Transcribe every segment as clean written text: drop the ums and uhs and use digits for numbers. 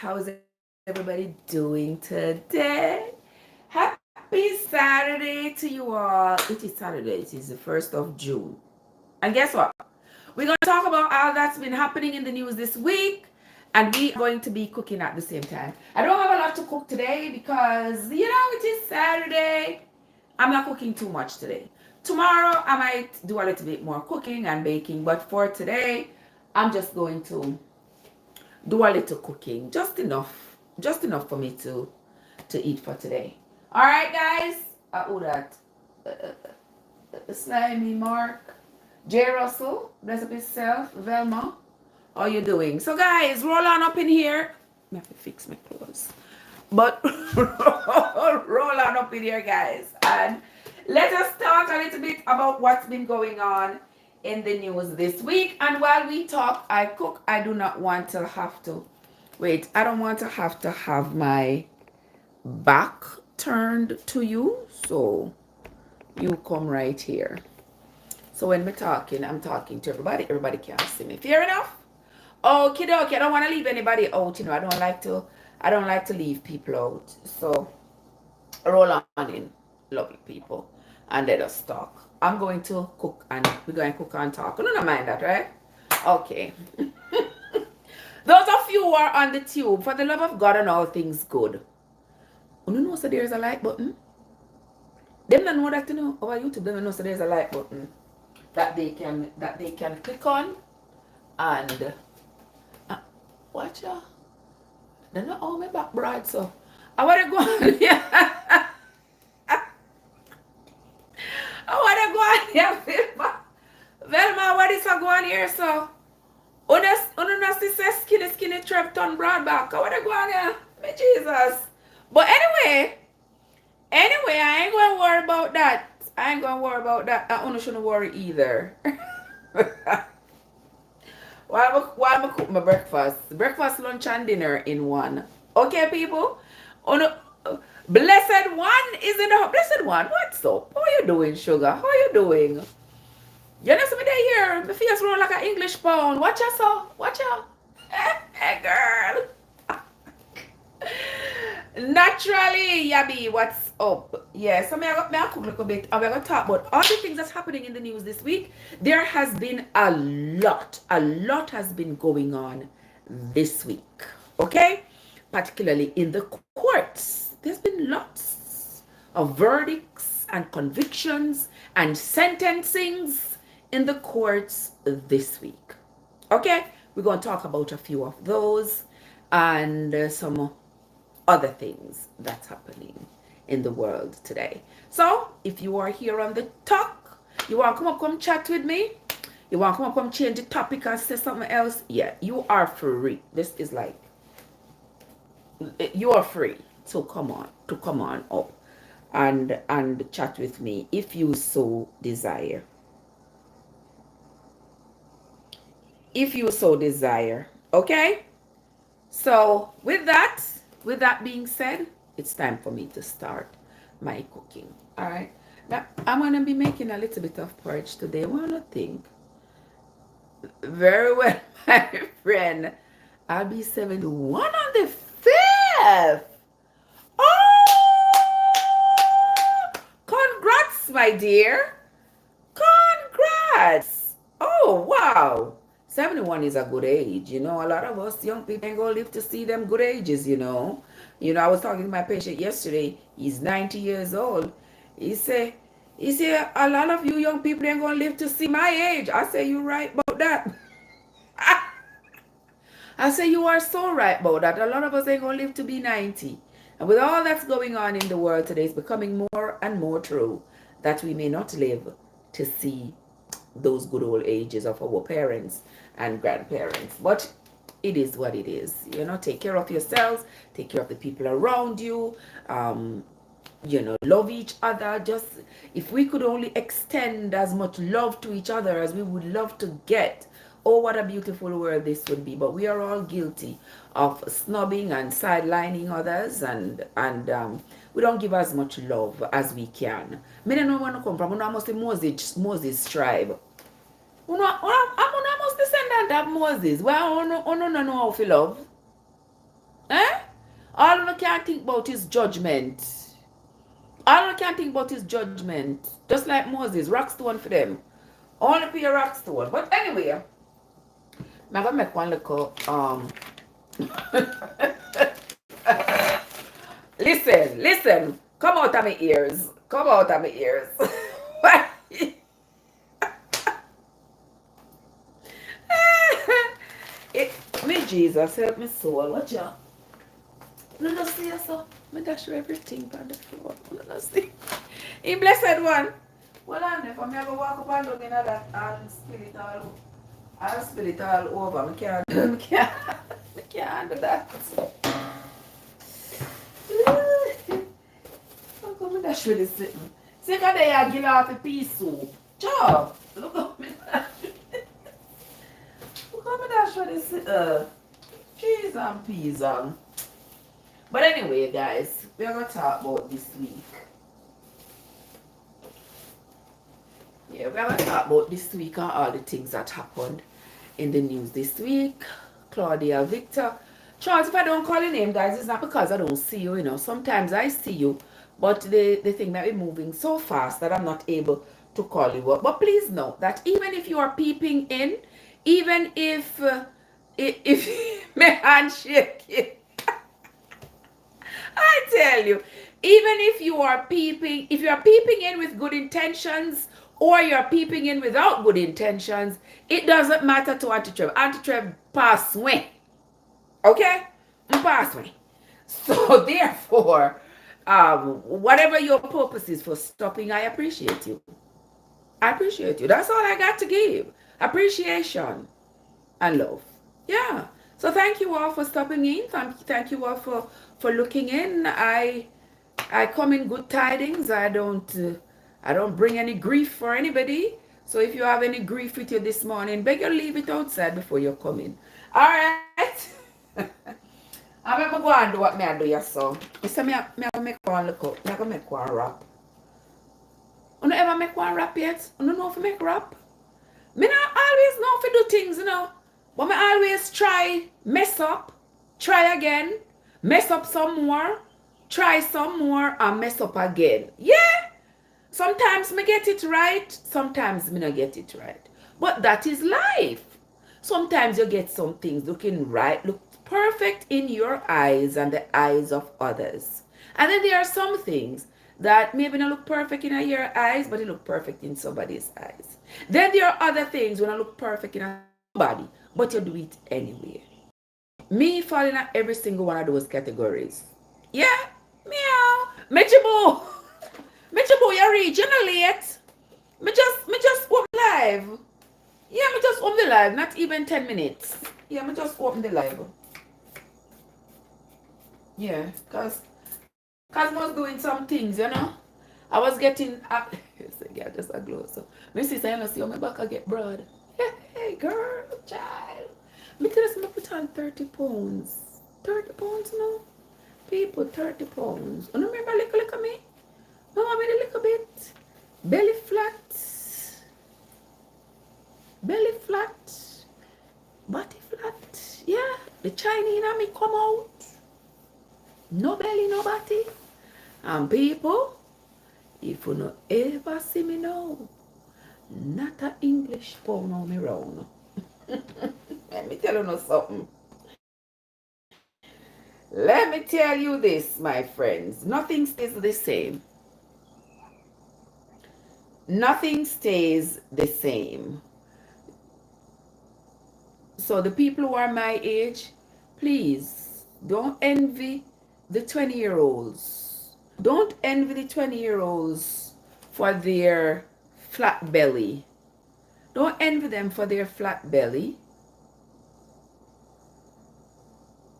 How's everybody doing today? Happy Saturday to you all. It is Saturday. It is the 1st of June. And guess what? We're going to talk about all that's been happening in the news this week. And we are going to be cooking at the same time. I don't have a lot to cook today because, it is Saturday. I'm not cooking too much today. Tomorrow, I might do a little bit more cooking and baking. But for today, I'm just going to do a little cooking, just enough for me to eat for today. All right, guys. Who that? Slimy Mark, J Russell, bless up himself, Velma. How you doing? So, guys, roll on up in here. I have to fix my clothes, but roll on up in here, guys, and let us talk a little bit about what's been going on in the news this week. And while we talk, I cook. I do not want to have to wait. I don't want to have my back turned to you, so you come right here. So when we're talking, I'm talking to everybody. Everybody can see me. Fair enough? Okay, dokie. I don't want to leave anybody out. I don't like to leave people out. So roll on in, lovely people, and let us talk. I'm going to cook, and we're going to cook and talk. You don't mind that, right? Okay. Those of you who are on the tube, for the love of God and all things good, you know so there's a like button? Them don't know that, over YouTube. Them don't know so there's a like button that they can click on and watch ya. They not all my back broad, so I want to go on here. I want to go on here, Velma, what is go on here, so? Honestly, say skinny Trev turn broad back. I want to go on here. Me Jesus. But anyway, I ain't going to worry about that. I shouldn't worry either. While I cook my breakfast, lunch, and dinner in one. Okay, people? Blessed one is in the blessed one. What's up? How you doing, sugar? How you doing? You know something here? My face roll like an English pound. Watch out, so. Watch out. Hey, girl. Naturally, Yabi, what's up? Yeah, so may I cook a little bit. I'm going to talk about all the things that's happening in the news this week. There has been a lot has been going on this week. Okay? Particularly in the courts. There's been lots of verdicts and convictions and sentencings in the courts this week. Okay? We're going to talk about a few of those and some other things that's happening in the world today. So if you are here on the talk, you want to come chat with me, you want to come change the topic and say something else, yeah, you are free. This is like, you are free to come on up and chat with me if you so desire. Okay? So with that being said, it's time for me to start my cooking. All right. Now, I'm going to be making a little bit of porridge today. I want to think. Very well, my friend. I'll be 71 on the 5th. Oh! Congrats, my dear. Congrats. Oh, wow. 71 is a good age. A lot of us young people ain't going to live to see them good ages, I was talking to my patient yesterday. He's 90 years old. He say, a lot of you young people ain't going to live to see my age. I say, you're right about that. I say, you are so right about that. A lot of us ain't going to live to be 90. And with all that's going on in the world today, it's becoming more and more true that we may not live to see those good old ages of our parents and grandparents. But it is what it is. Take care of yourselves, take care of the people around you, love each other. Just if we could only extend as much love to each other as we would love to get, oh, what a beautiful world this would be. But we are all guilty of snubbing and sidelining others, and we don't give as much love as we can. I don't know where I come from. I must be Moses tribe. I'm almost descendant of Moses. Well, I don't know how to love. Eh? can think about is judgment. All I can think about is judgment. Just like Moses, rock stone for them. Only for your rock stone. But anyway, I'm gonna make one little listen. Come out of my ears. Come out of my ears. Me Jesus, help me soul. Watch out. No, no, see so. Me dash everything on the floor. No, no, see. In blessed one. Well, and if I'm ever walk up and down in that and spill it all over. I can't do that. How come me dash really sitting? See, because they are giving off a pea soup. Job. Look at me. Look at me dash really sitting. Cheese and peas on. But anyway, guys, we're going to talk about this week. Yeah, we're going to talk about this week and all the things that happened in the news this week. Claudia, Victor. Charles, if I don't call your name, guys, it's not because I don't see you, you know. Sometimes I see you, but the thing that we're moving so fast that I'm not able to call you up. But please know that even if you are peeping in, even if my hand shaking, I tell you, even if you are peeping in with good intentions or you're peeping in without good intentions, it doesn't matter to Auntie Trev. Auntie Trev pass away. Okay? Pass away. So therefore, whatever your purpose is for stopping, I appreciate you. I appreciate you. That's all I got to give. Appreciation and love. Yeah. So thank you all for stopping in. Thank you all for looking in. I come in good tidings. I don't bring any grief for anybody. So if you have any grief with you this morning, beg you leave it outside before you come in. All right. I'm going to go and do what I do, yes, so. You say I'm going to make one look up. I'm going to make one rap. You ever make one rap yet? You know if you make rap? I not always know if you do things, you know. But I always try, mess up, try again, mess up some more, try some more, and mess up again. Yeah. Sometimes me get it right, sometimes me not get it right. But that is life. Sometimes you get some things looking right, look perfect in your eyes and the eyes of others. And then there are some things that maybe not look perfect in your eyes, but it look perfect in somebody's eyes. Then there are other things when I look perfect in somebody, but you do it anyway. Me falling at every single one of those categories. Yeah, meow. Mechibu, you reach, you're not late. Me just open live. Yeah, me just open the live, not even 10 minutes. Yeah, me just open the live. Yeah, cause I was doing some things, you know. I was getting yeah, just a glow. So my sister, you see how my back I get broad. Hey girl, child. Me tell us I put on 30 pounds. 30 pounds now? People, 30 pounds. You remember look at me? Mama made a little bit. Belly flat. Belly flat. Body flat. Yeah. The Chinese in me come out. No belly, no body. And people, if you no ever see me now, not a English phone on me round. Let me tell you something. Let me tell you this, my friends. Nothing stays the same. Nothing stays the same. So the people who are my age, please don't envy the 20-year-olds. Don't envy the 20-year-olds for their flat belly. Don't envy them for their flat belly.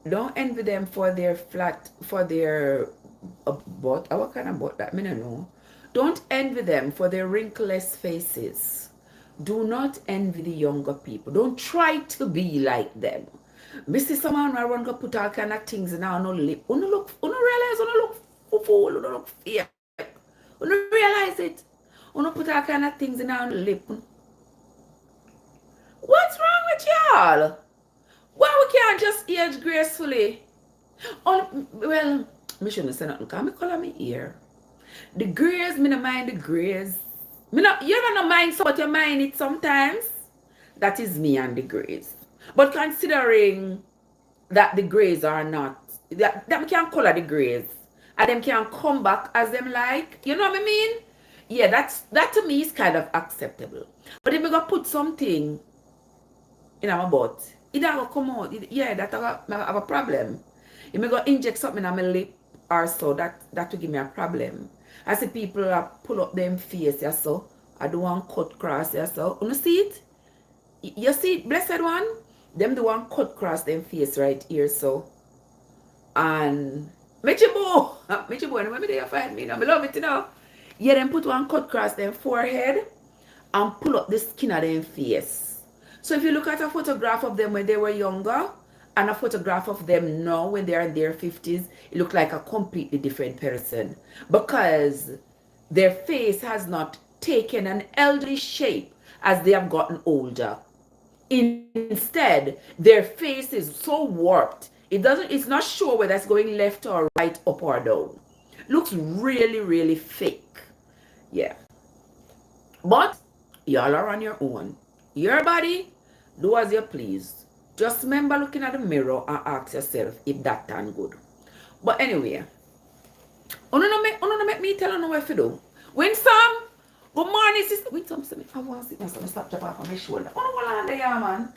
Don't envy them for their butt. What kind of butt that? I don't know. Don't envy them for their wrinkless faces. Do not envy the younger people. Don't try to be like them. Me see someone who run go put all kind of things in our no lip. You realize you look fool, you look fake. You realize it. You put all kind of things in our lip. What's wrong with y'all? Why we can't just age gracefully? Well, Me shouldn't say nothing because I color me ear. The grays, me no mind the grays. Me no, you ever no mind so, but you mind it sometimes. That is me and the grays. But considering that the grays are not, that them can color the grays, and them can come back as them like, you know what I mean? Yeah, that to me is kind of acceptable. But if we go put something in my butt, it don't go come out. Yeah, that I have a problem. If I go inject something in my lip or so, that will give me a problem. I see people pull up them face, yeah, so I do one cut cross, yeah, so you see it? You see it, blessed one? Them do one cut cross them face right here, so. And Michibu, remember they find me now. I love it, you know. Yeah, them put one cut cross them forehead and pull up the skin of them face. So if you look at a photograph of them when they were younger and a photograph of them now when they're in their 50s, it look like a completely different person because their face has not taken an elderly shape as they have gotten older. Instead, their face is so warped. It's not sure whether it's going left or right, up or down. Looks really, really fake. Yeah. But y'all are on your own. Your body, do as you please. Just remember looking at the mirror and ask yourself if that done good. But anyway, make me tell you what to do. Win some. Good morning, sister. Win some. I want to sit and stop off on my shoulder. Oh, no, hold on there, man.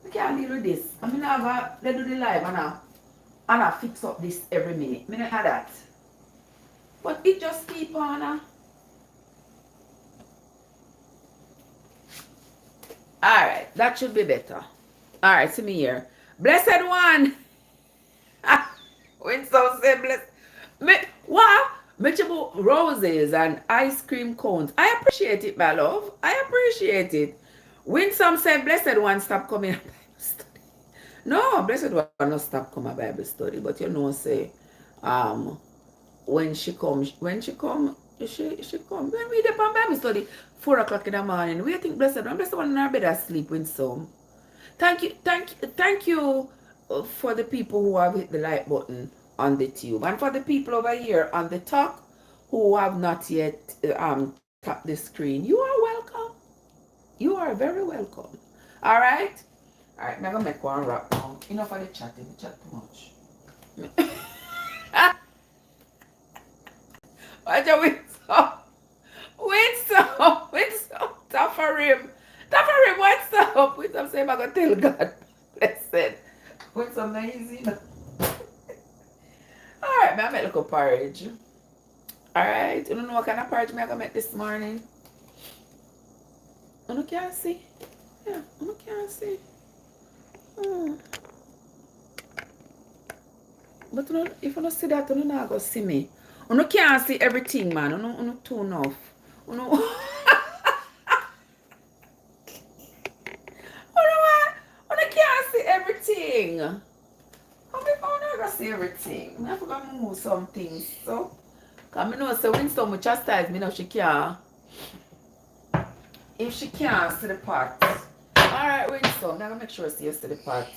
I can't deal with this. I mean, let's do the live and I fix up this every minute. I not have that. But it just keep on. Alright, that should be better. Alright, see me here. Blessed one. When some say blessed. What? Vegetable roses and ice cream cones. I appreciate it, my love. I appreciate it. When some say blessed one stop coming Bible study. No, blessed one not stop coming Bible study. But you know, say, when she come, she come. When we dip on Bible study, 4 o'clock in the morning. We think blessed one in our bed asleep when some. Thank you for the people who have hit the like button on the tube, and for the people over here on the top who have not yet tapped the screen. You are welcome. You are very welcome. All right. I'm gonna make one wrap now. Enough of the chatting. We chat too much. Watch out, Winsome. Tough for him, what's up? Winsome say I'm gonna tell God. Blessed. Winsome not easy. Alright, I make a little porridge. Alright, you don't know what kind of porridge I'm gonna make this morning. You can't see. Yeah, you can't see. But if you don't see that, you're not gonna see me. You can't see everything, man. You too enough. You can't see everything. I'm not gonna see everything. I forgot to move some things. So, because I know so when someone chastise me, now she can't. If she can't see the part. Alright, Winston, I'm gonna make sure I see you see the part.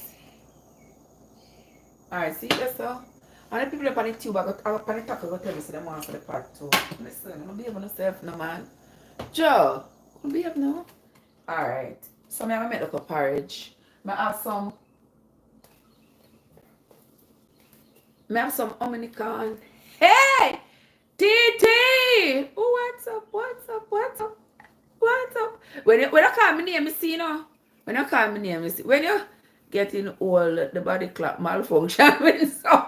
Alright, see this so. And the people up on the tube, I got on the talk, I got tell me so they want for the part too. Listen, I don't behave on yourself no man. Joe, don't behave no. Alright. So I'm gonna make like a porridge. I have some Omnicon. Hey! TT! Oh, what's up? When you call me name, you see, you know? When you call me name, you see? When you getting all the body clock malfunction, with some.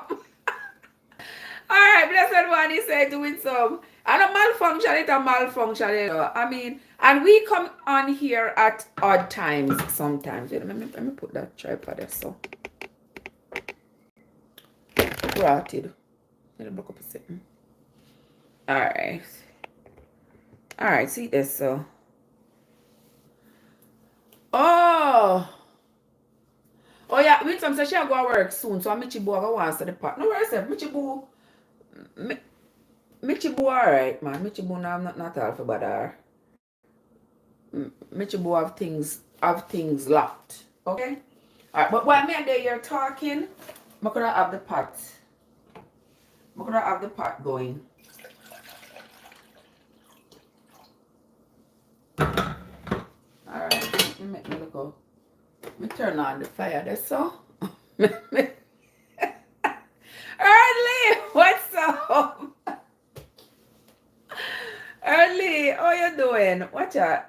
Alright, blessed one, he said doing some. And a malfunction, it's a malfunction, you know? I mean, and we come on here at odd times sometimes. Let me put that tripod there, so. Rotted. Let me look up a second. Alright. Alright, see this, so. Oh yeah, Winsome says she'll go to work soon, so Michibu go wants to the part. No worries, Michibu alright, man. Michibu now not all for bad. Michibu have things locked. Okay? Alright, but while me and they here talking, I'm gonna have the pot I'm gonna have the pot going. Alright, let me make me look out. Let me turn on the fire there so. Early, what's up? Early, how you doing? Watch out.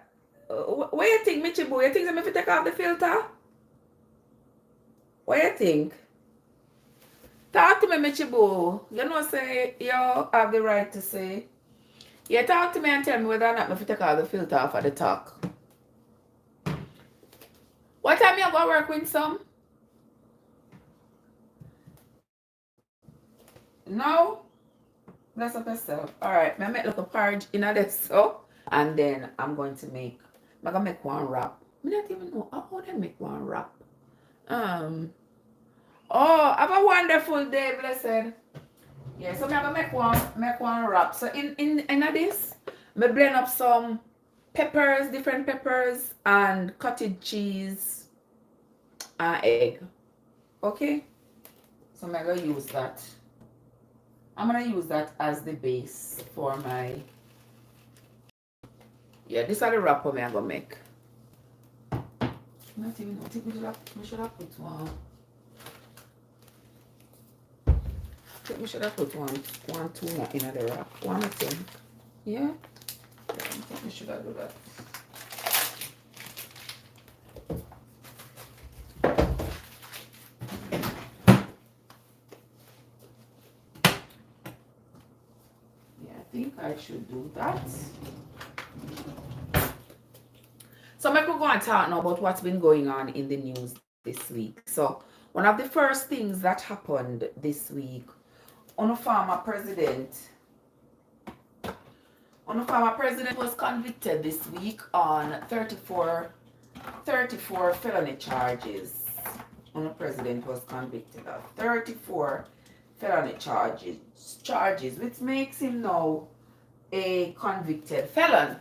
What you think, Michi Boo? You think I'm going to take off the filter? What you think? Talk to me, Michi Boo. You know, say you have the right to say. You talk to me and tell me whether or not I'm going to take off the filter off of the talk. What time you going to work with some? No? Bless up yourself. Alright, I make like a porridge in this so. And then I'm going to make one wrap. I don't even know how they make one wrap. Oh, have a wonderful day, blessed. Yeah, so I'm gonna make one wrap. So in this, I blend up some peppers, different peppers, and cottage cheese and egg. Okay? So I'm gonna use that. I'm gonna use that as the base for my. Yeah, this are the wrap I'm gonna make. Not even know. I think we should have put one. I think we should have put one tuna in the wrap. One, I think. Yeah? I think we should have do that. Yeah, I think I should do that. So I could go and talk now about what's been going on in the news this week. So one of the first things that happened this week, on a former president was convicted this week on 34 felony charges. On a president was convicted of 34 felony charges, which makes him now a convicted felon.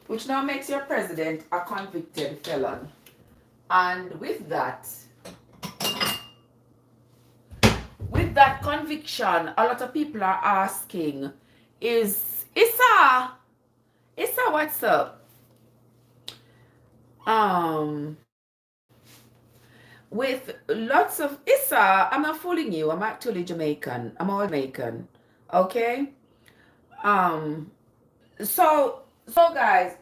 Which now makes your president a convicted felon. And with that conviction, a lot of people are asking, is Issa, what's up? With lots of Issa, I'm not fooling you. I'm actually Jamaican. I'm all Jamaican. Okay? So guys,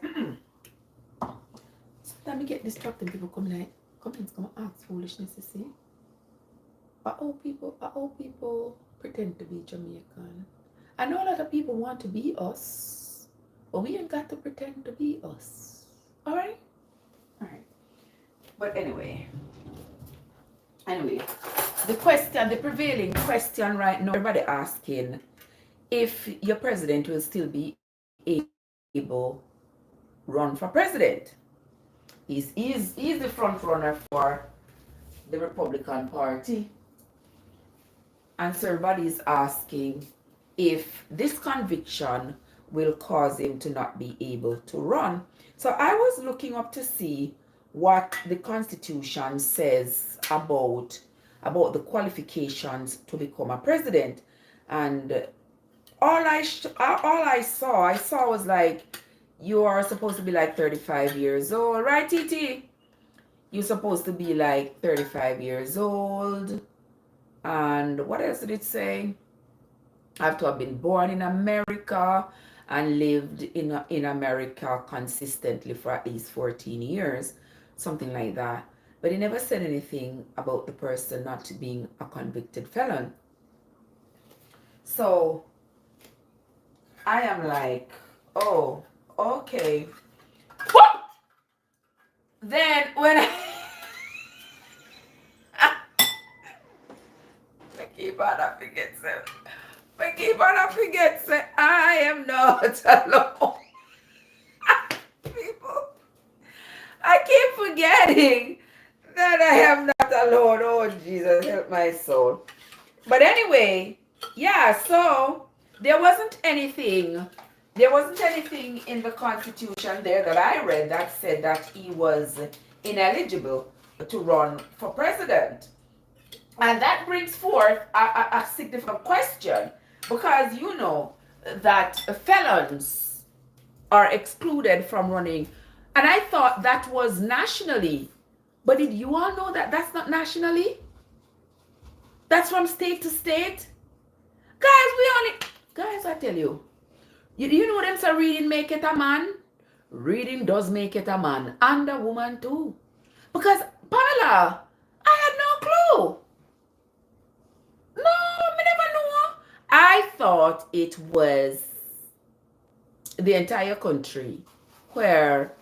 let me get distracted. People comments come ask foolishness, you see. All people pretend to be Jamaican. I know a lot of people want to be us, but we ain't got to pretend to be us. Alright? But anyway, the prevailing question right now, everybody asking if your president will still be able run for president. He's the front runner for the Republican Party. And so everybody is asking if this conviction will cause him to not be able to run. So I was looking up to see what the Constitution says about the qualifications to become a president. And all I saw was like, you are supposed to be like 35 years old, right, TT? You're supposed to be like 35 years old. And what else did it say? I have to have been born in America and lived in America consistently for at least 14 years, something like that. But it never said anything about the person not being a convicted felon. So I am like, oh, okay. What? Then when I keep on forget, say I am not alone. People, I keep forgetting that I am not alone. Oh, Jesus, help my soul. But anyway, yeah, so there wasn't anything There wasn't anything in the Constitution there that I read that said that he was ineligible to run for president. And that brings forth a significant question, because you know that felons are excluded from running. And I thought that was nationally. But did you all know that that's not nationally? That's from state to state? Guys, I tell you, you know them say reading make it a man? Reading does make it a man, and a woman too. Because, Pamela, I had no clue. No, I never knew. I thought it was the entire country where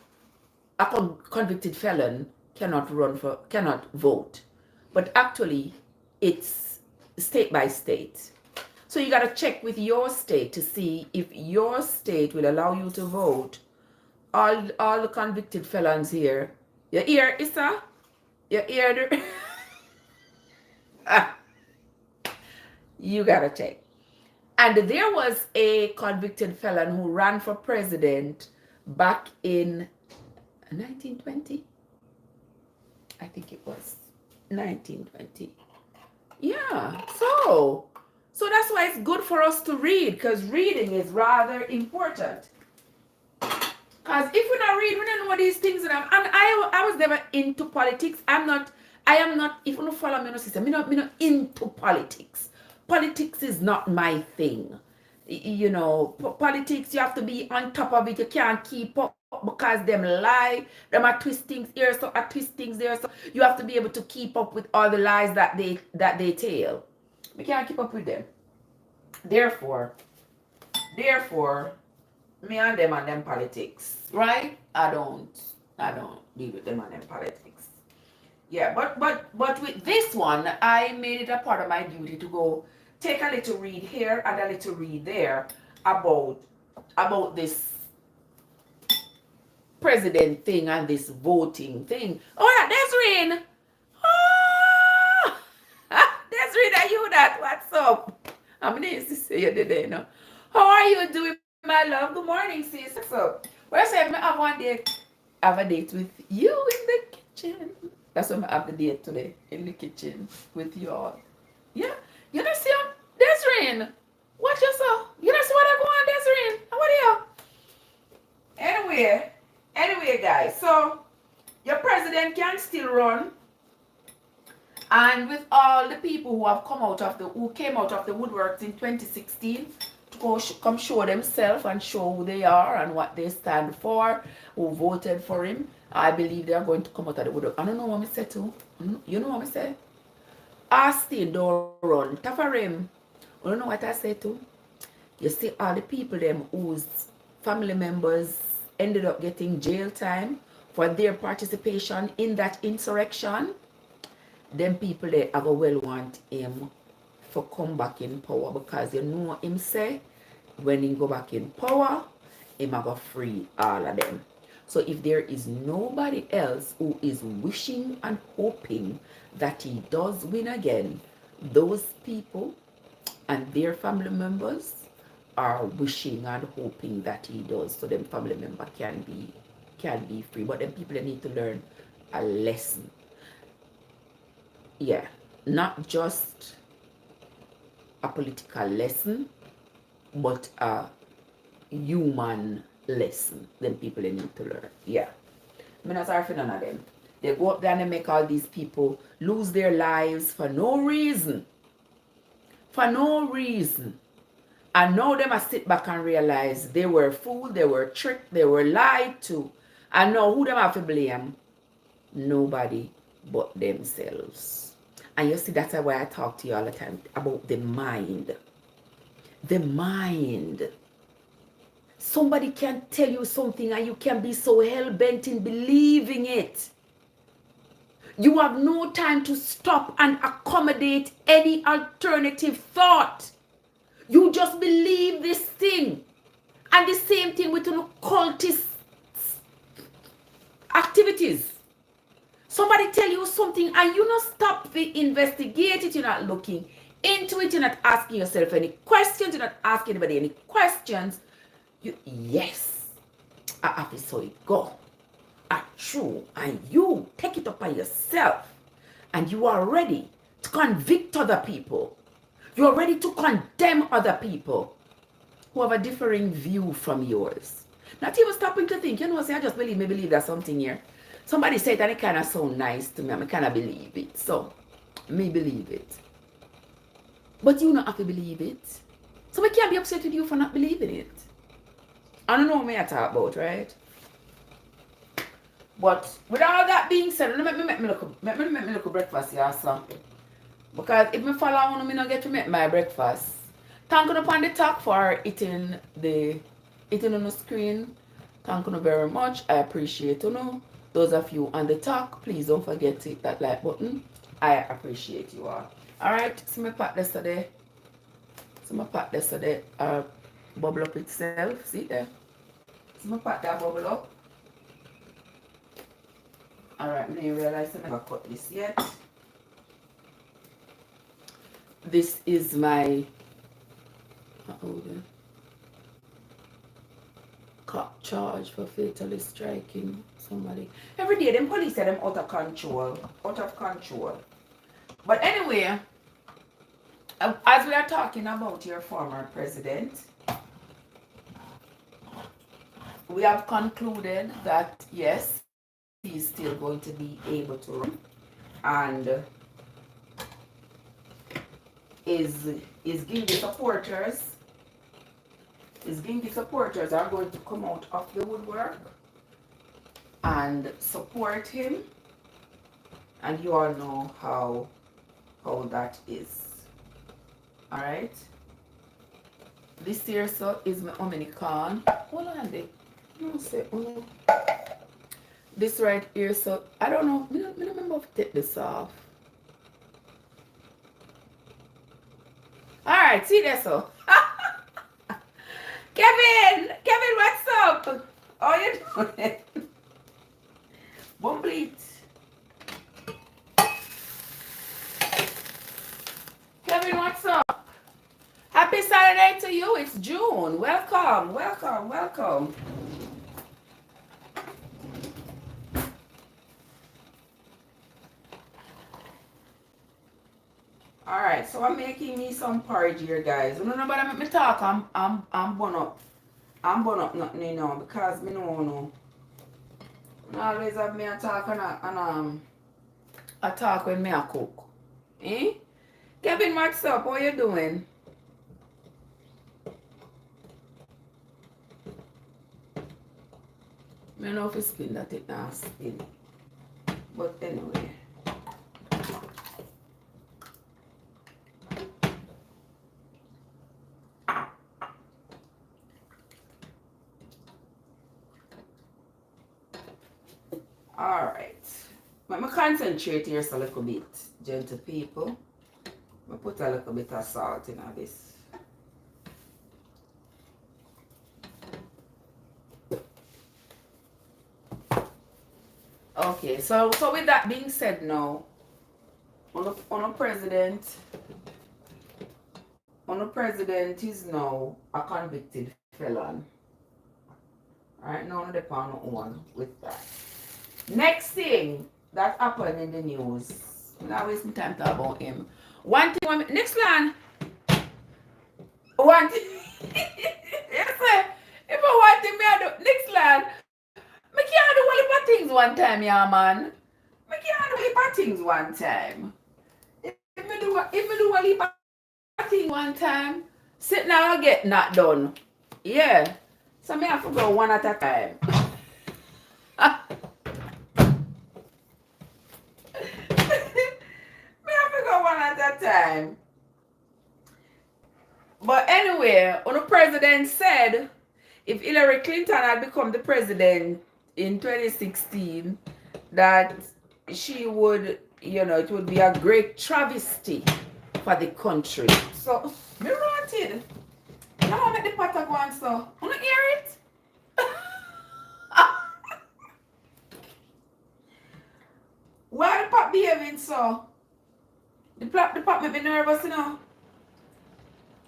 a convicted felon cannot vote. But actually, it's state by state. So you got to check with your state to see if your state will allow you to vote. All the convicted felons here. You hear, Issa? You hear? You got to check. And there was a convicted felon who ran for president back in 1920. I think it was 1920. Yeah, so that's why it's good for us to read, because reading is rather important. Because if we not read, we don't know these things. And I was never into politics. I am not, if you don't follow me, I'm not into politics. Politics is not my thing. You know, politics, you have to be on top of it. You can't keep up because them lie. Them are twist things here, so are twist things there. So you have to be able to keep up with all the lies that they tell. We can't keep up with them. Therefore, me and them politics, right? I don't deal with them and them politics. Yeah, but with this one, I made it a part of my duty to go take a little read here and a little read there about this president thing and this voting thing. Oh, yeah, Desireen. Oh, Desireen, are you that? What's up? I'm nice to see you today, you know. How are you doing, my love? Good morning, sis. What's up? Where's I have one day? Have a date with you in the kitchen. That's what I have the date today, in the kitchen with you all. Yeah. You don't see him? Desireen. Watch yourself. You don't see what I go on, Desireen? What are you? Anyway, guys. So, your president can still run. And with all the people who came out of the woodworks in 2016 to come show themselves and show who they are and what they stand for, who voted for him, I believe they are going to come out of the woodwork. I don't know what I say too. You know what I say? Austin don't run. Tafarim. You don't know what I say too? You see all the people them whose family members ended up getting jail time for their participation in that insurrection. Them people they ever well want him for come back in power, because you know him say when he go back in power, him ever free all of them. So if there is nobody else who is wishing and hoping that he does win again, those people and their family members are wishing and hoping that he does, so them family member can be free. But them people they need to learn a lesson. Yeah, not just a political lesson, but a human lesson. Them people they need to learn. Yeah, I'm not sorry for none of them. They go up there and they make all these people lose their lives for no reason. For no reason. And now them I sit back and realize they were fooled, they were tricked, they were lied to. And now who them have to blame? Nobody but themselves. And you see, that's why I talk to you all the time about the mind. The mind. Somebody can tell you something and you can be so hell-bent in believing it. You have no time to stop and accommodate any alternative thought. You just believe this thing. And the same thing with occultist activities. Somebody tell you something and you not stop to investigate it. You're not looking into it. You're not asking yourself any questions. You're not asking anybody any questions. Yes, I have to so it go. True, and you take it upon yourself, and you are ready to convict other people. You are ready to condemn other people who have a differing view from yours. Not even stopping to think, say, I just believe there's something here. Somebody said that it kind of sound nice to me, I kind of believe it. So, me believe it. But you not have to believe it. So I can't be upset with you for not believing it. I don't know what I talk about, right? But with all that being said, let me make me look breakfast here, so. Because if me follow on, me not get to make my breakfast. Thank you upon the talk for eating on the screen. Thank you very much. I appreciate you. Those of you on the talk, please don't forget to hit that like button. I appreciate you all. Alright, so my pot yesterday. Bubble up itself. See there? So my pot that bubble up. Alright, I didn't realize I never cut this yet. This is my cop charge for fatally striking somebody. Every day, them police say them out of control. But anyway, as we are talking about your former president, we have concluded that yes, he's still going to be able to run, and his Gingy supporters are going to come out of the woodwork and support him, and you all know how that is. All right, this here so is my Omnicon. Hold on there. This right here, so I don't know. I don't remember if I take this off. All right, see there, so. Kevin, what's up? How you doing? Bumbleet. Kevin, what's up? Happy Saturday to you. It's June. Welcome. All right, so I'm making me some porridge here, guys. You know nobody make me talk. I'm bun up nothing, because me no. I always have me a talk and a talk when me a cook. Eh? Kevin, what's up? What you doing? I don't know if it's spin that it now spin. But anyway. Alright. Let me concentrate here a little bit, gentle people. I put a little bit of salt in this. Okay, so with that being said now, on a president is now a convicted felon. Alright, now they on one with that. Next thing that happened in the news. I'm not wasting time to talk about him. One thing, next land. One thing. Yes, sir. If I want thing me I do next land. I can't do a heap of things one time, yeah, man. I can't do a heap of things one time. If me do a heap of things one time, sit now and get not done. Yeah. So me have to go one at a time. One at a time. But anyway, when the president said if Hillary Clinton had become the president in 2016, that she would, it would be a great travesty for the country. So, me wrote it. You know make the pot go on, so. You want to hear it? Why the pot behaving so? The pot make me nervous,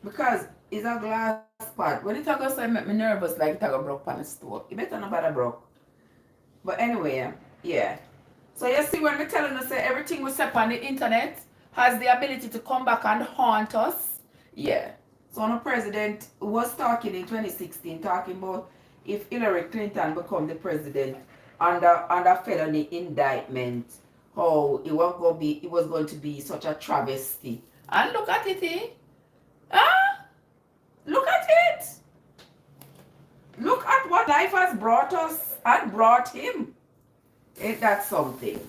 because it's a glass spot. When it goes, I make me nervous like it go broke on the store. You better not bother broke. But anyway, yeah. So you see when we telling us that everything we set on the internet has the ability to come back and haunt us. Yeah. So the president was talking in 2016, talking about if Hillary Clinton become the president under felony indictment, how it was going to be such a travesty. And look at it, eh? Ah, look at it. Look at what life has brought us and brought him. Ain't that something?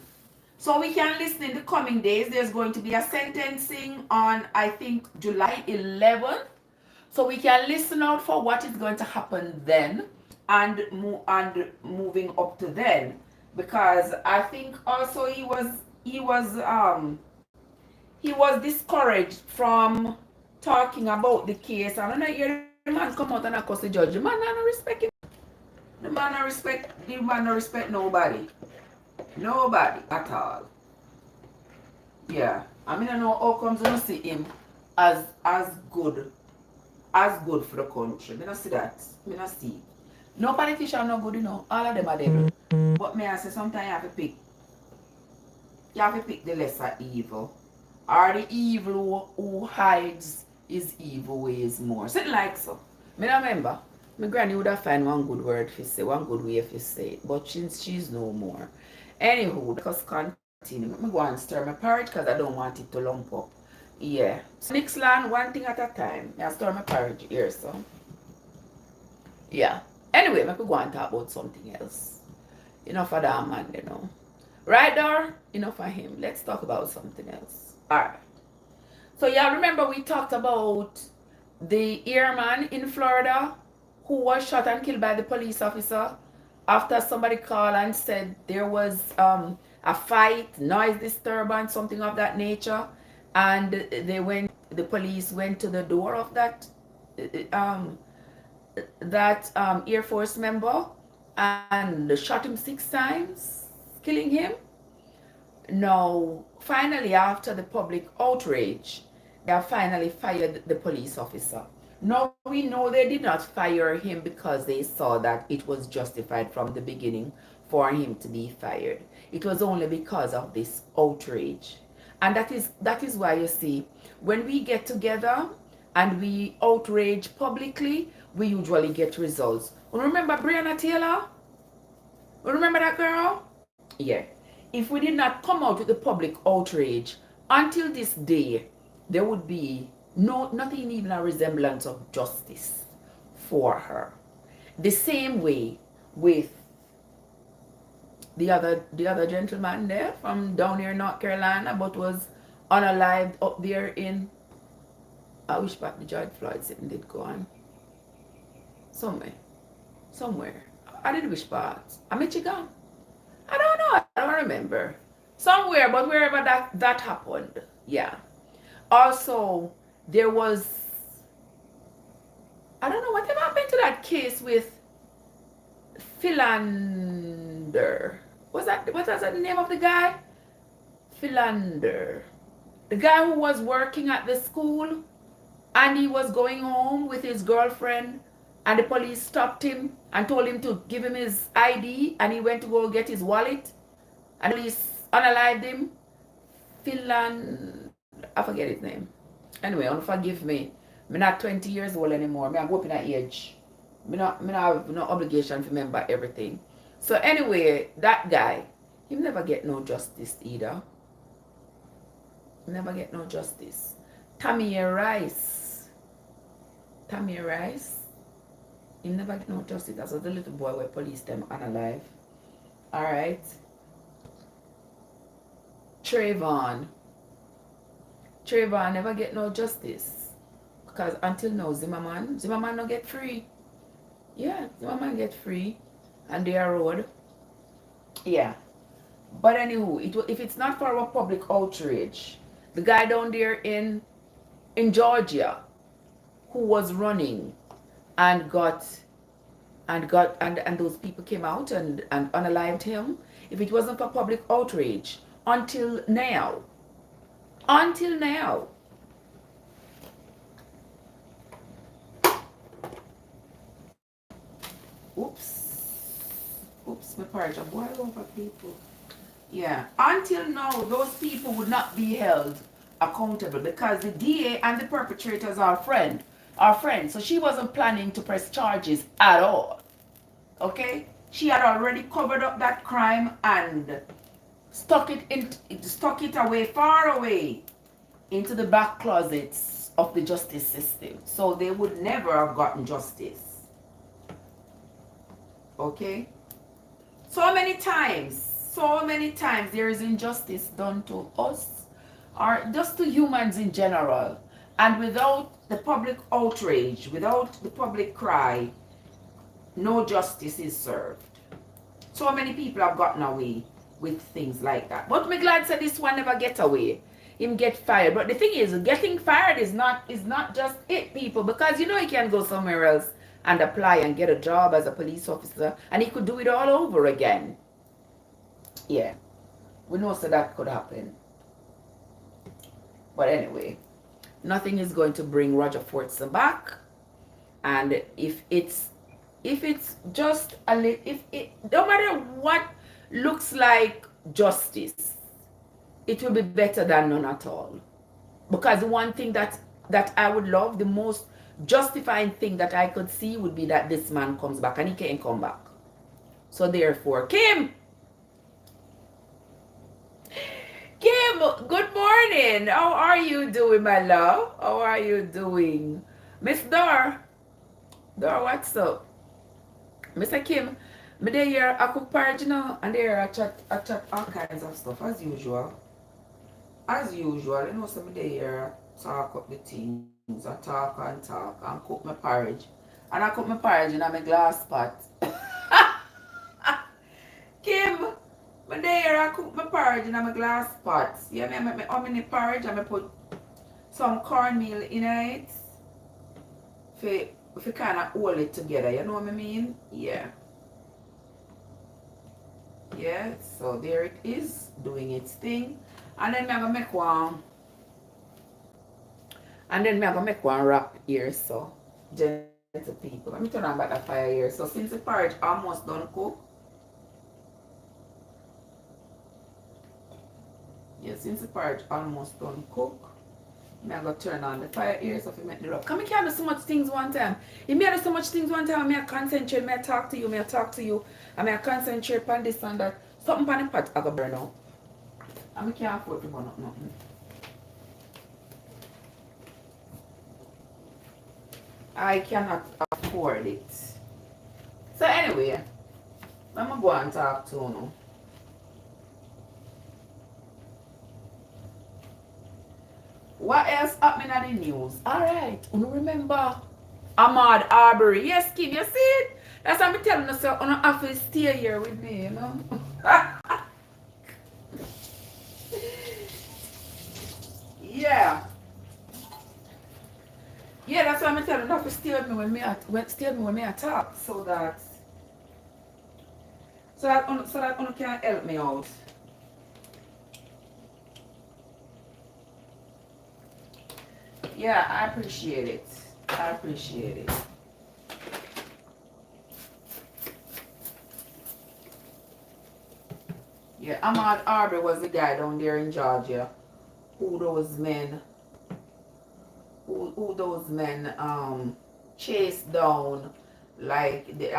So we can listen in the coming days. There's going to be a sentencing on, I think, July 11th. So we can listen out for what is going to happen then and moving up to then. Because I think also he was discouraged from talking about the case. And when I hear the man come out and accuse the judge, the man not respect him. The man not respect nobody. Nobody at all. Yeah. I mean, I know how comes you don't see him as good for the country. I don't see that. I don't see. No politician no good, you know. All of them are devil. But may I say sometimes you have to pick. You have to pick the lesser evil. Or the evil who hides his evil ways more. Something like so. I remember. My granny would have found one good word for say, one good way for say it. But she's no more. Anywho, because continue. Let me go and stir my porridge because I don't want it to lump up. Yeah. So Nixland, one thing at a time. I stir my porridge here, so. Yeah. Anyway, let me go and talk about something else. Enough for that man, you know. Right there, enough for him. Let's talk about something else. Alright. So yeah, remember we talked about the airman in Florida who was shot and killed by the police officer after somebody called and said there was a fight, noise disturbance, something of that nature, and the police went to the door of that Air Force member and shot him 6 times, killing him. Now, finally, after the public outrage, they have finally fired the police officer. Now, we know they did not fire him because they saw that it was justified from the beginning for him to be fired. It was only because of this outrage. And that is why, you see, when we get together and we outrage publicly, we usually get results. Remember Breonna Taylor? Remember that girl? Yeah. If we did not come out with the public outrage, until this day, there would be nothing even a resemblance of justice for her. The same way with the other gentleman there from down here in North Carolina, but was unalived up there in, I wish back the George Floyd sitting did go on. Somewhere. I did wish part. Michigan. I don't know. I don't remember. Somewhere, but wherever that happened. Yeah. Also, there was, I don't know whatever happened to that case with Philander. What was the name of the guy? Philander. The guy who was working at the school and he was going home with his girlfriend and the police stopped him and told him to give him his ID and he went to go get his wallet and the police unalived him. I forget his name. Anyway, don't forgive me. I'm not 20 years old anymore. I'm going up in that age. I have no obligation to remember everything. So anyway, that guy, he never get no justice either. He never get no justice. Tamir Rice, he never get no justice. That's the little boy where police them unalive. Alright. Trayvon never get no justice. Because until now, Zimmerman no get free. Yeah, Zimmerman get free. And they are road. Yeah. But anywho, if it's not for our public outrage, the guy down there in Georgia who was running and those people came out and unalived him, if it wasn't for public outrage, until now, Oops, my porridge, I boil over people. Yeah, until now, those people would not be held accountable because the DA and the perpetrators are friends. So she wasn't planning to press charges at all. Okay? She had already covered up that crime and stuck it away, far away, into the back closets of the justice system. So they would never have gotten justice. Okay? So many times there is injustice done to us or just to humans in general. And without the public outrage, without the public cry, no justice is served. So many people have gotten away with things like that. But me glad said this one never get away. Him get fired. But the thing is, getting fired is not just it, people, because you know he can go somewhere else and apply and get a job as a police officer, and he could do it all over again. Yeah, we know so that could happen. But anyway, nothing is going to bring Roger Fortson back. And if it's just a little, if it, no matter what looks like justice, it will be better than none at all. Because the one thing that I would love, the most justifying thing that I could see would be that this man comes back, and he can't come back. So therefore, Kim, good morning. How are you doing, my love? How are you doing? Miss Dor, what's up? Mr. Kim, me there here, I cook porridge, you know, and there I chat all kinds of stuff, as usual. As usual, you know, so me there here, talk up the things, I talk and cook my porridge. And I cook my porridge in my glass pot. Kim, me there I cook my porridge in my glass pot. Yeah, I make how many porridge and I put some cornmeal in it. If you kind of hold it together, you know what I mean? Yeah. Yeah, so there it is, doing its thing. And then I'm going to make one. And then I'm going to make one wrap here, so. Gentle people. Let me turn on back the fire here. So since the porridge almost done cook. Yeah, since the porridge almost done cook. I'm going to turn on the fire here so if you make the wrap. Come, you can't do so much things one time. If I do so much things one time, I concentrate, I talk to you, and I concentrate on this and that. Something on the pot I go burn out. And I can't afford to burn up nothing. I cannot afford it. So anyway, I'm going to go and talk to you now. What else happening in the news? Alright, you remember Ahmaud Arbery? Yes, Kim, you see it? That's what I'm telling you, so you don't have to stay here with me, you know? Yeah. Yeah, that's why I'm telling you not to stay with me when I talk, so that you can help me out. Yeah, I appreciate it. I appreciate it. Yeah, Ahmaud Arbery was the guy down there in Georgia who those men chased down, like they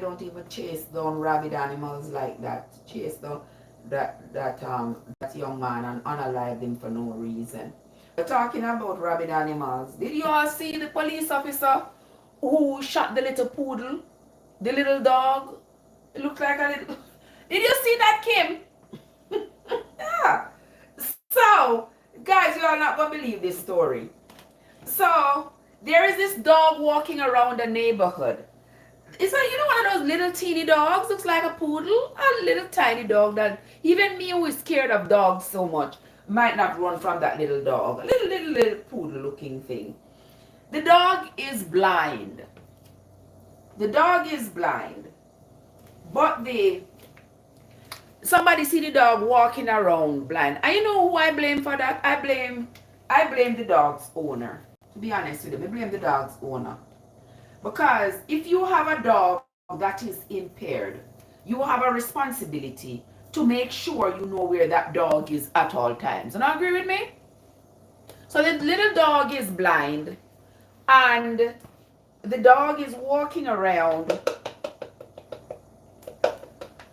don't even chase down rabid animals like that. Chase down that young man and unalive him for no reason. We're talking about rabid animals. Did you all see the police officer who shot the little poodle? The little dog? It looked like a little... Did you see that, Kim? Yeah. So, guys, you are not going to believe this story. So, there is this dog walking around the neighborhood. It's like, you know, one of those little teeny dogs, looks like a poodle, a little tiny dog that even me who is scared of dogs so much might not run from that little dog. A little poodle looking thing. The dog is blind. The dog is blind. But somebody see the dog walking around blind. And you know who I blame for that? I blame the dog's owner. To be honest with you, I blame the dog's owner. Because if you have a dog that is impaired, you have a responsibility to make sure you know where that dog is at all times. And agree with me? So the little dog is blind and the dog is walking around.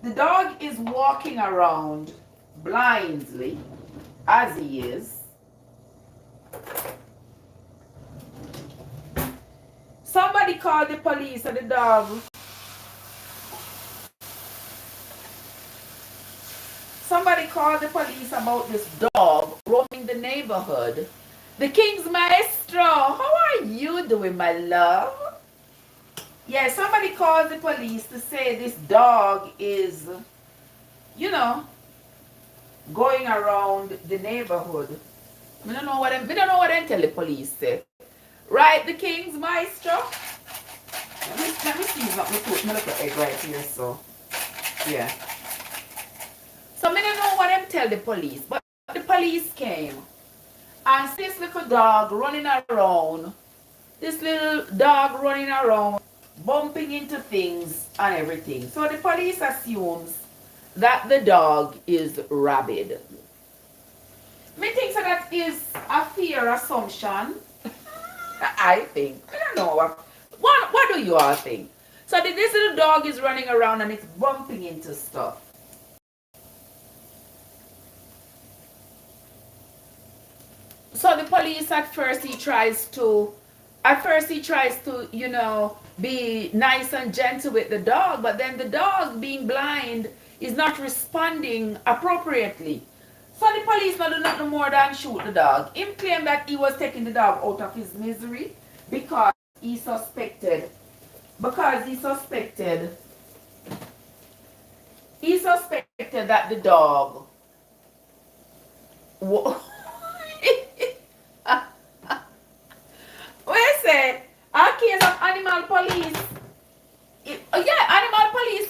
The dog is walking around blindly as he is. Somebody called the police and the dog. Somebody called the police about this dog roaming the neighborhood. The King's Maestro, how are you doing, my love? Yeah, somebody called the police to say this dog is, you know, going around the neighborhood. We don't know what them tell the police say. Right, the King's Maestro? Let me see if I put my little egg right here, so yeah. So I don't know what them tell the police, but the police came and see this little dog running around. This little dog running around, bumping into things and everything. So the police assumes that the dog is rabid. Me think so that is a fair assumption. I think. I don't know. What do you all think? So this little dog is running around and it's bumping into stuff. So the police at first he tries to, you know, be nice and gentle with the dog, but then the dog, being blind, is not responding appropriately. So the police not do nothing more than shoot the dog. Him claimed that he was taking the dog out of his misery because he suspected that the dog said a case of animal police. Animal police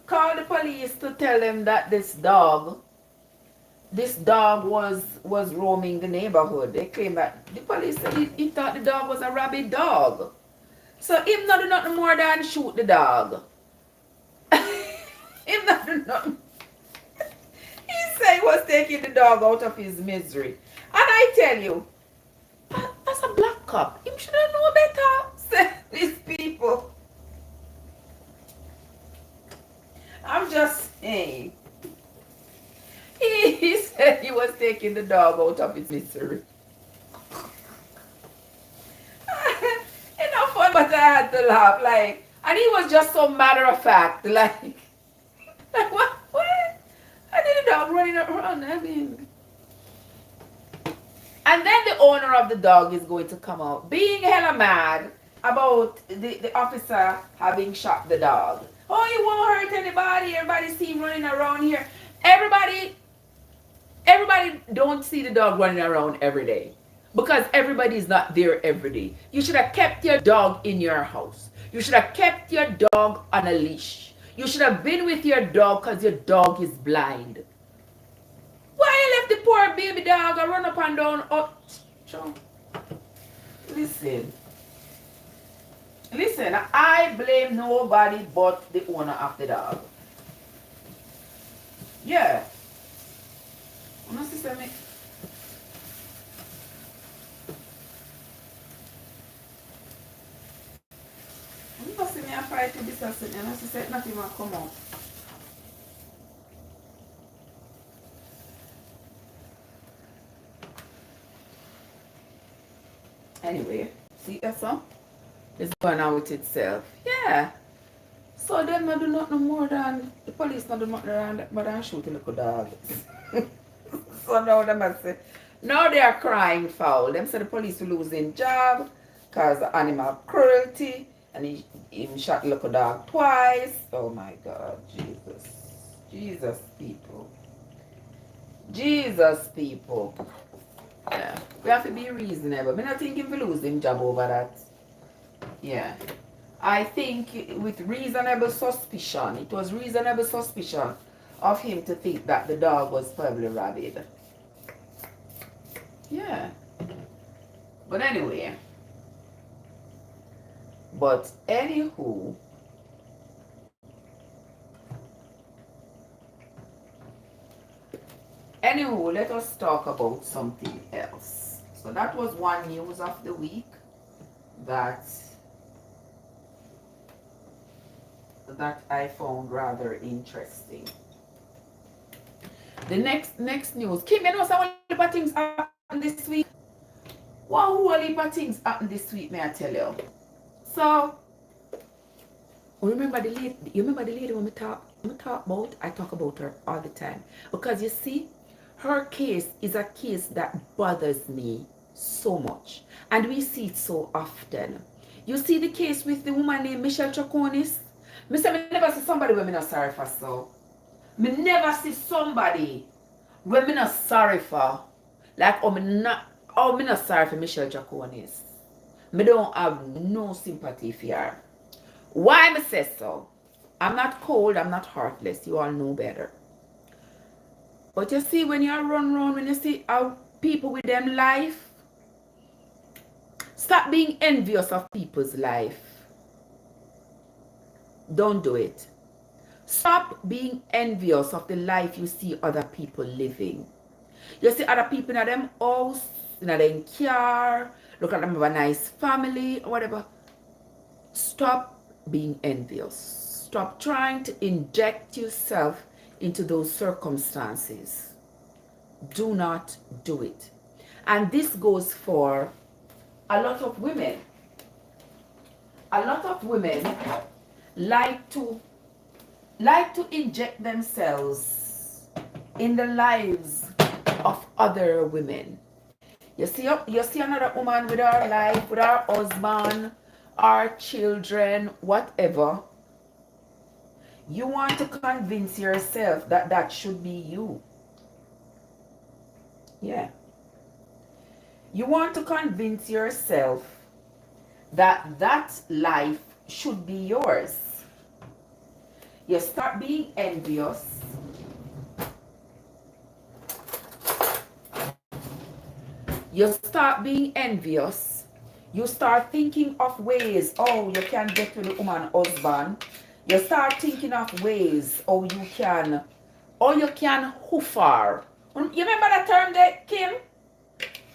called the police to tell them that this dog was roaming the neighborhood. They claim that the police said he thought the dog was a rabid dog. So him not do nothing more than shoot the dog. Him not do nothing. He said he was taking the dog out of his misery. And I tell you, as a black cop, him should have known better. Say these people. I'm just saying. He said he was taking the dog out of its misery. Enough fun, but I had to laugh. Like, and he was just so matter of fact. Like what? I did a dog running around. I mean. And then the owner of the dog is going to come out being hella mad about the officer having shot the dog. Oh, you won't hurt anybody. Everybody see him running around here. Everybody don't see the dog running around every day. Because everybody is not there every day. You should have kept your dog in your house. You should have kept your dog on a leash. You should have been with your dog because your dog is blind. Why you left the poor baby dog and run up and down? Oh, listen, I blame nobody but the owner of the dog. Yeah. My sister me. I'm see me a fight to this and my sister not even come out. Anyway, see that song? It's going on with itself. Yeah. So them not do nothing more than the police not do nothing but than shoot the little dog. So now them are say, now they are crying foul. Them say the police will lose their job because of animal cruelty and he shot the little dog twice. Oh my God, Jesus. Jesus people. Jesus people. Yeah, we have to be reasonable. I'm not thinking we lose him job over that. Yeah. I think with reasonable suspicion, it was reasonable suspicion of him to think that the dog was probably rabid. Yeah. But anyway. But anywho, Anywho, let us talk about something else. So that was one news of the week that I found rather interesting. The next news. Kim, you know some whole heap of things happened this week. One whole heap of things happened this week, may I tell you. So remember the lady, you remember the lady when we talk about? I talk about her all the time. Because you see, her case is a case that bothers me so much. And we see it so often. You see the case with the woman named Michelle Troconis? Me say me never see somebody when me not sorry for so. Me never see somebody when me not sorry for. Like, oh, me not sorry for Michelle Troconis. Me don't have no sympathy for her. Why me say so? I'm not cold, I'm not heartless. You all know better. But you see, when you run around, when you see how people with them life, stop being envious of people's life. Don't do it. Stop being envious of the life you see other people living. You see other people in them house, in them car, look at them have a nice family, or whatever. Stop being envious. Stop trying to inject yourself into those circumstances. Do not do it. And this goes for a lot of women. A lot of women like to inject themselves in the lives of other women. You see another woman with her life, with her husband, our children, whatever. You want to convince yourself that that should be you. Yeah. You want to convince yourself that that life should be yours. You start being envious. You start being envious. You start thinking of ways, oh, you can get to the woman husband. You start thinking of ways, oh, you can hoof her. You remember that term there, Kim?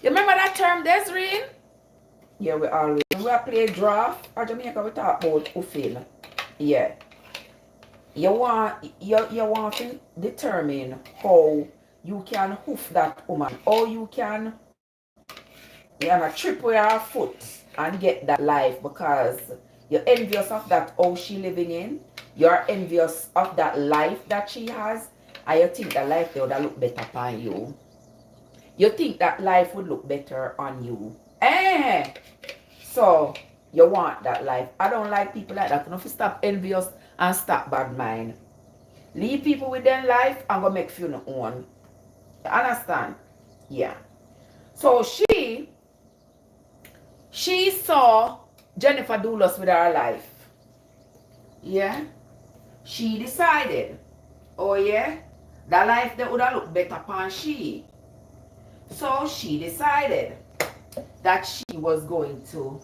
You remember that term, Desiree? Yeah, we play draft or Jamaica, we talk about hoofing. Yeah. You want to determine how you can hoof that woman, or you can trip with her foot and get that life because you're envious of that house she living in. You're envious of that life that she has, and you think that life would look better upon you. You think that life would look better on you. So you want that life. I don't like people like that. You know, if you stop envious and stop bad mind. Leave people with their life and go make you own. You understand? Yeah. So she saw Jennifer Doulos with her life. Yeah. She decided, oh yeah, that life that would have looked better upon she. So she decided that she was going to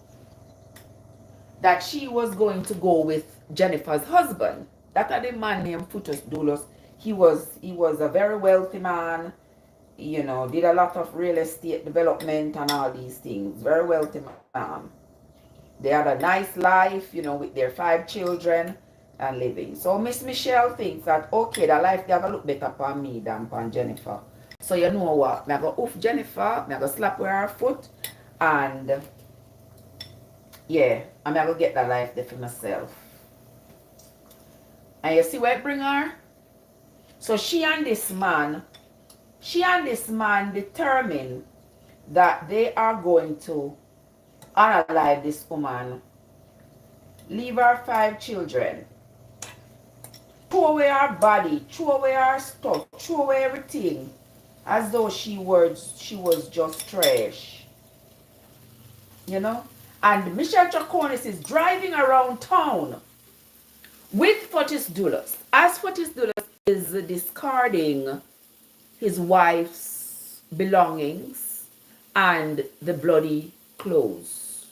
go with Jennifer's husband. That had a man named Futus Doulos. He was a very wealthy man, you know, did a lot of real estate development and all these things. Very wealthy man. They had a nice life, you know, with their 5 children and living. So Miss Michelle thinks that, okay, the life they have a look better upon me than upon Jennifer. So you know what? I'm going to oof Jennifer, I'm going to slap with her foot, and yeah, I'm going to get that life there for myself. And you see where it bring her? So she and this man determined that they are going to unalive this woman, leave her 5 children, throw away her body, throw away her stuff, throw away everything, as though she was just trash. You know? And Michelle Troconis is driving around town with Futus Doulos. As Futus Doulos is discarding his wife's belongings and the bloody clothes.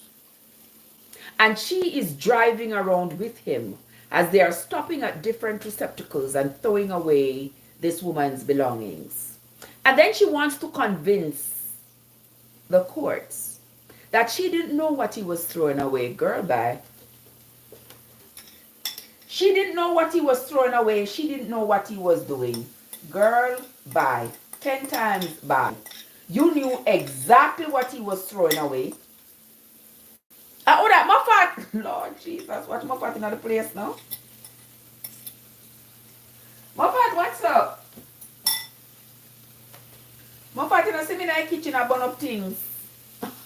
And she is driving around with him as they are stopping at different receptacles and throwing away this woman's belongings. And then she wants to convince the courts that she didn't know what he was throwing away. Girl, bye. She didn't know what he was throwing away. She didn't know what he was doing. Girl, bye. 10 times bye. You knew exactly what he was throwing away. Oh, that Muffat. Lord Jesus, watch Muffat in the place now. Muffat, what's up? Muffat, you know, see me in the kitchen, I burn up things.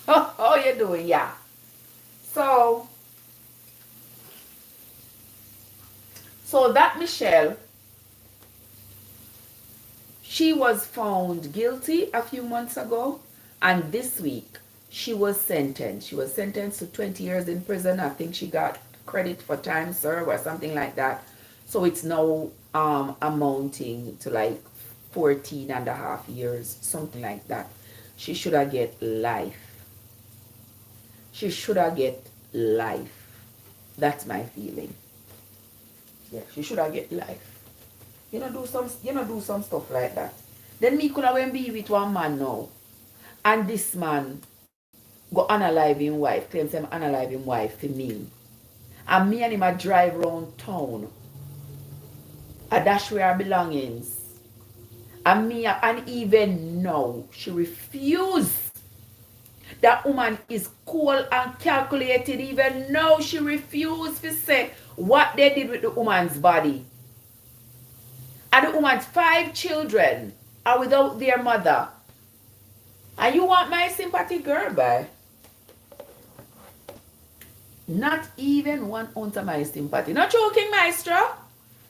How you doing? Yeah. So that Michelle, she was found guilty a few months ago, and this week she was sentenced. She was sentenced to 20 years in prison. I think she got credit for time served or something like that. So it's now amounting to like 14 and a half years, something like that. She should have get life. She should have get life. That's my feeling. Yeah, she should have get life. You know, do some stuff like that. Then me could have be with one man now. And this man go unalive him wife, claims him unalive him wife for me. And me and him a drive around town. A dash where our belongings. And even now, she refused. That woman is cool and calculated. Even now, she refused to say what they did with the woman's body. And the woman's 5 children are without their mother. And you want my sympathy, girl, bye? Not even 1 ounce of my sympathy. Not joking, maestro.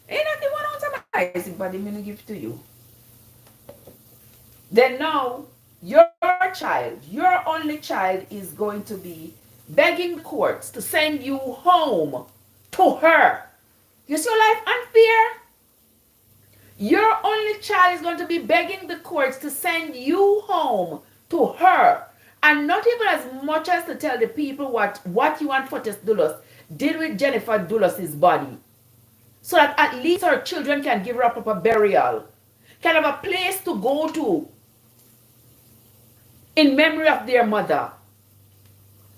Ain't not even 1 ounce of my sympathy I'm going to give to you. Then now, your child, your only child, is going to be begging the courts to send you home to her. You see your life unfair? Your only child is going to be begging the courts to send you home to her. And not even as much as to tell the people what you and Fortis Dulles did with Jennifer Dulles' body. So that at least her children can give her a proper burial. Can have a place to go to in memory of their mother.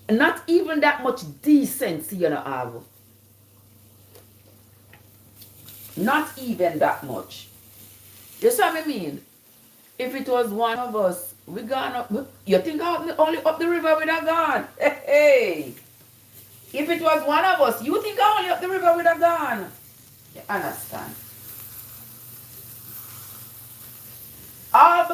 Not even that much decency you know have. Not even that much. You see what I mean? If it was one of us, we gone up. You think only up the river we'd have gone? Hey. If it was one of us, you think only up the river we'd have gone? You understand? All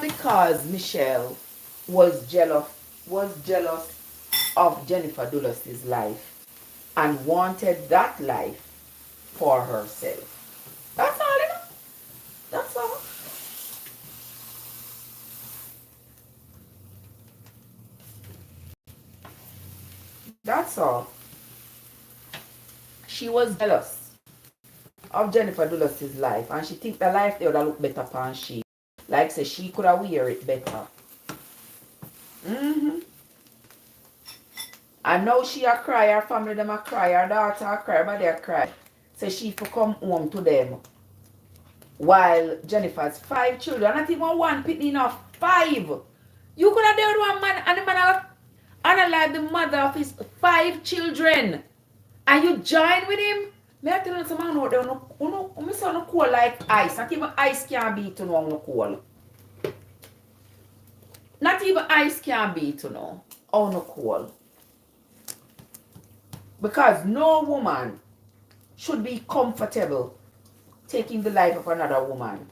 because Michelle was jealous of Jennifer Dulles' life and wanted that life for herself. That's all, you know? That's all. That's all. She was jealous of Jennifer Dulles' life, and she think the life they would have looked better upon she. Like say she could have wear it better. And now she a cry, her family them a cry, her daughter a cry, but they a cry. Say she for come home to them. While Jennifer's 5 children, not even one pitney enough, 5. You could have dealt with one man and the man have unalive the mother of his 5 children. And you join with him? May I tell you some man out there, you say no cool like ice. Not even ice can beat you no cool. Not even ice can beat you no. Oh no cool. Because no woman should be comfortable taking the life of another woman.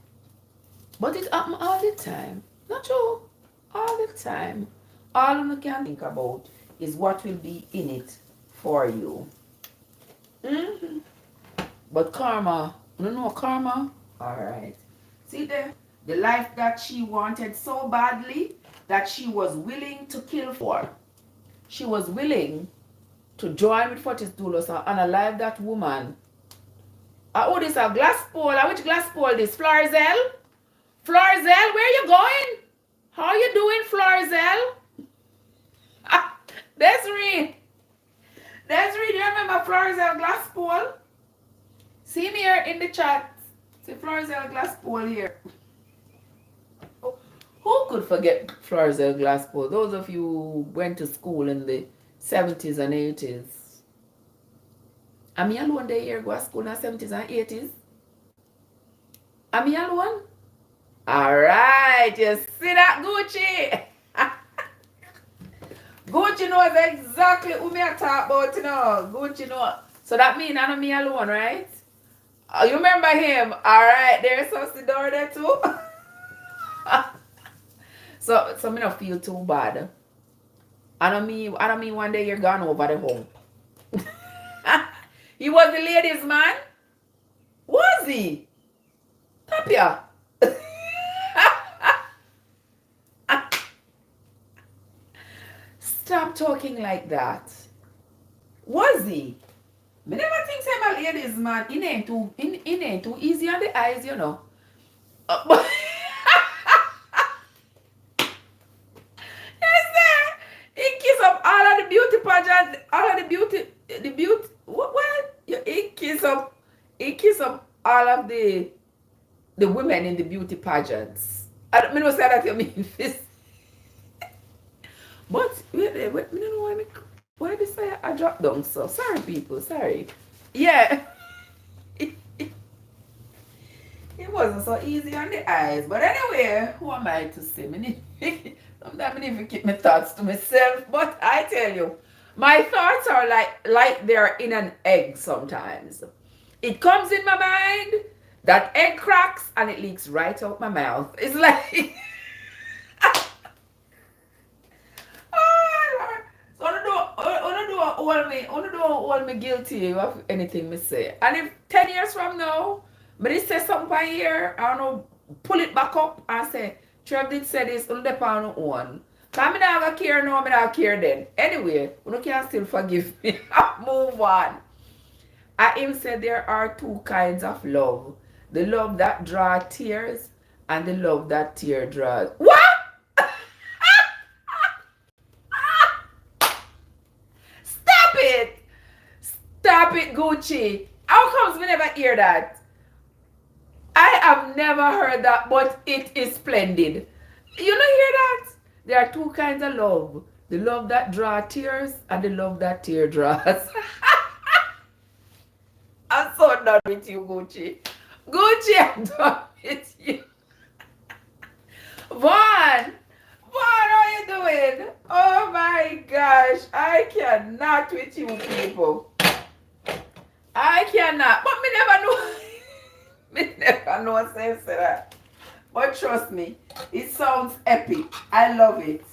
But it happens all the time. Not true. All the time. All you can think about is what will be in it for you. But karma, you know karma? Alright. See there? The life that she wanted so badly that she was willing to kill for. She was willing to join with Fortis Dulles and unalive that woman. Oh, this a glass pole. Which glass pole this? Florzel? Florzel, where you going? How you doing, Florzel? Desiree. Desiree, do you remember Florzel glass pole? in the chat. See Florizel Glasspool here. Who could forget Florizel Glasspool? Those of you who went to school in the 70s and 80s. Am I alone there here go to school in the 70s and 80s? Am I alone? Alright, you see that, Gucci? Gucci knows exactly who me I talk about, you know. Gucci knows. So that means I'm not me alone, right? You remember him? Alright, there's the door there too. So me don't feel too bad. I don't mean one day you're gone over the hump. He was the ladies' man? Was he? Tapia. Stop talking like that. Was he? Me never think say my ladies man. It ain't too easy on the eyes, you know. But yes, sir. He kiss up all of the beauty pageant, all of the beauty. What? He kiss up all of the women in the beauty pageants. I don't know say that you mean this. But wait, me don't know why this I dropped down so. Sorry people, sorry. Yeah. It wasn't so easy on the eyes. But anyway, who am I to say? Sometimes I need to keep my thoughts to myself. But I tell you, my thoughts are like they're in an egg sometimes. It comes in my mind, that egg cracks, and it leaks right out my mouth. It's like... don't hold me guilty of anything me say. And if 10 years from now, me say something by here, I don't know, pull it back up and say, Trev did say this, on the on one. Because I don't have care now, I don't care then. Anyway, you can still forgive me. Move on. I him said there are two kinds of love. The love that draws tears and the love that tear draws. What? Stop it, Gucci. How comes we never hear that? I have never heard that, but it is splendid. You don't hear that? There are two kinds of love. The love that draws tears and the love that tear draws. I'm so done with you, Gucci. Gucci, I'm done with you. Vaughn, how are you doing? Oh my gosh, I cannot with you people. I cannot, but me never know. Me never know sense of that. But trust me, it sounds epic. I love it.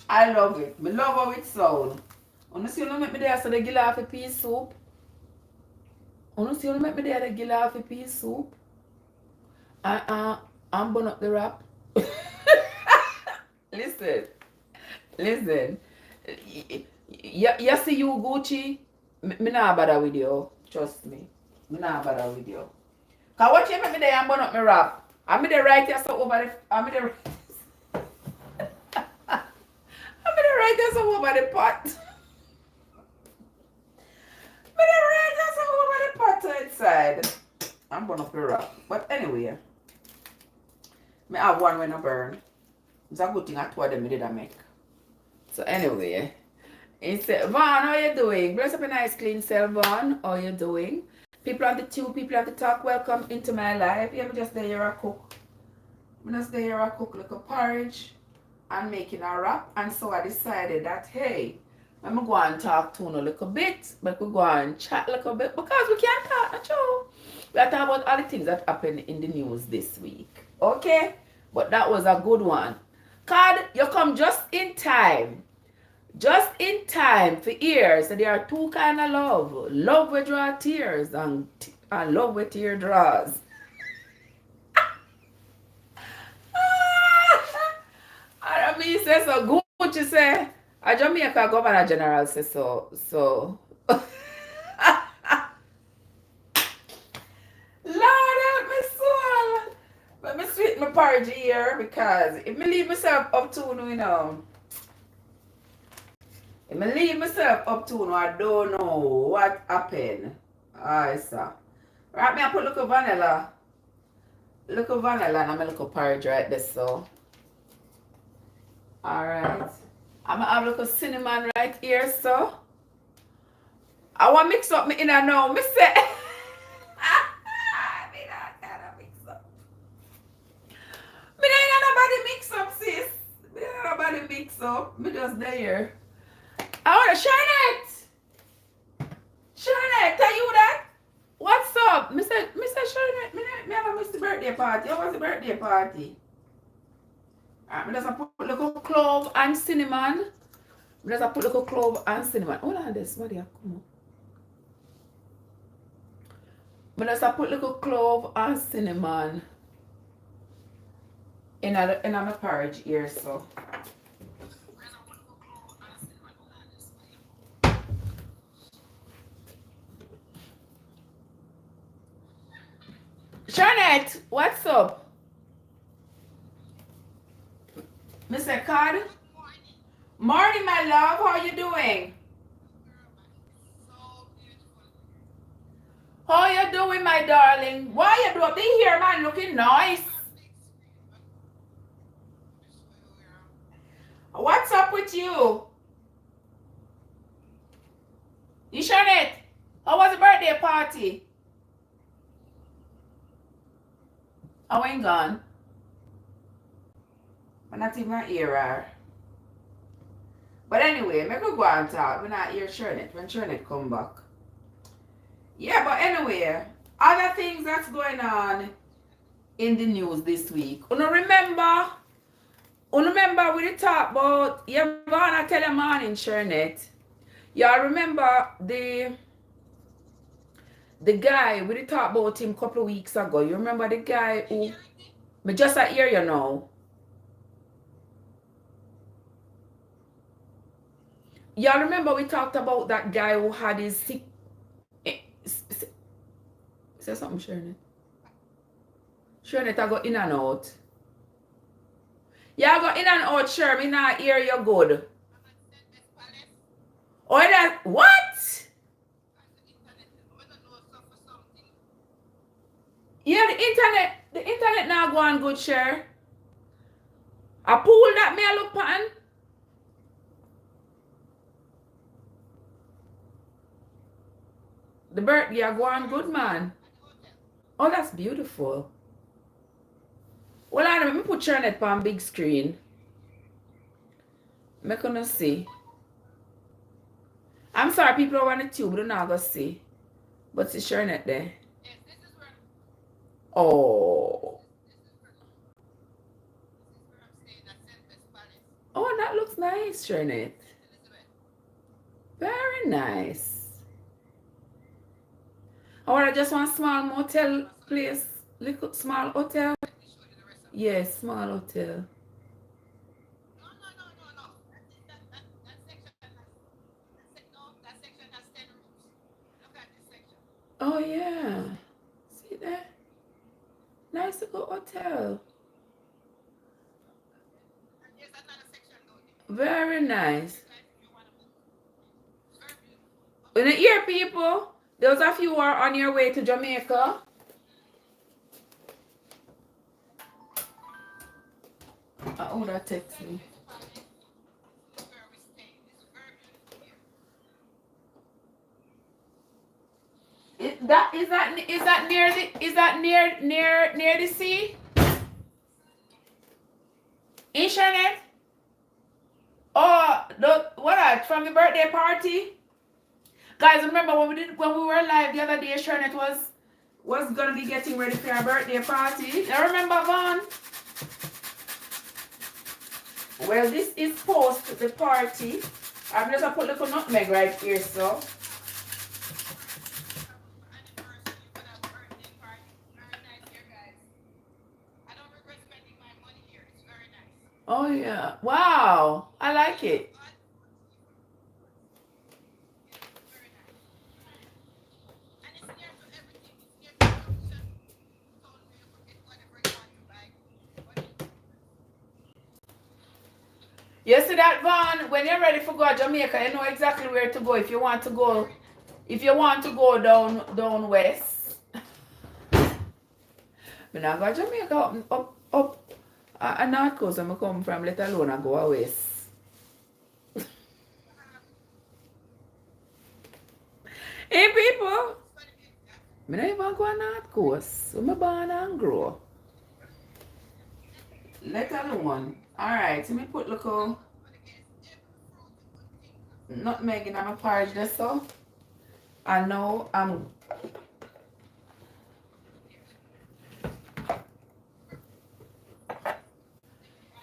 I love it. Me love how it sounds. You see you make me there so they give off a piece soup. You see you make me there they give off a piece soup. I'm burn up the wrap. Listen. You see you, Gucci? Me not bother with you. Trust me. Me not bother with you. Cause what you make me there and burn up my wrap. I'm me there right here so over the I'm me there right here so over the pot. Me there right here so over the pot outside. I'm burn up the wrap. But anyway. Me have one when I burn. It's a good thing I told them me did I make. So anyway. He said, Vaughn, how you doing? Bless up a nice clean self, Vaughn. How you doing? People have to tune, people have to talk. Welcome into my life. Yeah, I'm just there here a cook. I'm just there here a cook like a porridge and making a wrap. And so I decided that, hey, I'm going to go and talk to you a little bit. But we go and chat a little bit because we can't talk, not true. We are talking about all the things that happened in the news this week. Okay? But that was a good one. Card, you come just in time. Just in time for years. So there are two kinds of love. Love will draw tears and love with tear draws. I mean, say so Gucci say, a Jamaica Governor General say so. Lord help me soul. Let me sweet my porridge here because if me leave myself up to you know. If I leave myself up to now, I don't know what happened. Alright, sir. Right, me I put little vanilla. Little vanilla and I'm a little porridge right there, so. Alright. I'm gonna have a little cinnamon right here, so. I want to mix up my inner now. Me say. Me not gonna mix up. Me don't nobody mix up, sis. Me don't nobody mix up. Me just there. I want to shine it. Shine it. Tell you that. What's up? Mr. Shine it. Me have a Mr. birthday party. How was the birthday party? Alright, me just put a little clove and cinnamon. Me just put a little clove and cinnamon. Hold on this. What do you come up? Me just put a little clove and cinnamon in my porridge here, so. Janet, what's up? Mr. Cod? Morning, my love. How you doing? How you doing, my darling? Why you do be here, man? Looking nice. What's up with you? You Janet? How was the birthday party? I ain't gone. I'm not even here. But anyway, I could go and talk. We're not here Shernette when Shernette come back. Yeah, but anyway, other things that's going on in the news this week. You remember we did talk about you're gonna tell a man in Shernette. Y'all remember the guy we did talk about him a couple of weeks ago. You remember the guy who me just a hear you now. Y'all remember we talked about that guy who had his sick. Say something, Shernette. Shernette, I go in and out. Yeah, I go in and out, sure. Me not hear you good. Oh, that what? Yeah, the internet now go on good, sure. A pool that me I look pan. The bird, yeah, go on good, man. Oh, that's beautiful. Well, let me put Shernette on big screen. I'm gonna see. I'm sorry, people are on the tube, they're not gonna see. But it's Shernette there. Yes, this is where oh. Oh, that looks nice, Shernette. Very nice. Or I just want a small motel place, little small hotel. Yes, small hotel. No. That section has 10 rooms. Look at this section. Oh yeah. See that? Nice little hotel. Yes, another section though. Very nice. In the here, people, those of you who are on your way to Jamaica. Oh, that text me. Is that near the sea? In Shernette? Oh, what from the birthday party? Guys, remember when we were live the other day, Shernette was gonna be getting ready for our birthday party. You remember, Vaughn? Well, this is post the party. I'm just gonna put little nutmeg right here, so. Oh yeah! Wow, I like it. You see that, Vaughn? When you're ready for go to Jamaica, you know exactly where to go. If you want to go down west. Me not go to Jamaica up a north coast where I come from, let alone I go west. Hey people, me not even go north coast. Where me born and grow. Let alone. Alright, so me put little nutmeg in my porridge there so. And now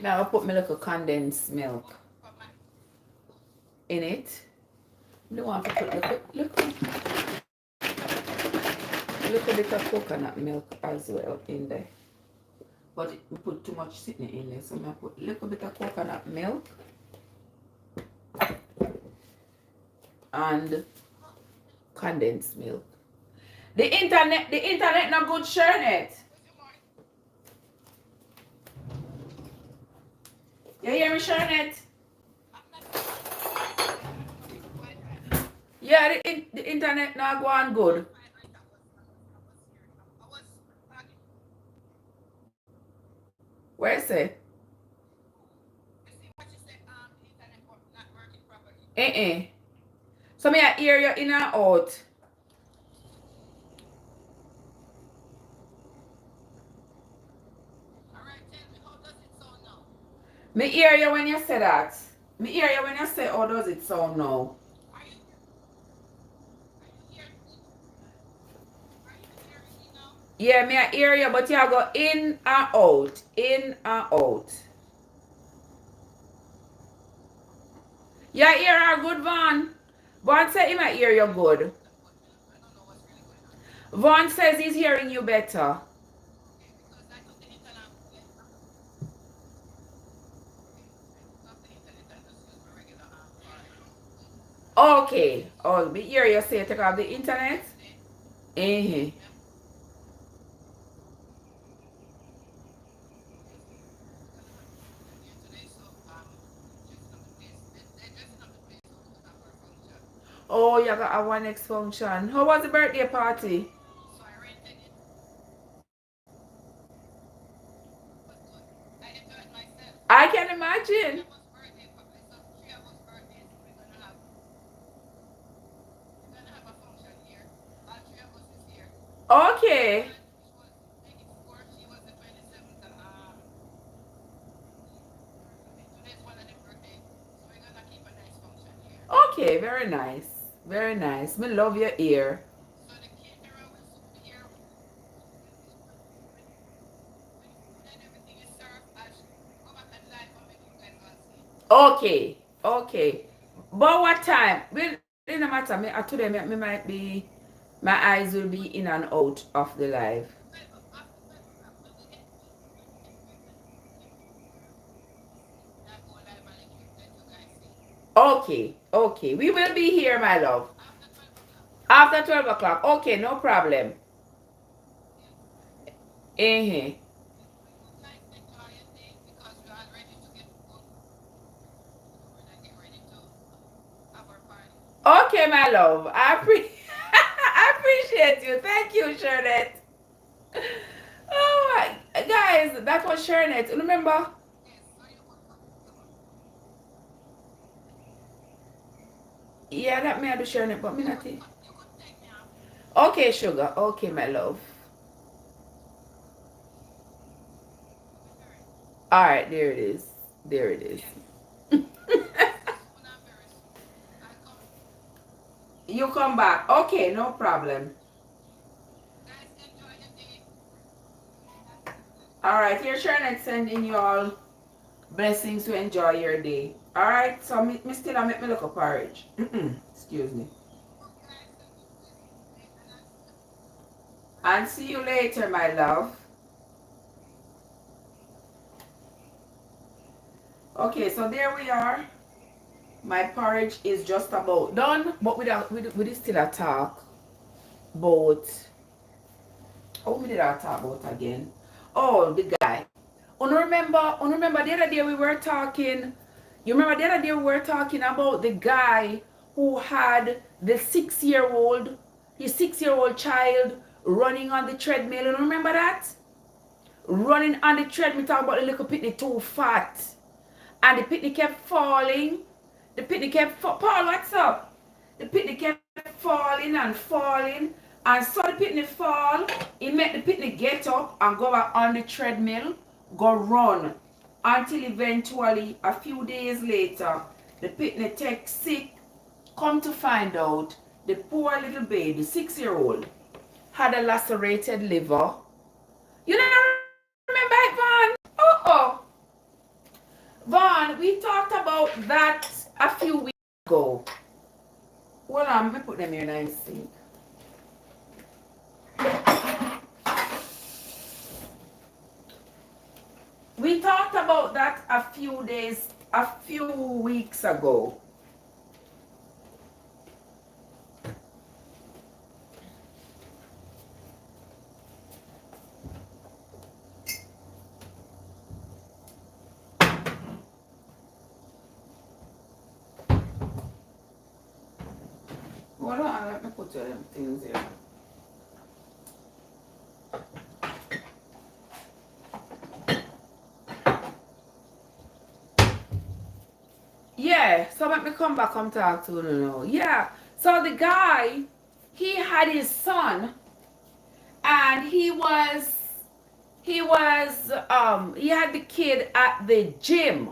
now I put my little condensed milk in it. I don't want to put little bit of coconut milk as well in there. But we put too much sitting in there, so I put a little bit of coconut milk and condensed milk. The internet not good, Shernet. You hear me, Shernet? Yeah, the internet not going good. Where is it? So may I hear you in and out. Me hear you when you say that. Me hear you when you say how does it sound now. Yeah, me I hear you, but you go in and out. In and out. Yeah, hear her good, Vaughn. Vaughn said he might hear you good. Vaughn says he's hearing you better. Okay. Oh, me hear you say take off the internet. Oh, you got a one next function. How was the birthday party? I can imagine. Okay. Okay, very nice. Very nice. Me love your ear. Okay. Okay. But what time? Well, it no matter. Today me might be, my eyes will be in and out of the live. Okay. Okay. We will be here, my love. After 12 o'clock. Okay, no problem. Okay, my love. I appreciate you. Thank you, Shernet. Oh my guys, that was Shernet. Remember? Yeah, that may I do Shernet, but me not. Okay, sugar. Okay, my love. Alright, there it is. There it is. You come back. Okay, no problem. Alright, here Shernet sending you all blessings to enjoy your day. Alright, so me still I make me look a porridge. Excuse me. And see you later, my love. Okay, so there we are. My porridge is just about done, but we still a talk about. Oh, we did I talk about again? Oh, the guy. Remember the other day we were talking. You remember the other day we were talking about the guy who had the 6-year-old, his 6-year-old child running on the treadmill. You remember that? running on the treadmill, talking about the little pitney too fat. And the pitney kept falling. The pitney kept Paul, what's up? The pitney kept falling and falling. And so the pitney fall. He made the pitney get up and go back on the treadmill, go run. Until eventually, a few days later, the pitney takes sick. Come to find out, the poor little baby, 6-year-old, had a lacerated liver. You don't remember it, Vaughn? Uh-oh. Vaughn, we talked about that a few weeks ago. Hold on, let me put them here nice. We talked about that a few weeks ago. Hold on, let me put them things here. Yeah, so let me come back and talk to you now. Yeah, so the guy, he had his son, and he had the kid at the gym,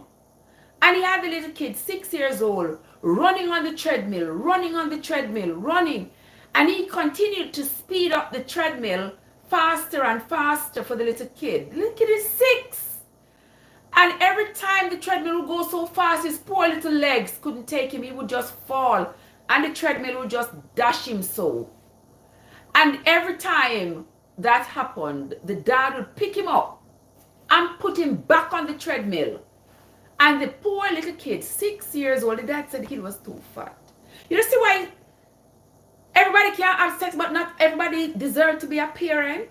and he had the little kid, 6 years old, running on the treadmill, running, and he continued to speed up the treadmill faster and faster for the little kid. The little kid is 6. And every time the treadmill would go so fast, his poor little legs couldn't take him. He would just fall. And the treadmill would just dash him so. And every time that happened, the dad would pick him up and put him back on the treadmill. And the poor little kid, 6 years old, the dad said the kid was too fat. You see why everybody can't have sex, but not everybody deserves to be a parent?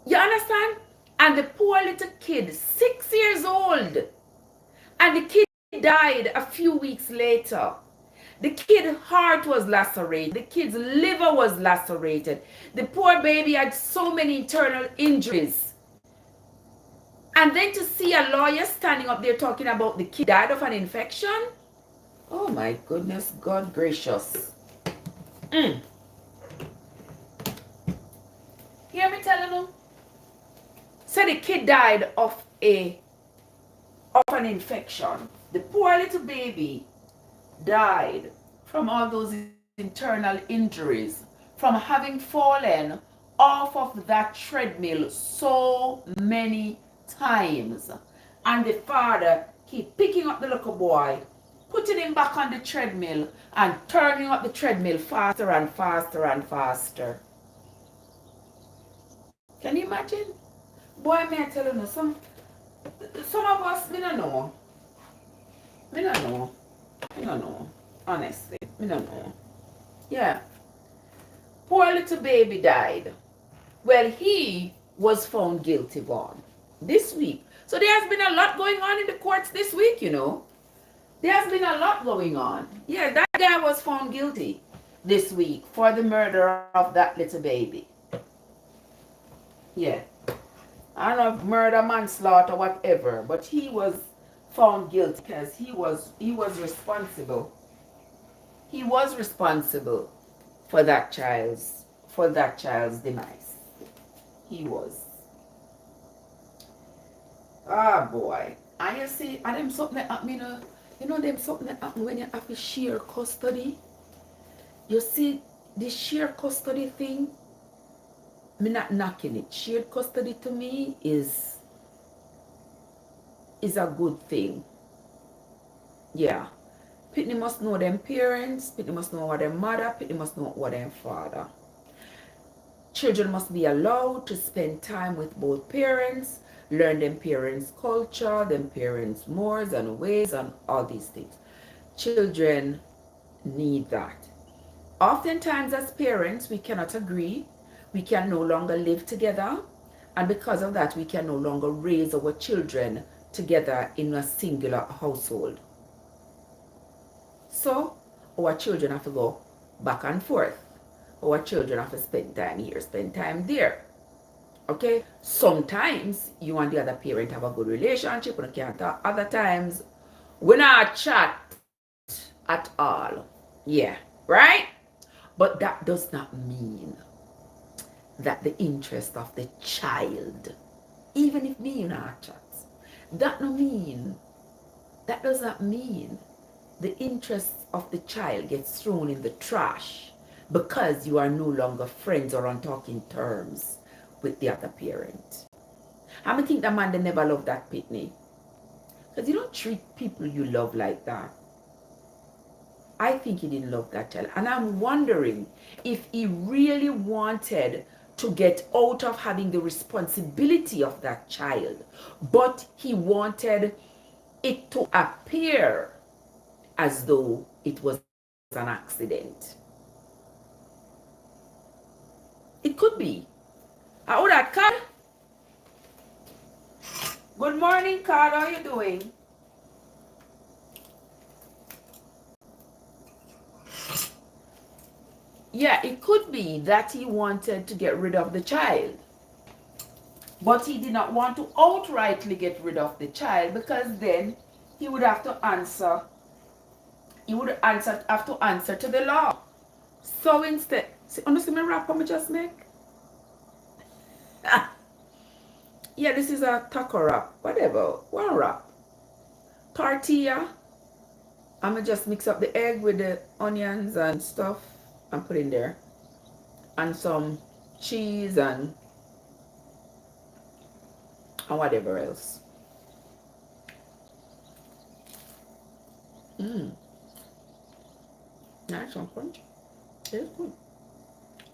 You understand? And the poor little kid, 6 years old, and the kid died a few weeks later. The kid's heart was lacerated. The kid's liver was lacerated. The poor baby had so many internal injuries. And then to see a lawyer standing up there talking about the kid died of an infection? Oh my goodness, God gracious. Hear me telling you? So the kid died of an infection. The poor little baby died from all those internal injuries, from having fallen off of that treadmill so many times. And the father keep picking up the little boy, putting him back on the treadmill, and turning up the treadmill faster and faster and faster. Can you imagine? Boy, may I tell you, some of us, we don't know. We don't know. Honestly, we don't know. Yeah. Poor little baby died. Well, he was found guilty on this week. So there has been a lot going on in the courts this week, you know. There has been a lot going on. Yeah, that guy was found guilty this week for the murder of that little baby. Yeah. I don't know if murder, manslaughter, whatever, but he was found guilty because he was responsible. He was responsible for that child's demise. He was. Ah boy. And you see, and them something that happen, you know them something that happen when you have to share custody. You see the share custody thing. Me not knocking it. Shared custody to me is a good thing. Yeah. Pitney must know them parents. Pitney must know what their mother. Pitney must know what their father. Children must be allowed to spend time with both parents, learn them parents' culture, them parents' mores and ways and all these things. Children need that. Oftentimes as parents, we cannot agree. We can no longer live together, and because of that, we can no longer raise our children together in a singular household. So, our children have to go back and forth. Our children have to spend time here, spend time there. Okay? Sometimes you and the other parent have a good relationship, and you can't talk. Other times, we not chat at all. Yeah, right? But that does not mean that the interest of the child, even if me not chat, that does not mean the interest of the child gets thrown in the trash because you are no longer friends or on talking terms with the other parent. I think the man they never loved that pitney. Because you don't treat people you love like that. I think he didn't love that child. And I'm wondering if he really wanted to get out of having the responsibility of that child. But he wanted it to appear as though it was an accident. It could be. Oh, that cat. Good morning, Card. How are you doing? Yeah, it could be that he wanted to get rid of the child. But he did not want to outrightly get rid of the child because then he would have to answer. He would have to answer to the law. So instead, see my wrap I just make? Yeah, this is a taco wrap. Whatever. One wrap. Tortilla. I'm going to just mix up the egg with the onions and stuff and put in there. And some cheese and whatever else. Nice one, crunch. It's good.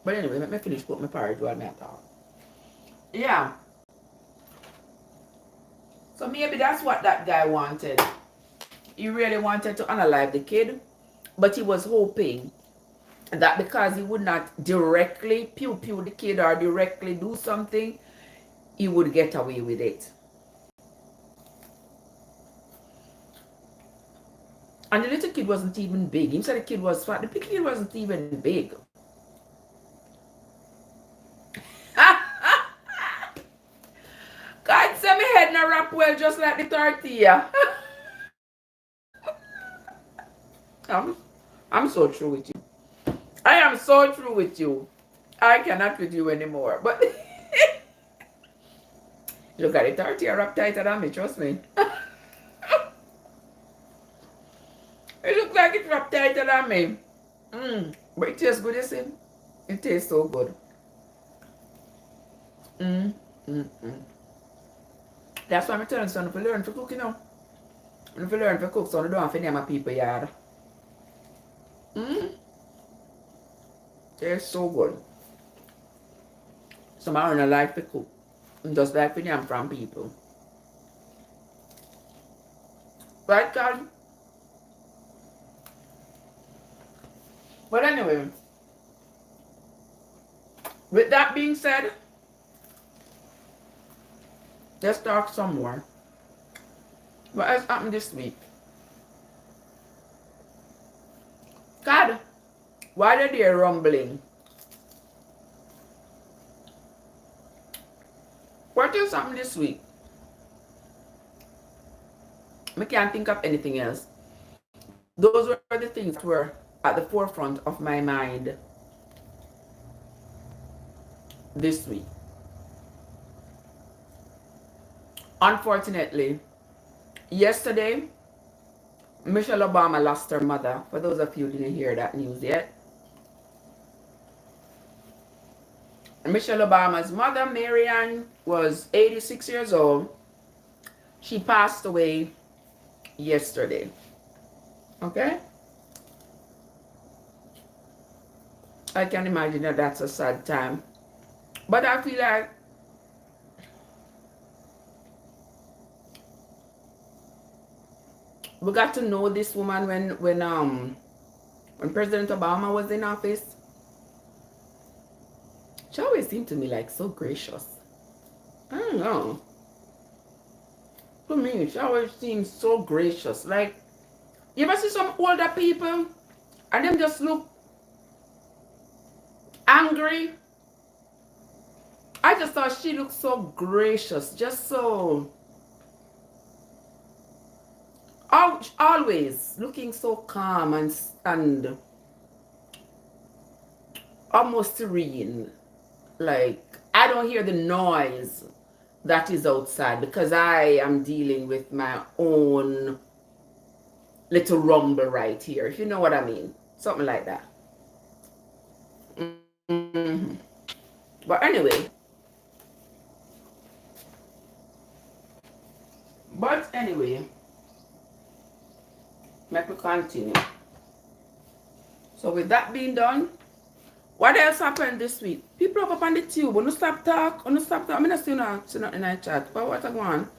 But anyway, let me finish put my porridge while I'm talk. Yeah. So maybe that's what that guy wanted. He really wanted to unalive the kid, but he was hoping that because he would not directly pew the kid or directly do something, he would get away with it. And the little kid wasn't even big. He said the kid was fat. The big kid wasn't even big. God said my head not wrap well just like the tortilla. I'm so true with you. I am so true with you. I cannot with you anymore. But look at the tortilla wrap tighter than me, trust me. It looks like it's wrapped tighter than me. But it tastes good, you see? It tastes so good. That's why I'm telling son if you learn to cook, you know. And if you learn to cook, so you don't have to name a people yard. Tastes so good. Some I don't like to cook. And just like to name from people. Right, God? But anyway, with that being said, let's talk some more. What has happened this week? God, why are they rumbling? What has happened this week? I can't think of anything else. Those were the things that were at the forefront of my mind this week. Unfortunately, yesterday, Michelle Obama lost her mother. For those of you who didn't hear that news yet. Michelle Obama's mother, Marianne, was 86 years old. She passed away yesterday. Okay? I can imagine that that's a sad time. But I feel like we got to know this woman when President Obama was in office. She always seemed to me like so gracious. I don't know. To me, she always seems so gracious. Like, you ever see some older people and them just look angry? I just thought she looked so gracious, just so always looking so calm and almost serene. Like I don't hear the noise that is outside because I am dealing with my own little rumble right here, if you know what I mean. Something like that. Mm-hmm. But anyway, let me continue. So with that being done, what else happened this week? People up on the tube, when you stop talk, I'm not seeing nothing in the chat, but what's going on?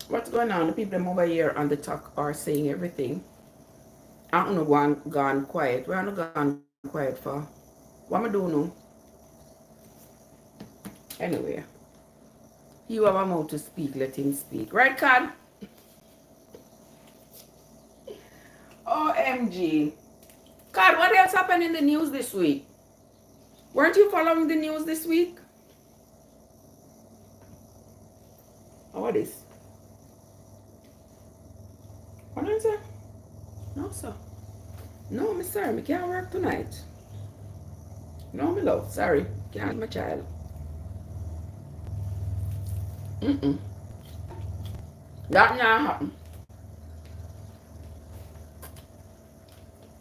What's going on? The people them over here on the talk are saying everything. I don't know gone quiet. Where I'm gone quiet for? What am I doing now? Anyway. You have a mouth to speak, let him speak. Right, Cad? OMG. Cad, what else happened in the news this week? Weren't you following the news this week? Oh, what is? What is it? No, sir. No, Miss Sarah, I can't work tonight. No, my love. Sorry. Can't, my child. Mm-mm. That not happen.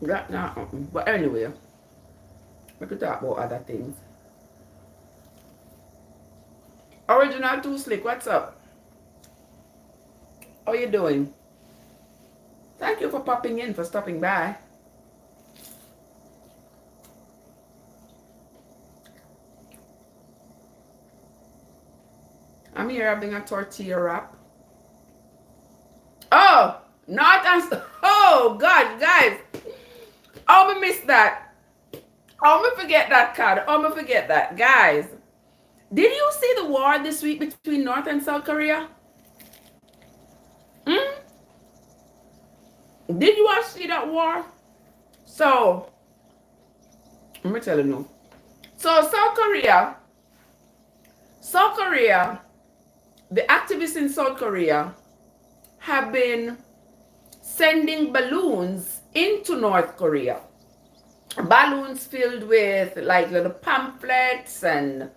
That not happen. But anyway, we could talk about other things. Original Too Slick, what's up? How you doing? Thank you for popping in, for stopping by. I'm here having a tortilla wrap. Oh, not as. Oh, God, guys. Oh, I missed that. Oh, I forget that, Card. Oh, I forget that. Guys, did you see the war this week between North and South Korea? Hmm? Did you all see that war? So, let me tell you now. So, South Korea, the activists in South Korea have been sending balloons into North Korea. Balloons filled with like little pamphlets and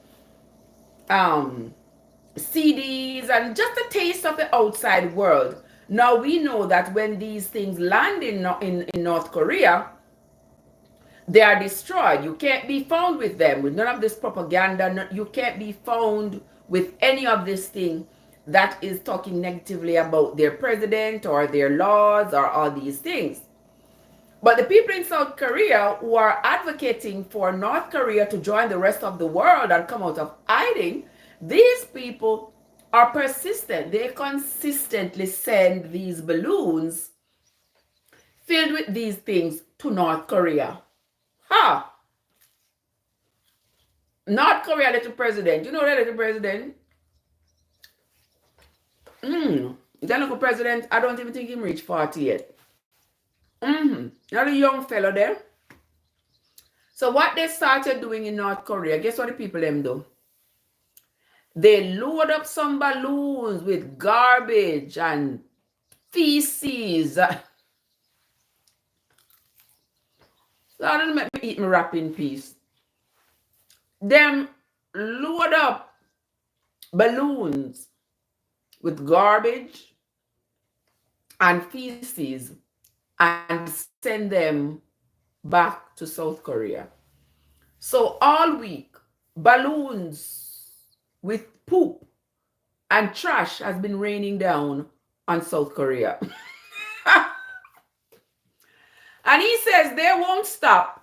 CDs and just a taste of the outside world. Now we know that when these things land in North Korea, they are destroyed. You can't be found with them, with none of this propaganda. You can't be found with any of this thing that is talking negatively about their president or their laws or all these things. But the people in South Korea who are advocating for North Korea to join the rest of the world and come out of hiding, these people are persistent. They consistently send these balloons filled with these things to North Korea. Ha! North Korea little president. You know that little president? That little president, I don't even think him reached 40 yet. Not a young fellow there. So what they started doing in North Korea, guess what the people them do? They load up some balloons with garbage and feces. That doesn't make me eat my wrap in peace. Them load up balloons with garbage and feces and send them back to South Korea. So all week, balloons with poop and trash has been raining down on South Korea. And he says they won't stop.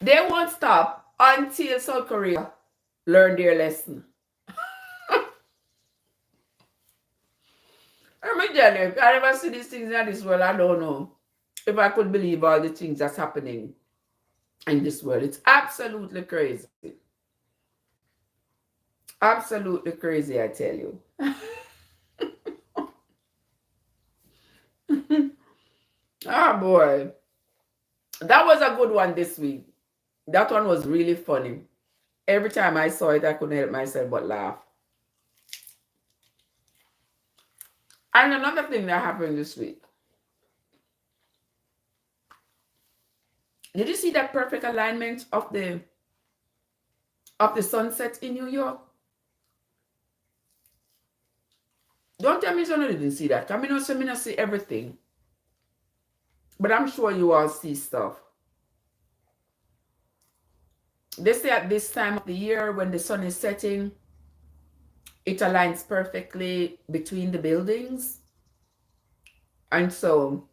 They won't stop until South Korea learn their lesson. Let me tell you, if I never see these things in this world, I don't know if I could believe all the things that's happening in this world. It's absolutely crazy. Absolutely crazy, I tell you. Oh boy. That was a good one this week. That one was really funny. Every time I saw it, I couldn't help myself but laugh. And another thing that happened this week. Did you see that perfect alignment of the sunset in New York? Don't tell me someone didn't see that. I mean, I not see everything. But I'm sure you all see stuff. They say at this time of the year when the sun is setting, it aligns perfectly between the buildings. And so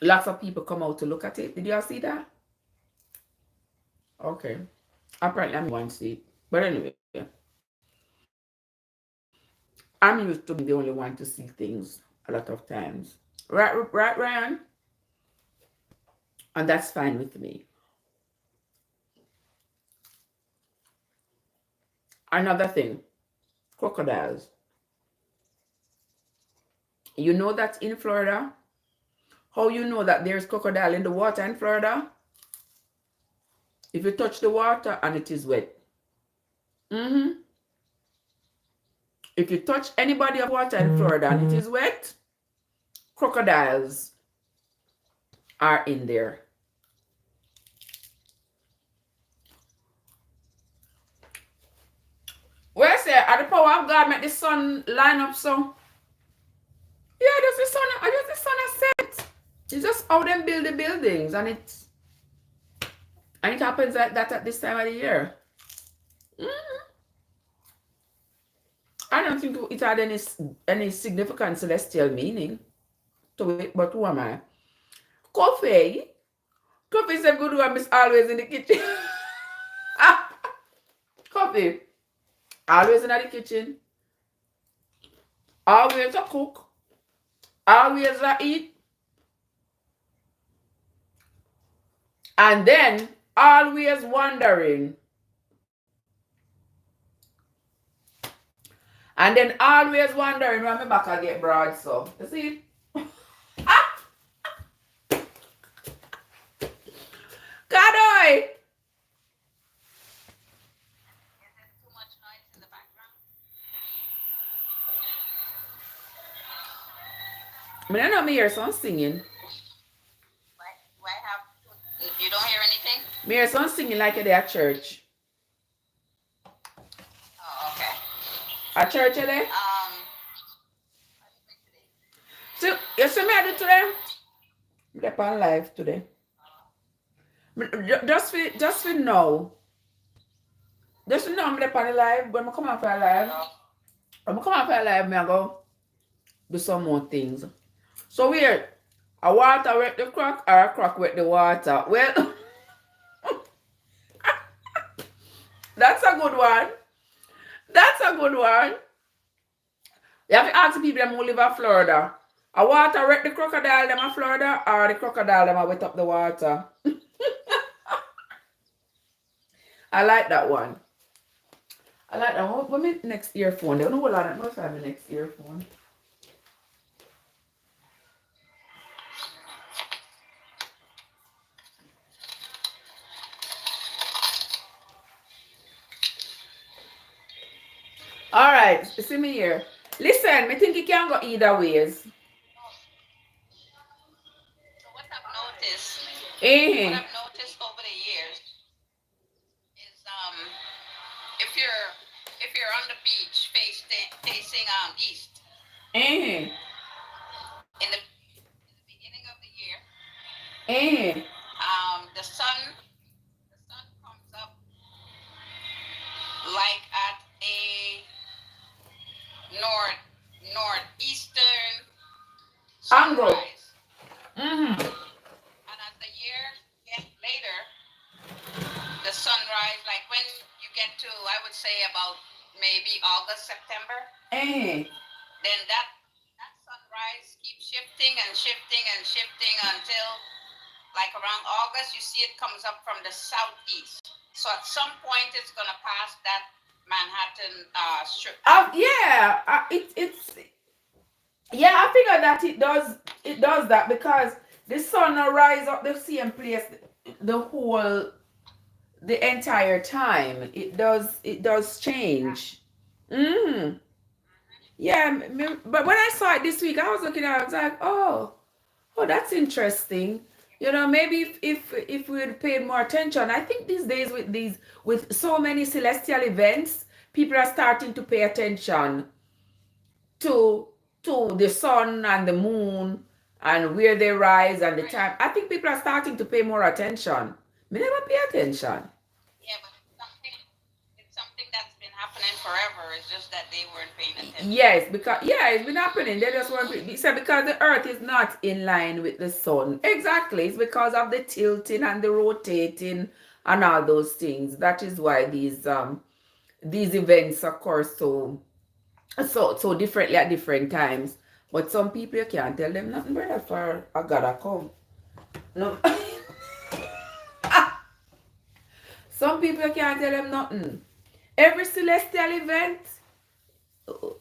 lots of people come out to look at it. Did y'all see that? Okay. Apparently I'm one to see it. But anyway, I'm used to being the only one to see things a lot of times. Right, Ryan? And that's fine with me. Another thing, crocodiles. You know that in Florida? How you know that there's crocodile in the water in Florida? If you touch the water and it is wet. If you touch any body of water in Florida and it is wet, crocodiles are in there. Where say, at the power of God make the sun line up so? Yeah, just the sun has set. It's just how them build the buildings and it happens like that at this time of the year. I don't think it had any significant celestial meaning to it, but who am I? Coffee is a good one, is always in the kitchen. Coffee, always in the kitchen. Always a cook. Always a eat. And then always wondering. And then always wondering when my back I get broad, so you see? Gadoy! I mean, I know me hear some singing. Why have you don't hear anything? Me hear some singing like you're at church. Oh, okay. At church, you there? So, you see me I do today? I'm on live today. Just for now. Just for now, I'm on live. When I come out for a live, I'm go do some more things. So weird. A water with the crack or a crack with the water? Well, that's a good one. That's a good one. You have to ask people who live in Florida. A water with the crocodile them in Florida or the crocodile them wet up the water? I like that one. I like that one. What my next earphone? They don't know what I must have my next earphone. All right, see me here. Listen, me think it can go either ways. So what I've noticed, Eh. what I've noticed over the years is if you're on the beach facing east. In the beginning of the year, the sun comes up like at a northeastern sunrise. And as the year gets later, the sunrise, like when you get to, I would say about maybe August, September, then that sunrise keeps shifting and shifting and shifting until like around August, you see it comes up from the southeast. So at some point, it's gonna pass that Manhattan strip. Yeah, I figured that it does that because the sun will rise up the same place the whole the entire time. It does change. Mm-hmm. Yeah, but when I saw it this week, I was looking at it, I was like, oh, that's interesting. You know, maybe if we had paid more attention. I think these days with so many celestial events, people are starting to pay attention to the sun and the moon and where they rise and the time. I think people are starting to pay more attention. Me never pay attention. Yeah, but it's something that's been happening forever. It's just that they weren't paying attention. Yes, because it's been happening. They just want to say because the earth is not in line with the sun. Exactly. It's because of the tilting and the rotating and all those things. That is why these events occur so differently at different times. But some people you can't tell them nothing, brother, for I gotta come. No. Some people you can't tell them nothing. Every celestial event,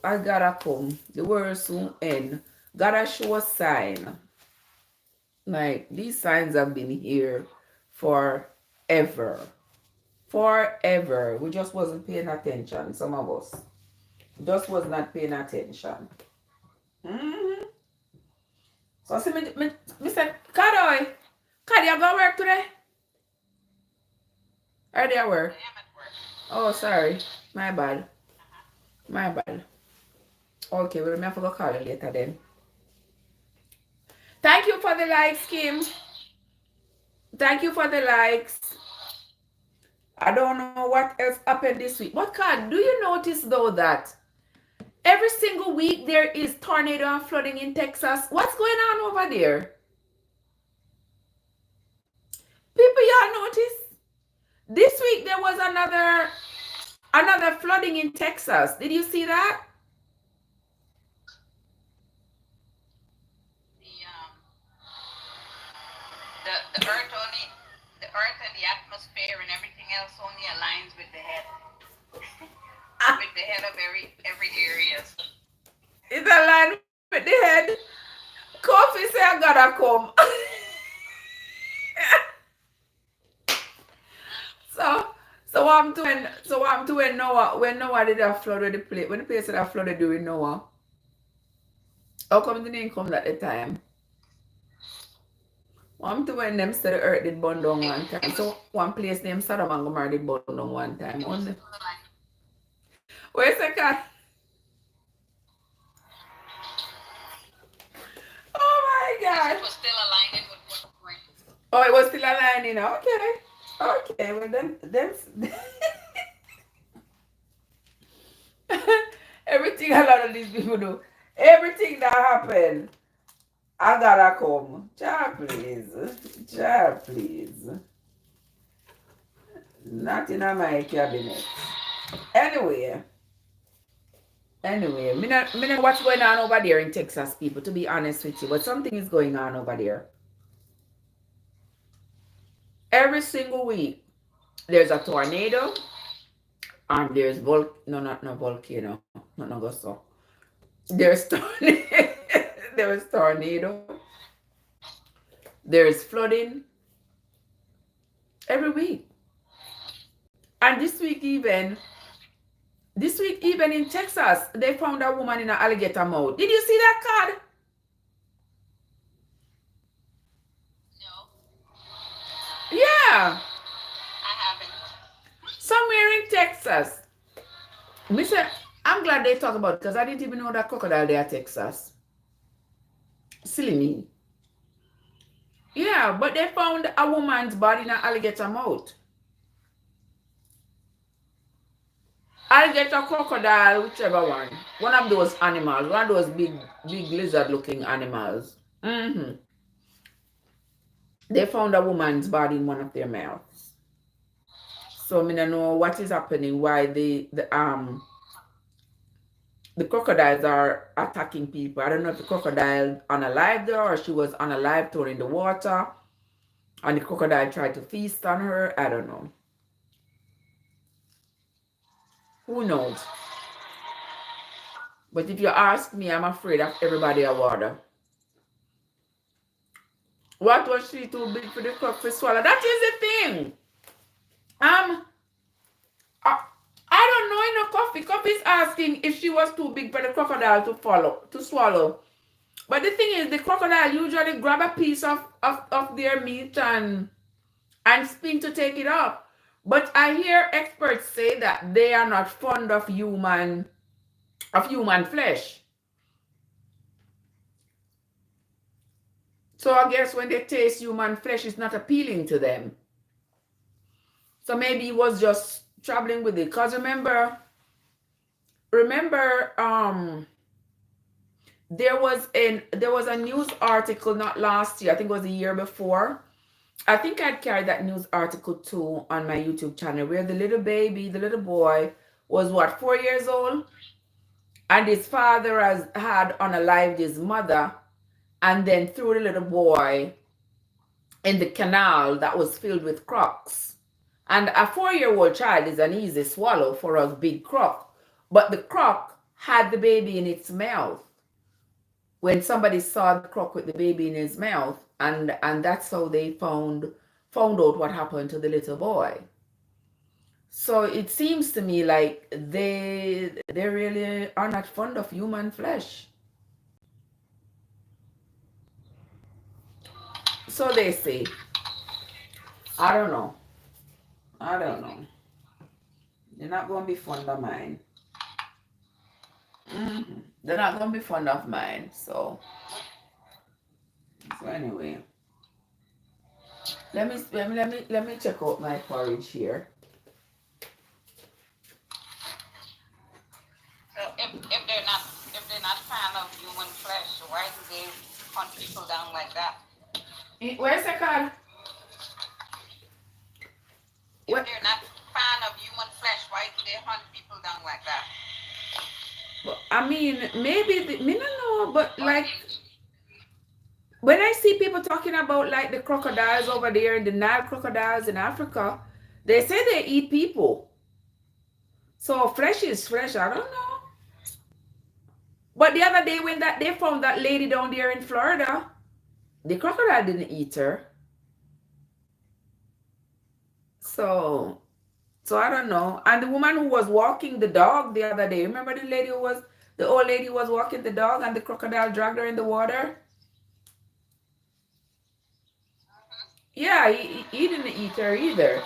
I gotta come. The world soon end. Gotta show a sign. Like these signs have been here forever. Forever. We just wasn't paying attention. Some of us just was not paying attention. Mm-hmm. So see me said, Kadoy, you go work today? Or do you work? I am at work. Oh, sorry. My bad. My bad. Okay, well, I have to go call you later then. Thank you for the likes, Kim. Thank you for the likes. I don't know what else happened this week. But God, do you notice though that every single week there is tornado and flooding in Texas? What's going on over there? People, y'all notice? This week there was another flooding in Texas. Did you see that? The earth and the atmosphere and everything else only aligns with the head. With the head of every area. It's aligned with the head. Coffee say I gotta come. So what I'm doing Noah when Noah did have flooded the place, when the place that flooded during Noah. How come the name come at the time? I'm doing them said the earth did burn down one time. So one place named Sodom and Gomorrah did burn down one time. Only. Wait a second. Oh my God. It was still aligning with what's going on. Oh, it was still aligning. Okay, well then everything a lot of these people do. Everything that happened, I gotta come. Child, please. Not in my cabinet. Anyway, me not know what's going on over there in Texas, people, to be honest with you, but something is going on over there. Every single week, there's a tornado, and there's volcano. No go so. There's tornado. There's tornado. There's flooding. Every week. And this week even in Texas, they found a woman in an alligator mouth. Did you see that card? No. Yeah. I haven't. Somewhere in Texas. I'm glad they talk about it because I didn't even know that crocodile there in Texas. Silly me. Yeah, but they found a woman's body in an alligator mouth. Alligator, crocodile, whichever one. One of those animals. One of those big lizard-looking animals. Mm-hmm. They found a woman's body in one of their mouths. So I don't know what is happening, why the crocodiles are attacking people. I don't know if the crocodile unalived her or she was unalived thrown in the water and the crocodile tried to feast on her. I don't know. Who knows? But if you ask me, I'm afraid of everybody of water. What was she too big for the cock to swallow? That is the thing. Um, I don't know, you know, Coffee. Coffee's asking if she was too big for the crocodile to swallow. But the thing is, the crocodile usually grab a piece of their meat and spin to take it up. But I hear experts say that they are not fond of human flesh. So I guess when they taste human flesh, it's not appealing to them. So maybe he was just traveling with it. Because remember, there was a news article not last year, I think it was the year before. I think I'd carried that news article too on my YouTube channel, where the little boy was what, 4 years old, and his father had unalived his mother and then threw the little boy in the canal that was filled with crocs. And a 4-year-old child is an easy swallow for a big croc, but the croc had the baby in its mouth. When somebody saw the croc with the baby in his mouth, and that's how they found out what happened to the little boy. So it seems to me like they really are not fond of human flesh. So they say. I don't know. They're not going to be fond of mine. They're not going to be fond of mine. So anyway, let me check out my porridge here. So if they're not fan of human flesh, why do they hunt people down like that? Where's the card? If they're not fan of human flesh, why do they hunt people down like that? I mean, maybe me don't know, but like when I see people talking about like the crocodiles over there, the Nile crocodiles in Africa, they say they eat people. So flesh is flesh. I don't know. But the other day when they found that lady down there in Florida, the crocodile didn't eat her. So I don't know. And the woman who was walking the dog the other day, remember the old lady who was walking the dog and the crocodile dragged her in the water? Yeah, he didn't eat her either.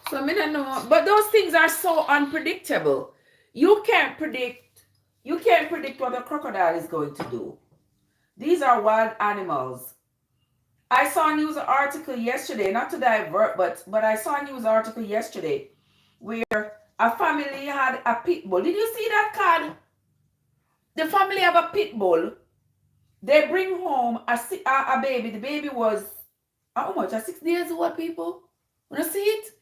So I don't know. But those things are so unpredictable. You can't predict what a crocodile is going to do. These are wild animals. I saw a news article yesterday, not to divert, but I saw a news article yesterday where a family had a pit bull. Did you see that, Cad? The family have a pit bull. They bring home a baby. The baby was, how much? 6 days old, people? Wanna see it?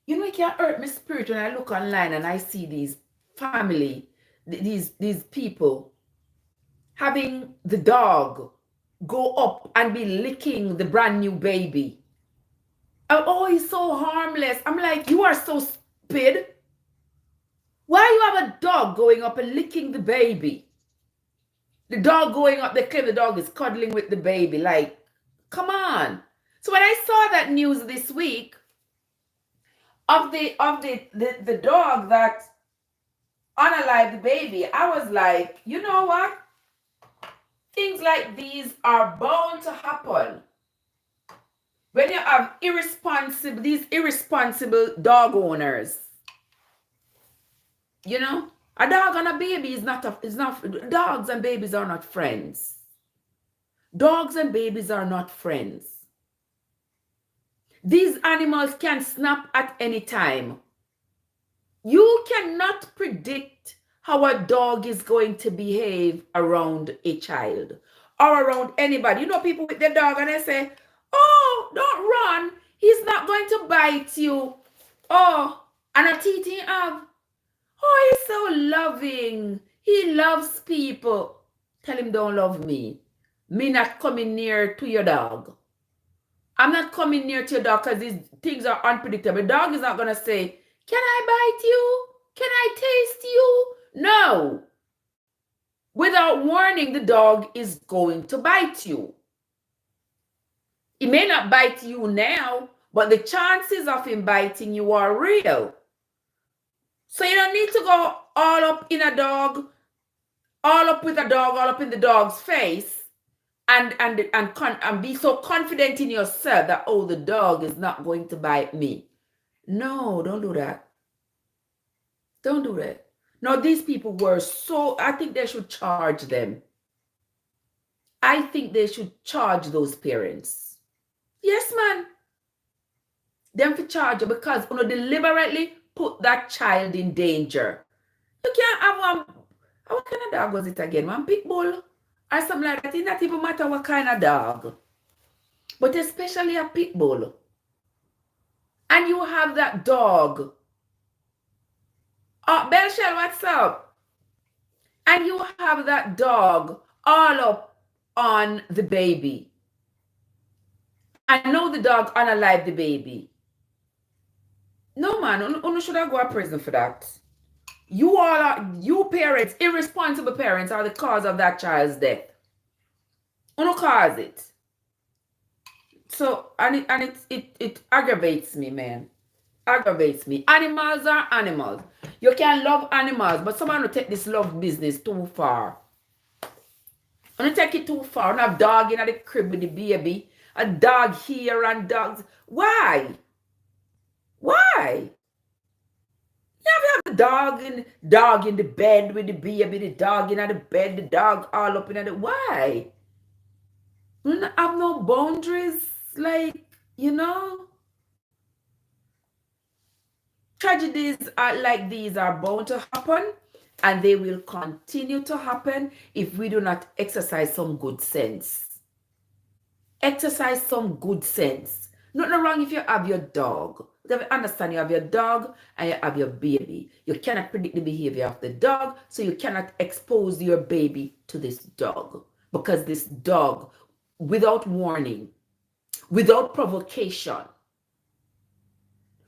You know, it can hurt my spirit when I look online and I see these family, these people having the dog go up and be licking the brand new baby. Oh, he's so harmless. I'm like, you are so stupid. Why you have a dog going up and licking the baby? The dog going up the cliff, the dog is cuddling with the baby. Like, come on. So when I saw that news this week of the dog that unalived the baby, I was like, you know what? Things like these are bound to happen when you have these irresponsible dog owners. You know, a dog and a baby dogs and babies are not friends. Dogs and babies are not friends. These animals can snap at any time. You cannot predict how a dog is going to behave around a child or around anybody. You know, people with their dog and they say, oh, don't run. He's not going to bite you. Oh, and a TT have. Oh, he's so loving. He loves people. Tell him don't love me. Me not coming near to your dog. I'm not coming near to your dog because these things are unpredictable. The dog is not going to say, can I bite you? Can I taste you? No. Without warning, the dog is going to bite you. He may not bite you now, but the chances of him biting you are real. So you don't need to go all up in a dog, all up with a dog, all up in the dog's face, and be so confident in yourself that, oh, the dog is not going to bite me. No, don't do that. Don't do that. No, these people were so, I think they should charge them. I think they should charge those parents. Yes, man. Them for charge because you know, deliberately put that child in danger. You can't have one, what kind of dog was it again? One pit bull or something like that. It doesn't even matter what kind of dog. But especially a pit bull. And you have that dog. Oh, Belshel, what's up? And you have that dog all up on the baby. I know the dog unalive the baby. No, man, you should have go to prison for that. You all are, you parents, irresponsible parents, are the cause of that child's death. You cause it. So, and it aggravates me, man. Aggravates me. Animals are animals. You can love animals, but someone will take this love business too far. I'm gonna take it too far. I have a dog in the crib with the baby. A dog here and dogs. Why? Why? You have the dog in the bed with the baby, the dog in the bed, the dog all up in the. Why? You have no boundaries, like, you know. Tragedies like these are bound to happen, and they will continue to happen if we do not exercise some good sense. Exercise some good sense. Nothing wrong if you have your dog. You understand, you have your dog and you have your baby. You cannot predict the behavior of the dog, so you cannot expose your baby to this dog. Because this dog, without warning, without provocation,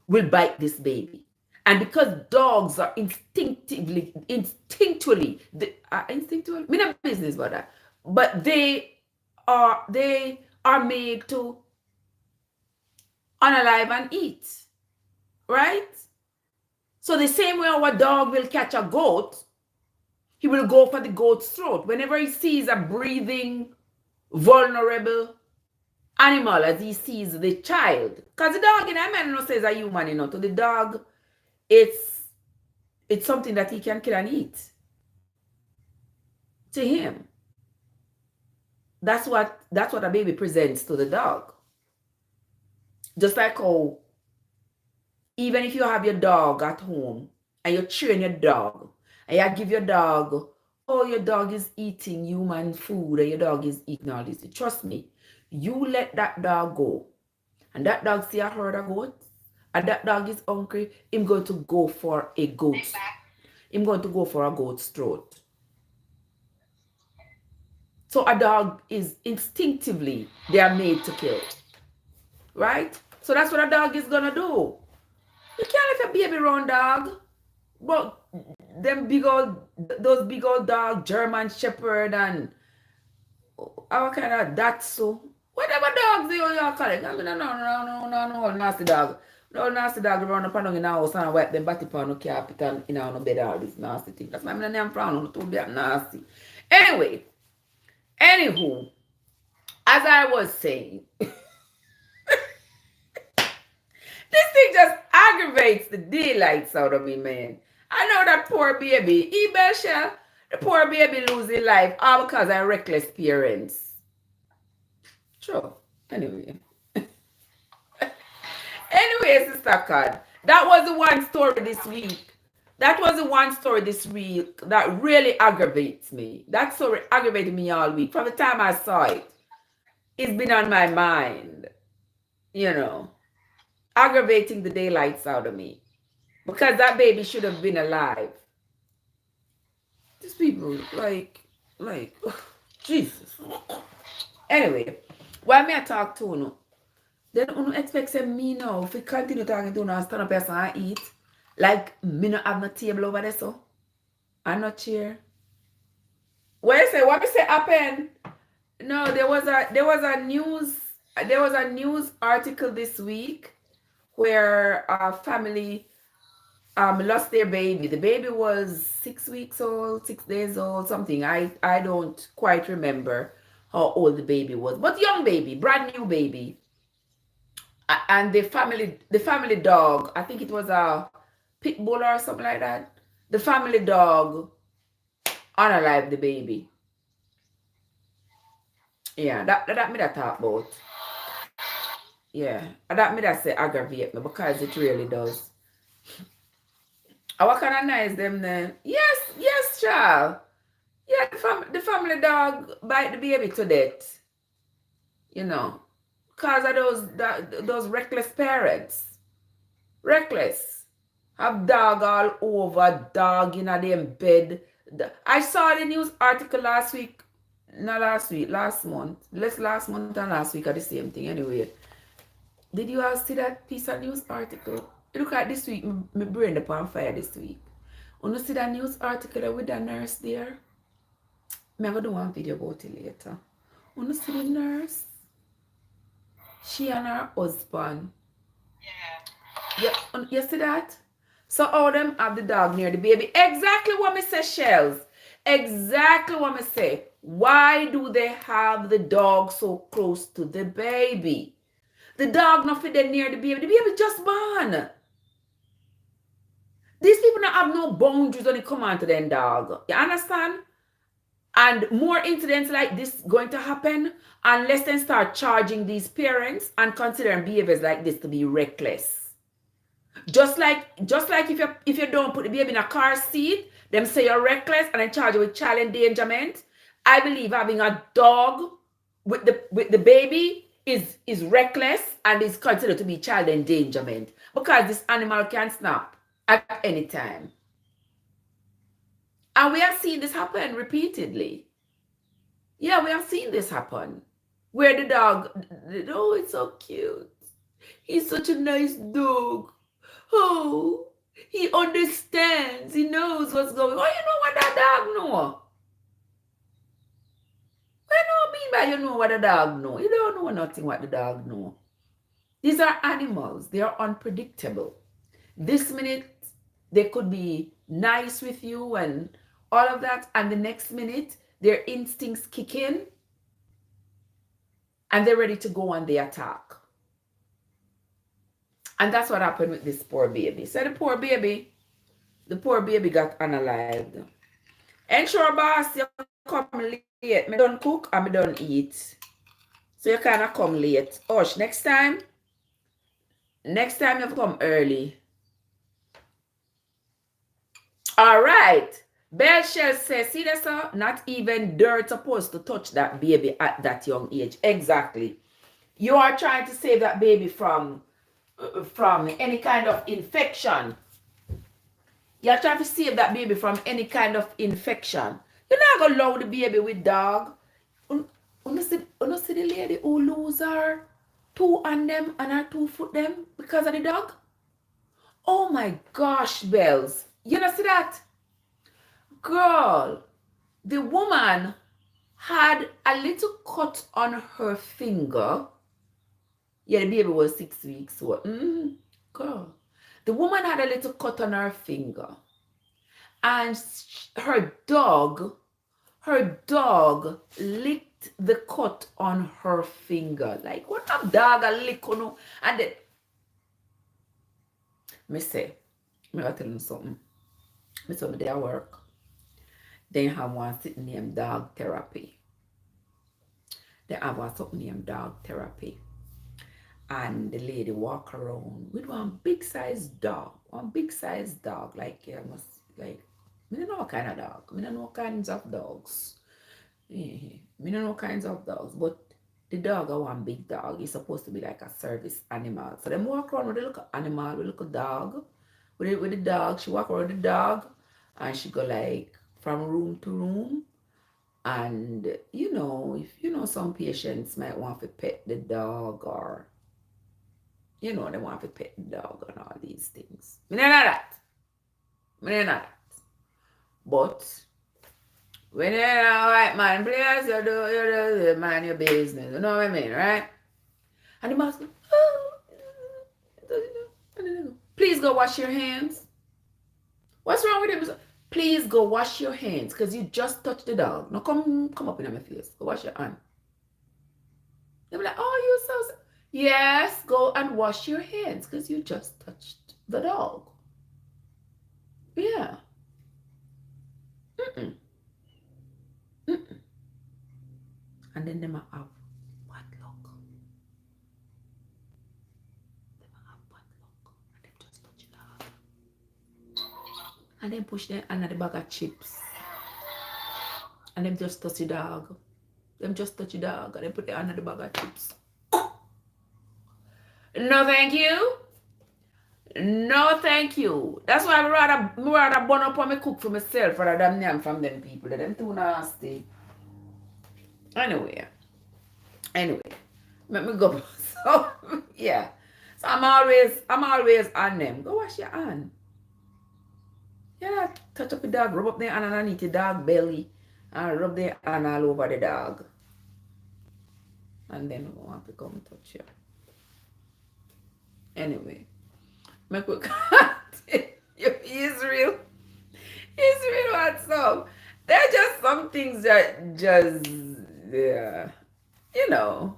will bite this baby. And because dogs are instinctually, me no business about that, but they are made to unalive and eat, right? So the same way our dog will catch a goat, he will go for the goat's throat. Whenever he sees a breathing, vulnerable animal, as he sees the child, because the dog, in a man no says a human, you know, to the dog, it's something that he can kill and eat. To him, that's what a baby presents to the dog. Just like how, even if you have your dog at home and you train your dog and you give your dog, oh, your dog is eating human food and your dog is eating all this. Trust me, you let that dog go and that dog see a herd of goats and that dog is hungry, him going to go for a goat. Him going to go for a goat's throat. So a dog is instinctively, they are made to kill. Right? So that's what a dog is gonna do. You can't let a baby run dog. But those big old dog, German Shepherd and our kind of Dachshund. Whatever dogs you call it. I mean, no, nasty dog. No nasty dog run up and in the house and wipe them body pan no carpet and in our bed, all this nasty thing. That's why I'm name frown too damn nasty. Anyway, anywho, as I was saying, this thing just aggravates the daylights out of me, man. I know that poor baby, Ebelsha, the poor baby losing life all because of reckless parents. Sure. Anyway. Anyway, Sister Cod, that was the one story this week. That was the one story this week that really aggravates me. That story aggravated me all week. From the time I saw it, it's been on my mind. You know, aggravating the daylights out of me. Because that baby should have been alive. These people, like, Jesus. Anyway, while me I talk to you, then you expect me now, if we continue talking to you and stand up here and eat, like me not have no table over there, so? And no chair. What you say? What me say happen? No, there was a news There was a news article this week where a family lost their baby. The baby was 6 weeks old, 6 days old, something. I don't quite remember how old the baby was, but young baby, brand new baby. And the family dog, I think it was a pit bull or something like that. The family dog unalived the baby. Yeah, that me that talk about. Yeah, that me that say aggravate me because it really does. I what kind of nice them then? Yes, child. Yeah, the family dog bite the baby to death. You know, cause of those reckless parents. Reckless. Have dog all over, dog in a damn bed. I saw the news article last week. Not last week, last month. Last month and last week are the same thing anyway. Did you all see that piece of news article? Look at this week, my brain upon fire this week. When you see that news article with the nurse there? I'm going to do one video about it later. When you see the nurse? She and her husband. Yeah. You see that? So all them have the dog near the baby. Exactly what me say, Shells. Exactly what me say. Why do they have the dog so close to the baby? The dog not fit near the baby. The baby just born. These people don't have no boundaries when it come on to them dog. You understand? And more incidents like this going to happen unless they start charging these parents and considering behaviors like this to be reckless. Just like if you don't put the baby in a car seat, them say you're reckless and then charge you with child endangerment. I believe having a dog with the baby is reckless and is considered to be child endangerment because this animal can snap at any time. And we have seen this happen repeatedly. Yeah, we have seen this happen. Where the dog, oh, it's so cute. He's such a nice dog. Oh, he understands. He knows what's going on. Oh, you know what that dog know? What do you mean by you know what the dog know? You don't know nothing what the dog know. These are animals. They are unpredictable. This minute, they could be nice with you and all of that. And the next minute, their instincts kick in. And they're ready to go on the attack. And that's what happened with this poor baby. So the poor baby got unalived. And sure, boss, you come late. Me done cook and me done eat. So you kind of come late. Osh, next time you have to come early. All right. Bell Shell says, see that, sir? Not even dirt supposed to touch that baby at that young age. Exactly. You are trying to save that baby from any kind of infection. You're trying to save that baby from any kind of infection. You're not going to load the baby with dog. You see the lady who lose her 2 on them and her 2 foot them because of the dog? Oh my gosh, Bells. You know see that? Girl, the woman had a little cut on her finger. Yeah, the baby was 6 weeks old. Girl, the woman had a little cut on her finger. And her dog licked the cut on her finger. Like, what a dog a lick on her. And then, me gotta tell you something. Me say me there work. They have one sitting named dog therapy. They have one something named dog therapy. And the lady walk around with one big size dog. Like, me don't know what kind of dog. Me don't know kinds of dogs. Me don't know kinds of dogs. But the dog are one big dog. It's supposed to be like a service animal. So them walk around with a little animal, with a little dog. With the dog, she walk around the dog. And she go like from room to room. And you know, if you know some patients might want to pet the dog or they want to pet the dog and all these things. Me don't know that. But when you're a white man, please, you do mind your business. You know what I mean, right? And the mouse goes, oh, and then they go, please go wash your hands. What's wrong with him? Please go wash your hands because you just touched the dog. Now come up in my face. Go wash your hand. They'll be like, oh, you so. Yes, go and wash your hands because you just touched the dog. Yeah. Mm-mm. Mm-mm. And then they might have bad luck. They might have bad luck. And they just touch the dog. And then push them under the bag of chips. And them just touch the dog. Them just touch the dog and they put it under the bag of chips. No, thank you. No, thank you. That's why I rather burn up on me cook for myself rather than them from them people. Them too nasty. Anyway, let me go. So yeah. So I'm always on them. Go wash your hand. Yeah, touch up the dog, rub up their hand underneath the dog belly, and rub their hand all over the dog. And then we want to come touch you. Anyway, make we Israel what's up? There are just some things that just yeah, you know.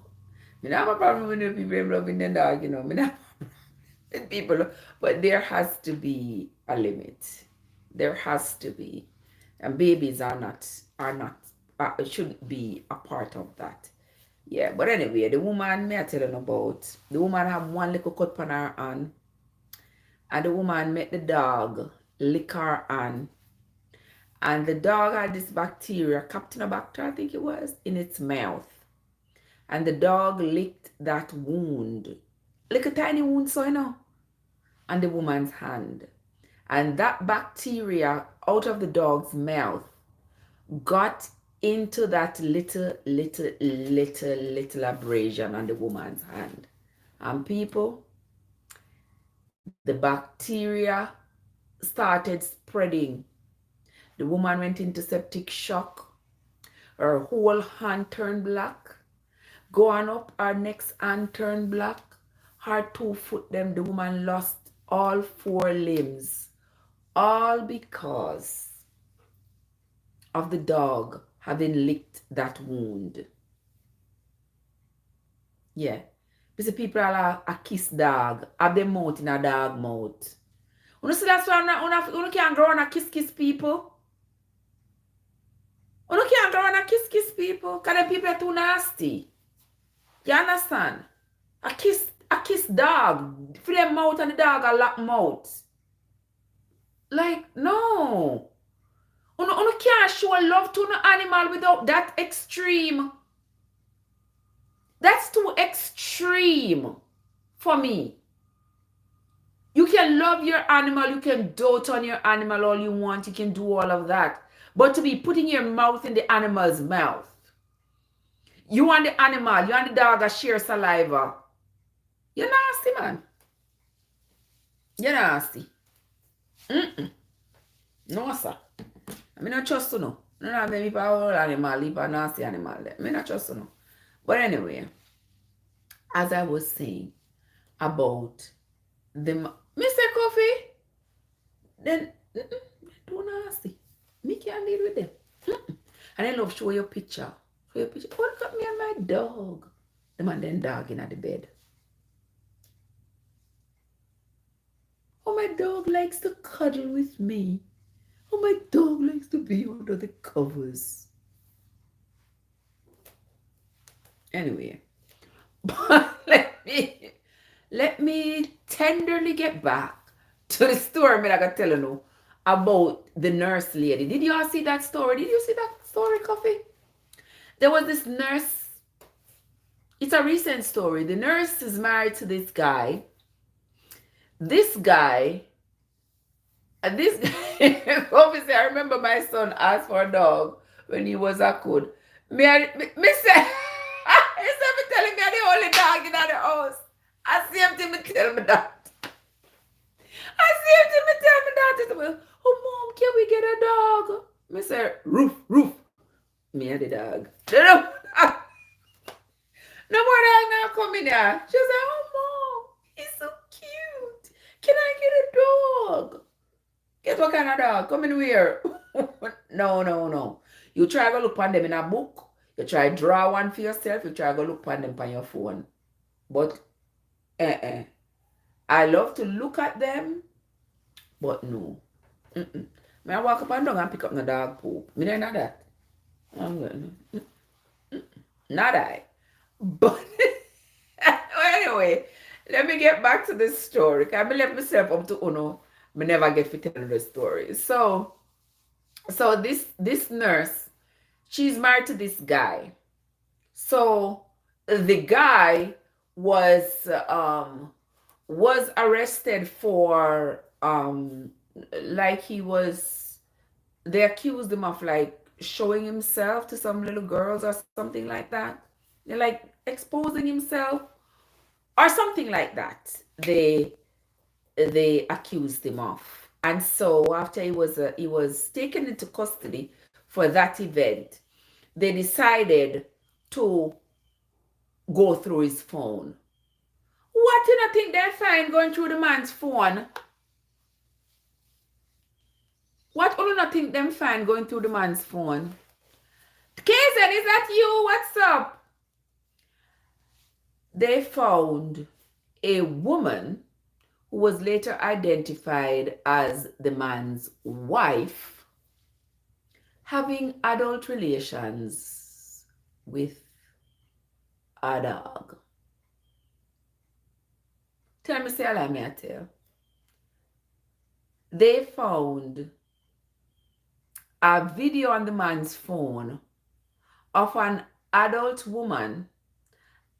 I have a problem with the people loving the dog, you know. I have with people, but there has to be a limit. There has to be, and babies shouldn't be a part of that. Yeah, but anyway, the woman me I telling about, the woman have one little cut on her hand, and the woman met the dog lick her hand, and the dog had this bacteria, Captinobacter I think it was, in its mouth, and the dog licked that wound, like a tiny wound, so you know, on the woman's hand, and that bacteria out of the dog's mouth got into that little abrasion on the woman's hand. And people, the bacteria started spreading. The woman went into septic shock. Her whole hand turned black. Going up, her next hand turned black. Her 2 foot, the woman lost all 4 limbs. All because of the dog having licked that wound. Yeah. Because people are a kiss dog, have their mouth in a dog mouth. You see that's why you can't go on a kiss people. You can't go on a kiss people because the people are too nasty. You understand? A kiss dog. For their mouth and the dog a lock mouth. Like, no. You can't show love to an animal without that extreme. That's too extreme for me. You can love your animal, you can dote on your animal all you want, you can do all of that. But to be putting your mouth in the animal's mouth. You and the animal, you and the dog a share saliva. You're nasty, man. You're nasty. No, sir. I mean, not trust you know. No, no, maybe for all animal, leave a nasty animal there. I mean, not trust you know. But anyway, as I was saying about the Mr. Coffee, then too nasty. Me can't deal with them. And I love show your picture. Show your picture. Oh, look at me and my dog. The man then dog in at the bed. Oh, my dog likes to cuddle with me. Oh, my dog likes to be under the covers. Anyway, but let me tenderly get back to the story I gotta tell you about the nurse lady. Did you all see that story? Did you see that story, Coffee? There was this nurse. It's a recent story. The nurse is married to this guy. This guy, obviously, I remember my son asked for a dog when he was a kid. Me say, instead of telling me I'm the only dog in the house, I see him till me tell me that. Oh, Mom, can we get a dog? Me say, roof. Me and the dog. No more dog now come come in here. She was like, oh, Mom, he's so cute. Can I get a dog? Guess what kind of dog? Come in here. No. You try to look on them in a book. You try to draw one for yourself. You try to look on them on your phone. But, I love to look at them, but no. May I walk up and down and pick up the dog poop? Me don't know that. I'm going not I. But anyway, let me get back to this story. I left myself up to Uno. I never get to tell the story. So this nurse, she's married to this guy. So the guy was arrested for like they accused him of like showing himself to some little girls or something like that. They're like exposing himself or something like that. They accused him of. And so after he was taken into custody for that event, they decided to go through his phone. What do you think they find going through the man's phone? What do you think them find going through the man's phone? Kazen, is that you? What's up? They found a woman who was later identified as the man's wife having adult relations with a dog. Tell me, say allow me to tell. They found a video on the man's phone of an adult woman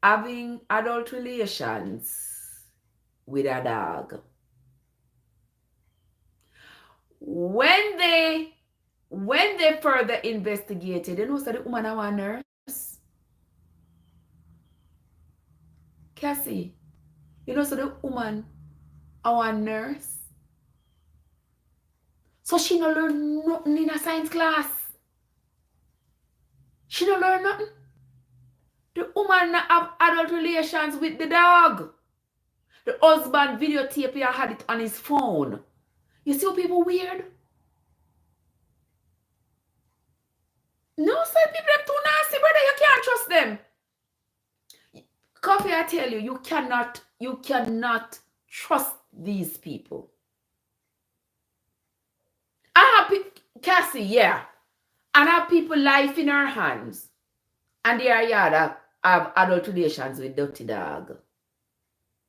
having adult relations with a dog. When they further investigated, you know, so the woman was a nurse. Cassie, you know, so the woman was a nurse. So she no learn nothing in a science class. She no learn nothing. The woman have adult relations with the dog. The husband videotape he had it on his phone. You see how people weird? No, some people are too nasty, brother. You can't trust them. Coffee, I tell you, you cannot trust these people. I have Cassie, yeah. And I have people life in her hands. And they are have adult relations with dirty dog.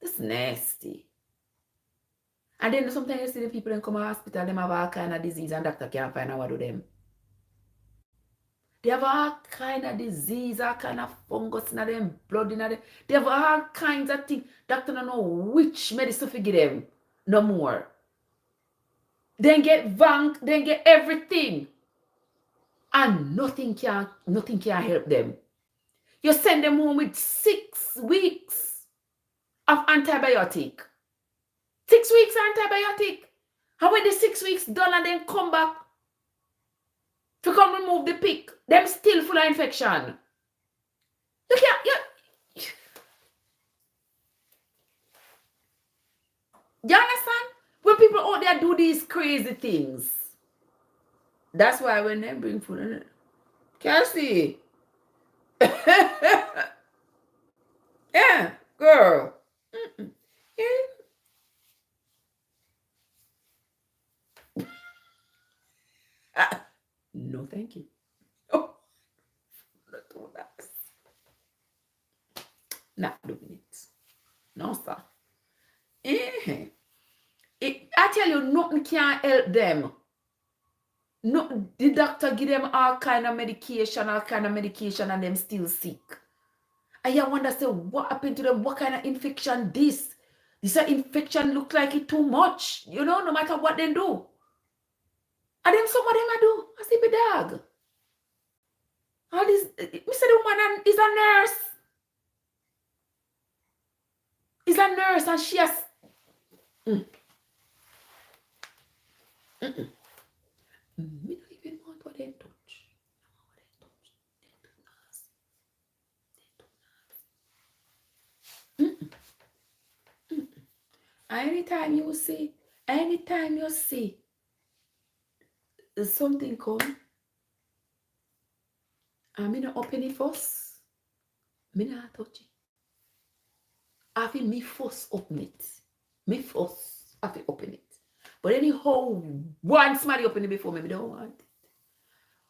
That's nasty. And then sometimes you see the people that come to the hospital, them have all kind of disease and doctor can't find out what to do them. They have all kind of disease, all kind of fungus in them, blood in them. They have all kinds of things. Doctor don't know which medicine to give them no more. Then get vank, then get everything. And nothing can help them. You send them home with 6 weeks of antibiotic. 6 weeks antibiotic. And when the 6 weeks done and then come back to come remove the pick, them still full of infection. You can't, you understand? When people out there do these crazy things. That's why when they bring food, Cassie. Yeah, girl. Yeah. No, thank you. Oh, not doing that. Not doing it. No, sir. I tell you, nothing can help them. No, the doctor give them all kind of medication, and them still sick. And you wonder, say, what happened to them? What kind of infection this? This infection look like it too much. You know, no matter what they do. And then some of them I do. I see the dog. All this, we said the woman is a nurse. Is a nurse and she has... Me don't even want what they touch. Anytime you see something come, and me not open it first, me not touch it. I feel me first open it. Me first, I feel open it. But anyhow, once somebody open it before me, me don't want it.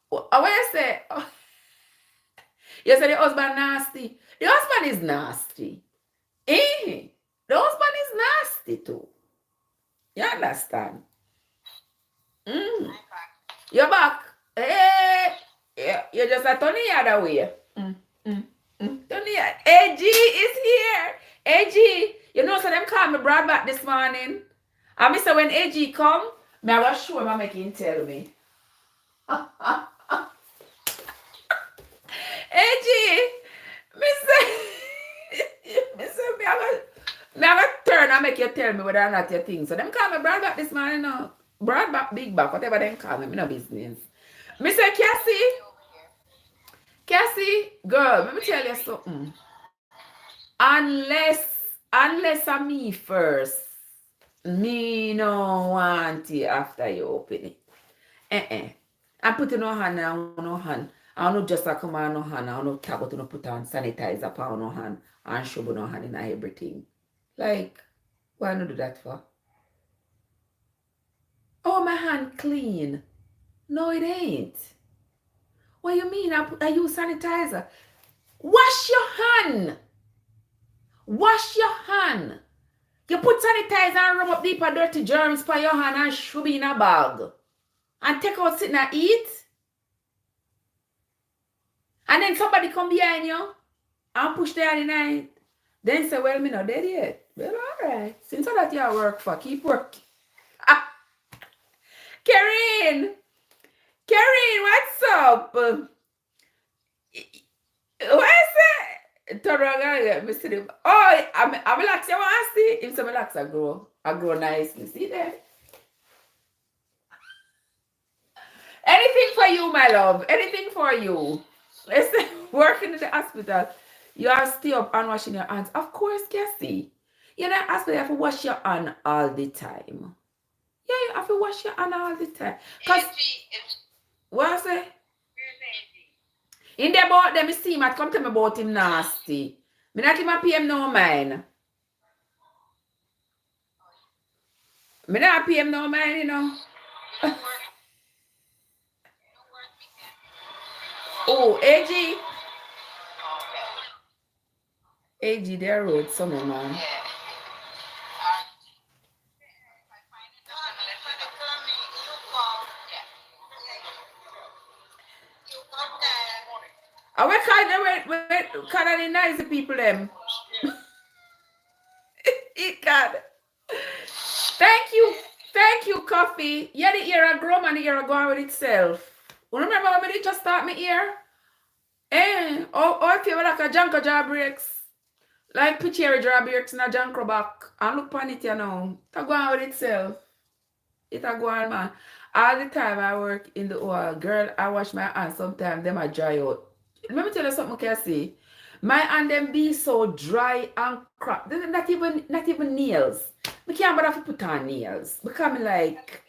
What you say? Oh, you say the husband nasty. The husband is nasty. The husband is nasty too. You understand? You're back. Hey, you're just a Tony the other way. Tony, AG is here. AG, you know, so them call me brought back this morning. And me say when AG come, me I was sure I make him tell me. AG, me I go turn and make you tell me whether or not your thing. So them call me brought back this morning now. Brought back, big back, whatever them call me, me no business. Me say, Cassie, girl, let me tell you something. Unless I'm me first, me no want it after you open it. I'm putting no hand on no hand. I don't just come on no hand. I don't tap to no put on sanitizer upon no hand and show no hand in everything. Like, why not do that for? Oh, my hand clean. No, it ain't. What you mean? I use sanitizer. Wash your hand. Wash your hand. You put sanitizer and rub up deeper dirty germs for your hand and shove in a bag. And take out sitting and eat. And then somebody come behind you and push the hand in it. Then say, well, me not dead yet. Well, all right. Since that you work for, keep working. Karen, what's up? What is it? Oh, I'm relax. You want to see? If some relax, I grow nicely. See there? Anything for you, my love. Anything for you. Let's say working in the hospital. You have to stay up and washing your hands. Of course, Cassie. You're not hospital, you have to wash your hand all the time. Yeah, you have to wash your hand all the time. Because, what I say? In the about them, see him, come tell me about him nasty. Me not him a pay him no mind. Me not pay him no mind, you know. Oh, AG, their road, some man. What kind of nice people them? God. Thank you, coffee. Yeah, the ear a grow and the ear a go on with itself. Remember when they just start my ear? Or if you have like a junker jaw breaks, like pitchery jaw breaks in a junker back, and look on it, you know, it go on with itself. It a go on, man. All the time I work in the oil, girl, I wash my hands sometimes, them a dry out. Let me tell you something, Cassie. My hand them be so dry and cracked. Not even nails. I can't bother to put on nails. Because I'm like,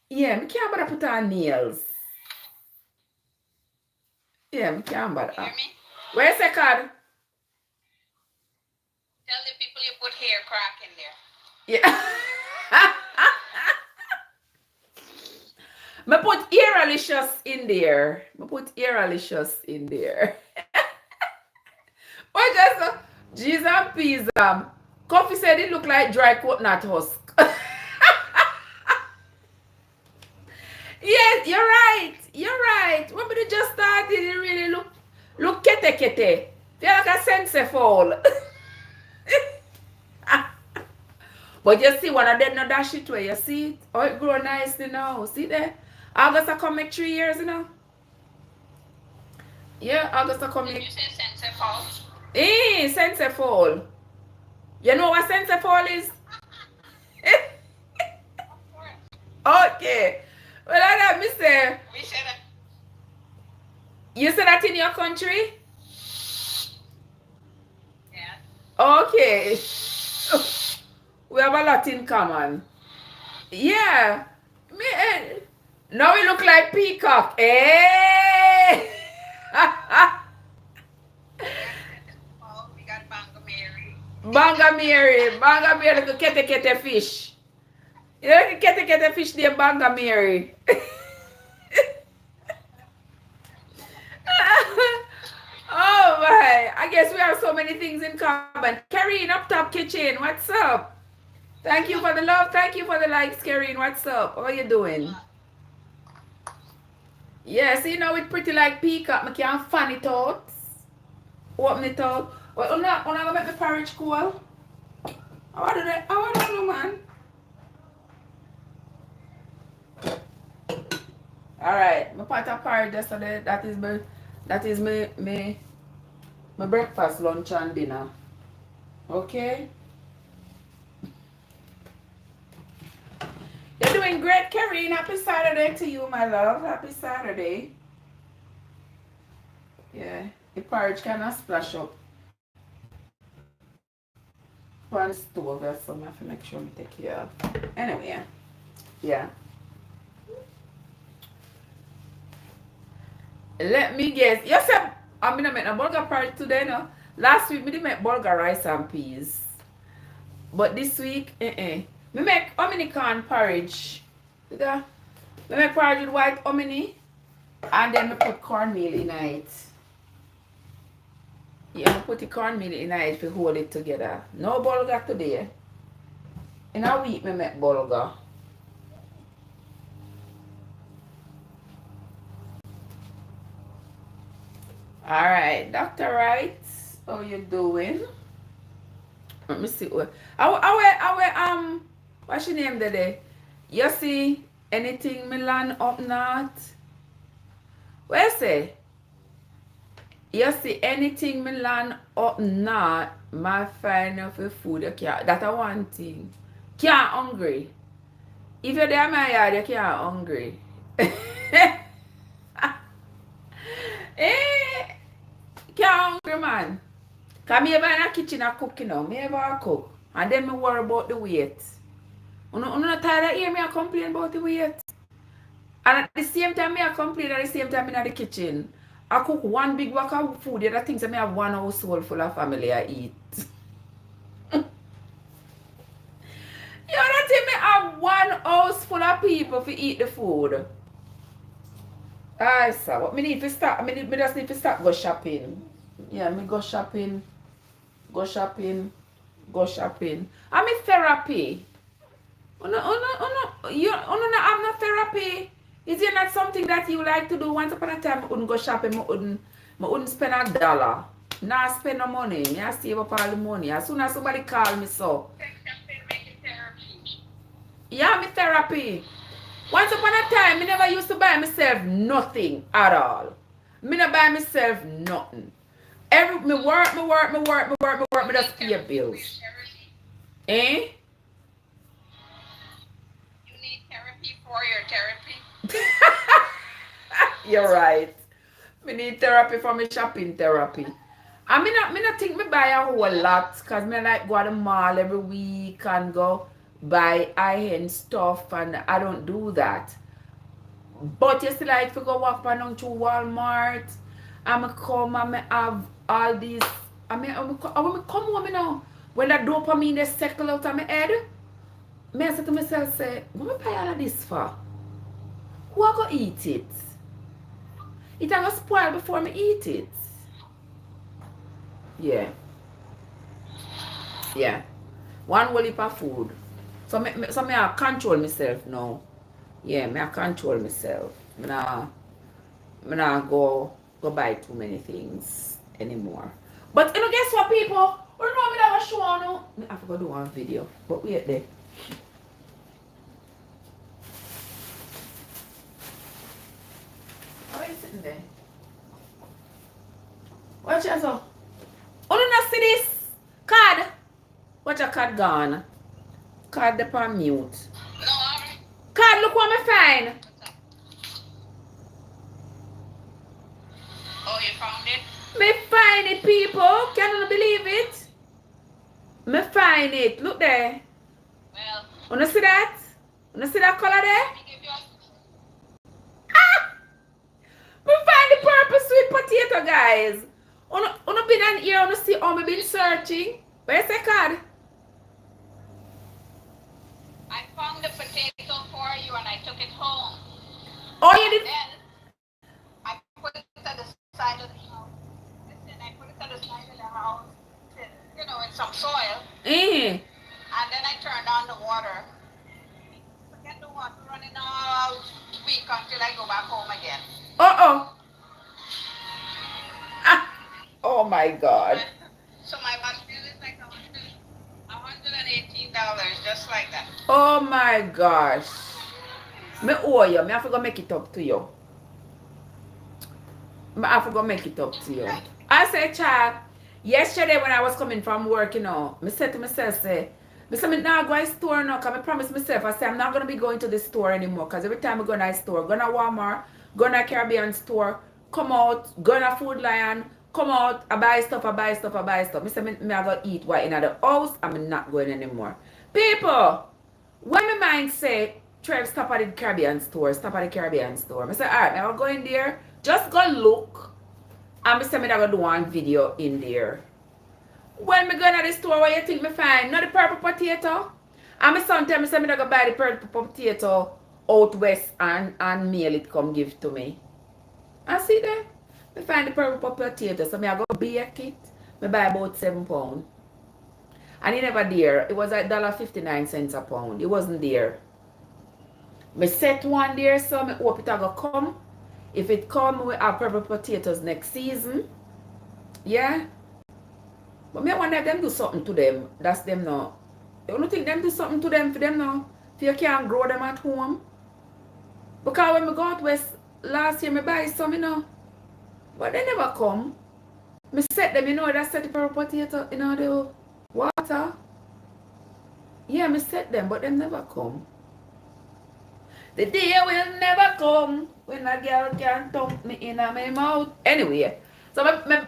yeah, I can't bother put on nails. Yeah, I can't bother. You hear me? Where's the card? Tell the people you put hair crack in there. Yeah. I put Earalicious in there. But just G's and peas. Coffee said it looked like dry coconut husk. Yes, you're right. When we just started, it really look kete. Feel like a sense fall. But you see, one of them not dash it where you see it. Oh, it grow nicely now. See there? August I come make 3 years, you know. Yeah, August I come make. Did you say sense fall? Sense fall. You know what sense fall is? Okay. Well, I let me say. We said that. You said that in your country? Yeah. Okay. We have a lot in common. Yeah. Me, now we look like peacock. Eh? We got Banga Mary. Banga Mary. Banga Mary like a kete kete fish. You know, like a kete kete fish named Banga Mary. Oh my. I guess we have so many things in common. Karine, up top kitchen. What's up? Thank you for the love. Thank you for the likes, Karine. What's up? How are you doing? Yes, you know, it's pretty like peacock. I can't fan it out. Open it out. Well, I'm not gonna make my porridge cool. How do that? How do I know, man? Alright, my pot of porridge yesterday. That is my breakfast, lunch, and dinner. Okay? You're doing great, Karine. Happy Saturday to you, my love. Happy Saturday. Yeah, the porridge kind of splash up on the stove, so I have to make sure I take care of. Anyway, yeah. Let me guess. You said I'm gonna make a burger porridge today, no? Last week we did make burger rice and peas. But this week, we make hominy corn porridge. We make porridge with white hominy and then we put cornmeal in it. Yeah, I put the cornmeal in it to hold it together. No burger today. In a week we make burger. Alright, Dr. Wright, how you doing? Let me see. What's your name today? You see anything Milan up north? Where say? You see anything Milan up north, my find of food you can't. That's a one thing. Can't hungry. If you're there my yard, you can't hungry. Can't hungry, man. Cause me ever in the kitchen I cook, you know. Me ever cook. And then me worry about the weight. You not tired of hearing me I complain about the weight. And at the same time me I complain at the same time in the kitchen. I cook one big wok of food. The other things that me have one household full of family I eat. You don't think me have one house full of people to eat the food? I saw what me need to start. Me just need to start go shopping. Yeah, me go shopping. Go shopping. Go shopping. I'm in therapy. You not have no therapy. Is it not something that you like to do? Once upon a time, I wouldn't go shopping. I wouldn't spend $1. Now spend no money. I save up all the money. As soon as somebody call me, so. Yeah, me therapy. Once upon a time, I never used to buy myself nothing at all. Me not buy myself nothing. Me work, me just pay bills. Eh? You need therapy for your therapy. You're right. Me need therapy for my shopping therapy. I me not think me buy a whole lot because me like go to the mall every week and go buy high-end stuff and I don't do that. But you still like to go walk down to Walmart and I come and I have all these. When I come home now, when that dopamine is settle out of my head, I say to myself, say, what am I buy all of this for? Who I go eat it? It will spoil before me eat it. Yeah. Yeah. One whole heap of food. So me I control myself now. Yeah, me I control myself. Me nah go buy too many things anymore. But you know, guess what, people? We know me have a show now. I forgot to do one video. But wait there. How are you sitting there? Watch your so. Oh, you not see this card? Watch your card gone. Card the on mute. No, Card, look what me find. oh, you found it? Me find it, people. Can you believe it? Me find it. Look there. Wanna see that? Wanna see that color there? Let me give you a... We find the purple sweet potato, guys. Wanna been on here, wanna see how me been searching? Where's the card? I found the potato for you and I took it home. Oh, you did? Then I put it to the side of the house. Listen, I put it to the side of the house, you know, in some soil. And then I turned on the water. Forget the water running all week until I go back home again. Uh-oh. Ah. Oh my God. So my bill is like $118, just like that. Oh my gosh. Me owe you. Me have to go make it up to you. Me have to go make it up to you. I said, child, yesterday when I was coming from work, you know, me said to myself, me say, me not go to the store now, because I promised myself, I said, I'm not going to be going to the store anymore, because every time I go to the store, go to Walmart, go to Caribbean store, come out, go to Food Lion, come out, I buy stuff. Me say, me I go eat what in the house, I'm not going anymore. People, when my mind say, Trev, stop at the Caribbean store, I say, alright, I will go in there, just go look, and I say, me I go do one video in there. When me go to the store, what you think me find? Not the purple potato. And my son tell me, say me go buy the purple potato out west and mail it come give to me. I see that. Me find the purple potato, so me I go bake it. Me buy about £7. And it never there. It was like $1.59 a pound. It wasn't there. Me set one there, so me hope it go come. If it come, we have purple potatoes next season. Yeah. But me wonder if them do something to them. That's them now. You don't think them do something to them for them now? If you can't grow them at home? Because when we go out west last year, me buy some, you know. But they never come. Me set them, you know, that set the purple potato, you know, the water. Yeah, me set them, but them never come. The day will never come when a girl can dump me in my mouth. Anyway, so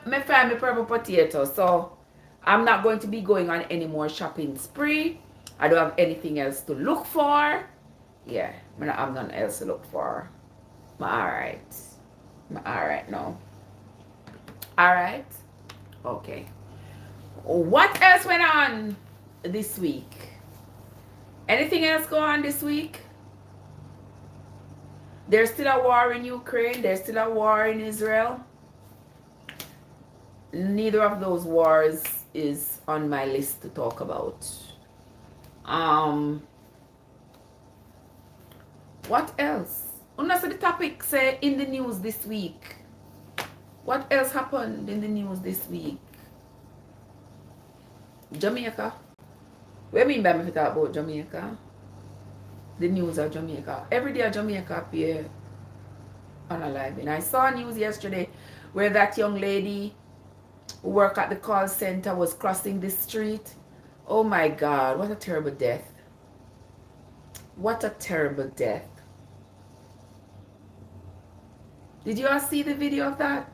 me find me purple potato. So I'm not going to be going on any more shopping spree. I don't have anything else to look for. Yeah, I'm nothing else to look for. I'm alright. I'm alright now. Alright? Okay. What else went on this week? Anything else go on this week? There's still a war in Ukraine. There's still a war in Israel. Neither of those wars is on my list to talk about. What else? Unless the topic say in the news this week. What else happened in the news this week? Jamaica. What do you mean by me talk about Jamaica? The news of Jamaica. Every day Jamaica appear on a live. And I saw news yesterday where that young lady who worked at the call center was crossing the street. Oh my God, what a terrible death. What a terrible death. Did you all see the video of that?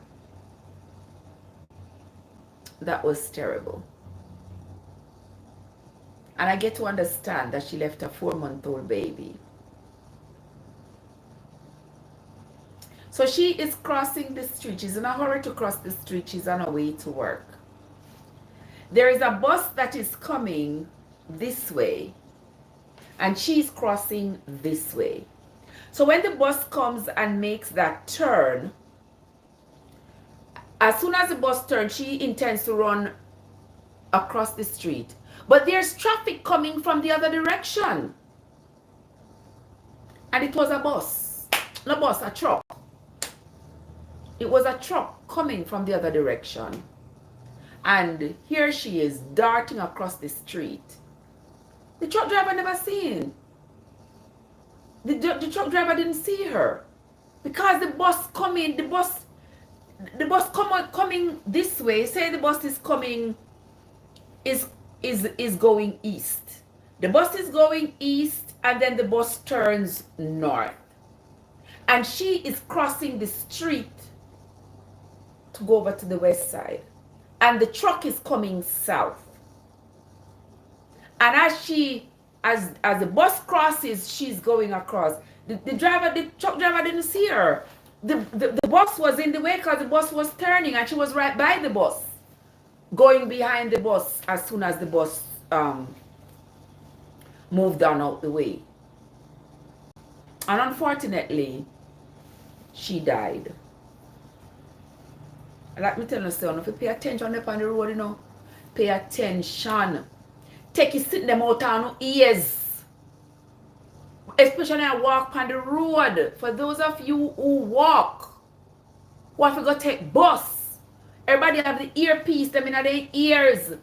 That was terrible. And I get to understand that she left a 4-month-old baby. So she is crossing the street. She's in a hurry to cross the street. She's on her way to work. There is a bus that is coming this way, and she's crossing this way. So when the bus comes and makes that turn, as soon as the bus turns, she intends to run across the street. But there's traffic coming from the other direction. And it was a bus. No bus, a truck. It was a truck coming from the other direction. And here she is darting across the street. The truck driver never seen. The truck driver didn't see her. Because the bus coming, coming this way. Say the bus is coming, is going east. The bus is going east, and then the bus turns north. And she is crossing the street to go over to the west side. And the truck is coming south. And as she As the bus crosses, she's going across. The truck driver didn't see her. The bus was in the way because the bus was turning and she was right by the bus, going behind the bus as soon as the bus moved on out the way. And unfortunately, she died. Like me tell you, son, if you pay attention up on the road, you know, pay attention. Take your sit them out on your ears. Especially when I walk on the road. For those of you who walk, who have to go take bus, everybody have the earpiece them in their ears.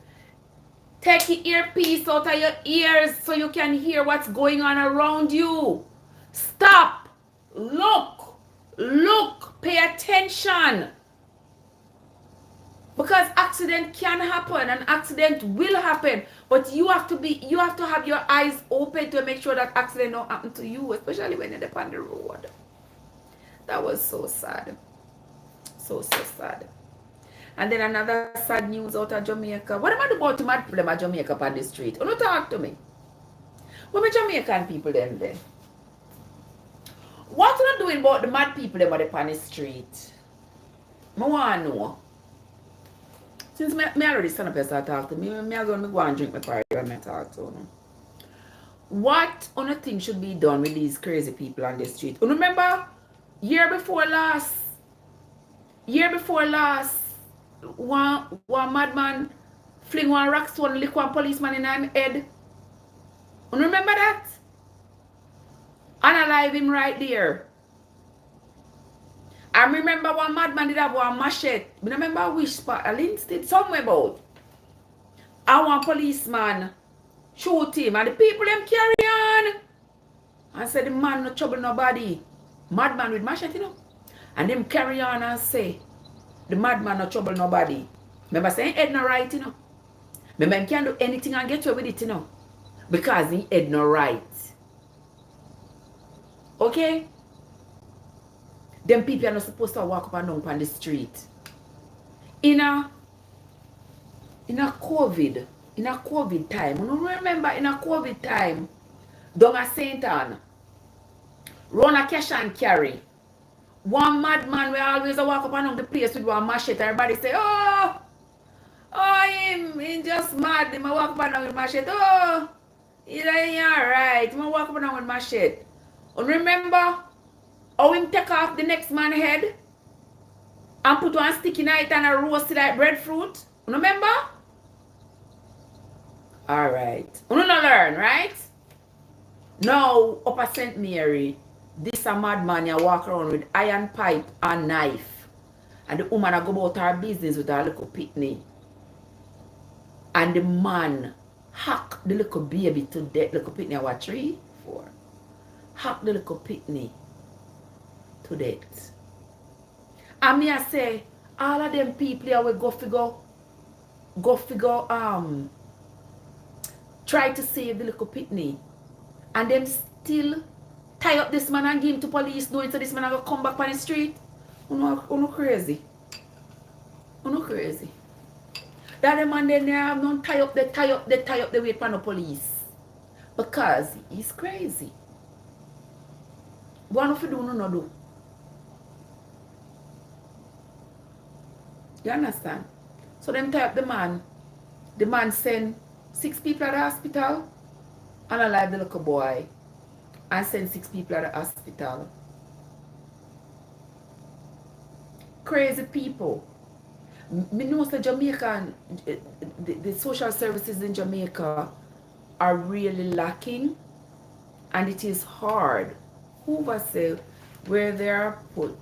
Take your earpiece out of your ears so you can hear what's going on around you. Stop. Look. Look. Pay attention. Because accident can happen and accident will happen. But you have to have your eyes open to make sure that accident don't happen to you, especially when you're on the road. That was so sad. So sad. And then another sad news out of Jamaica. What am I about to mad people them at Jamaica on the street? Don't talk to me. What are Jamaican people them then? What are you doing about the mad people them on the street? I want to know. Since me already stand up and start talking to me, I'm going to go and drink my party when I talk to them. What on a thing should be done with these crazy people on the street? You remember, year before last, one madman fling one rock stone, lick one policeman in his head. You remember that? Unalive him right there. I remember one madman did have one machete. I remember which spot. I did somewhere about. And one policeman shoot him. And the people them carry on. And say the man no trouble nobody. Madman with machete, you know. And them carry on and say the madman no trouble nobody. Remember saying head no right, you know. Remember him can't do anything and get away with it, you know. Because he head no right. Okay? Them people are not supposed to walk up and down on the street. In a COVID time, you remember in a COVID time, down at St. Anne, run a cash and carry. One madman will always walk up and down the place with one machete. Everybody say, oh, him just mad. He walk up and down with machete. Oh, he's alright. He walk up and down with machete. And remember, how him take off the next man's head and put one sticky night and a roast like breadfruit? You remember? Alright. You don't learn, right? Now, up at St. Mary, this a madman you walk around with iron pipe and knife. And the woman a go about her business with her little pitney. And the man hack the little baby to death. Little pitney, what, 3, 4? Hack the little pitney to death. And me I say, all of them people here will go figure, try to save the little pitney. And them still tie up this man and give him to police knowing so this man will come back on the street. You know crazy. You know crazy. That the man then have no tie up the wait for the police. Because he's crazy. What if you do no do? You understand? So them tie up the man. The man send 6 people at the hospital and alive the little boy. And send 6 people at the hospital. Crazy people. Me know the Jamaican, the social services in Jamaica are really lacking. And it is hard. Hoover said where they are put,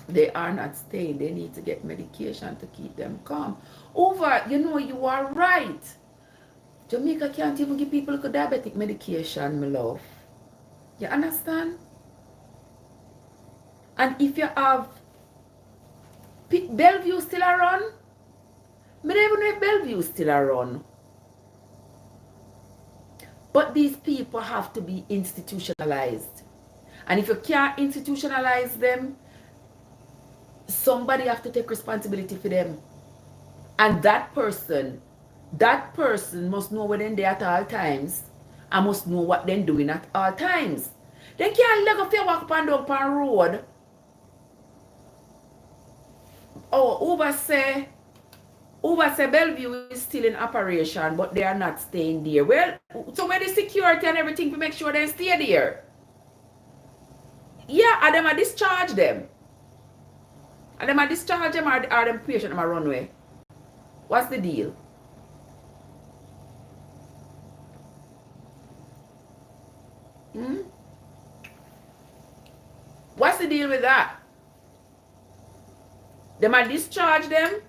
they are not staying. They need to get medication to keep them calm. Hoover, you know, you are right. Jamaica can't even give people diabetic medication, my love. You understand? And if you have Bellevue still around, I don't even know if Bellevue still around. But these people have to be institutionalized. And if you can't institutionalize them, somebody have to take responsibility for them. And that person must know where they're at all times. I must know what they're doing at all times. They can't let go walk up and down the road. Oh, Uber say Bellevue is still in operation, but they are not staying there. Well, so where the security and everything to make sure they stay there? Yeah, and them I discharge them. And them I discharge them or them patient them a runway. What's the deal? What's the deal with that? Them I discharge them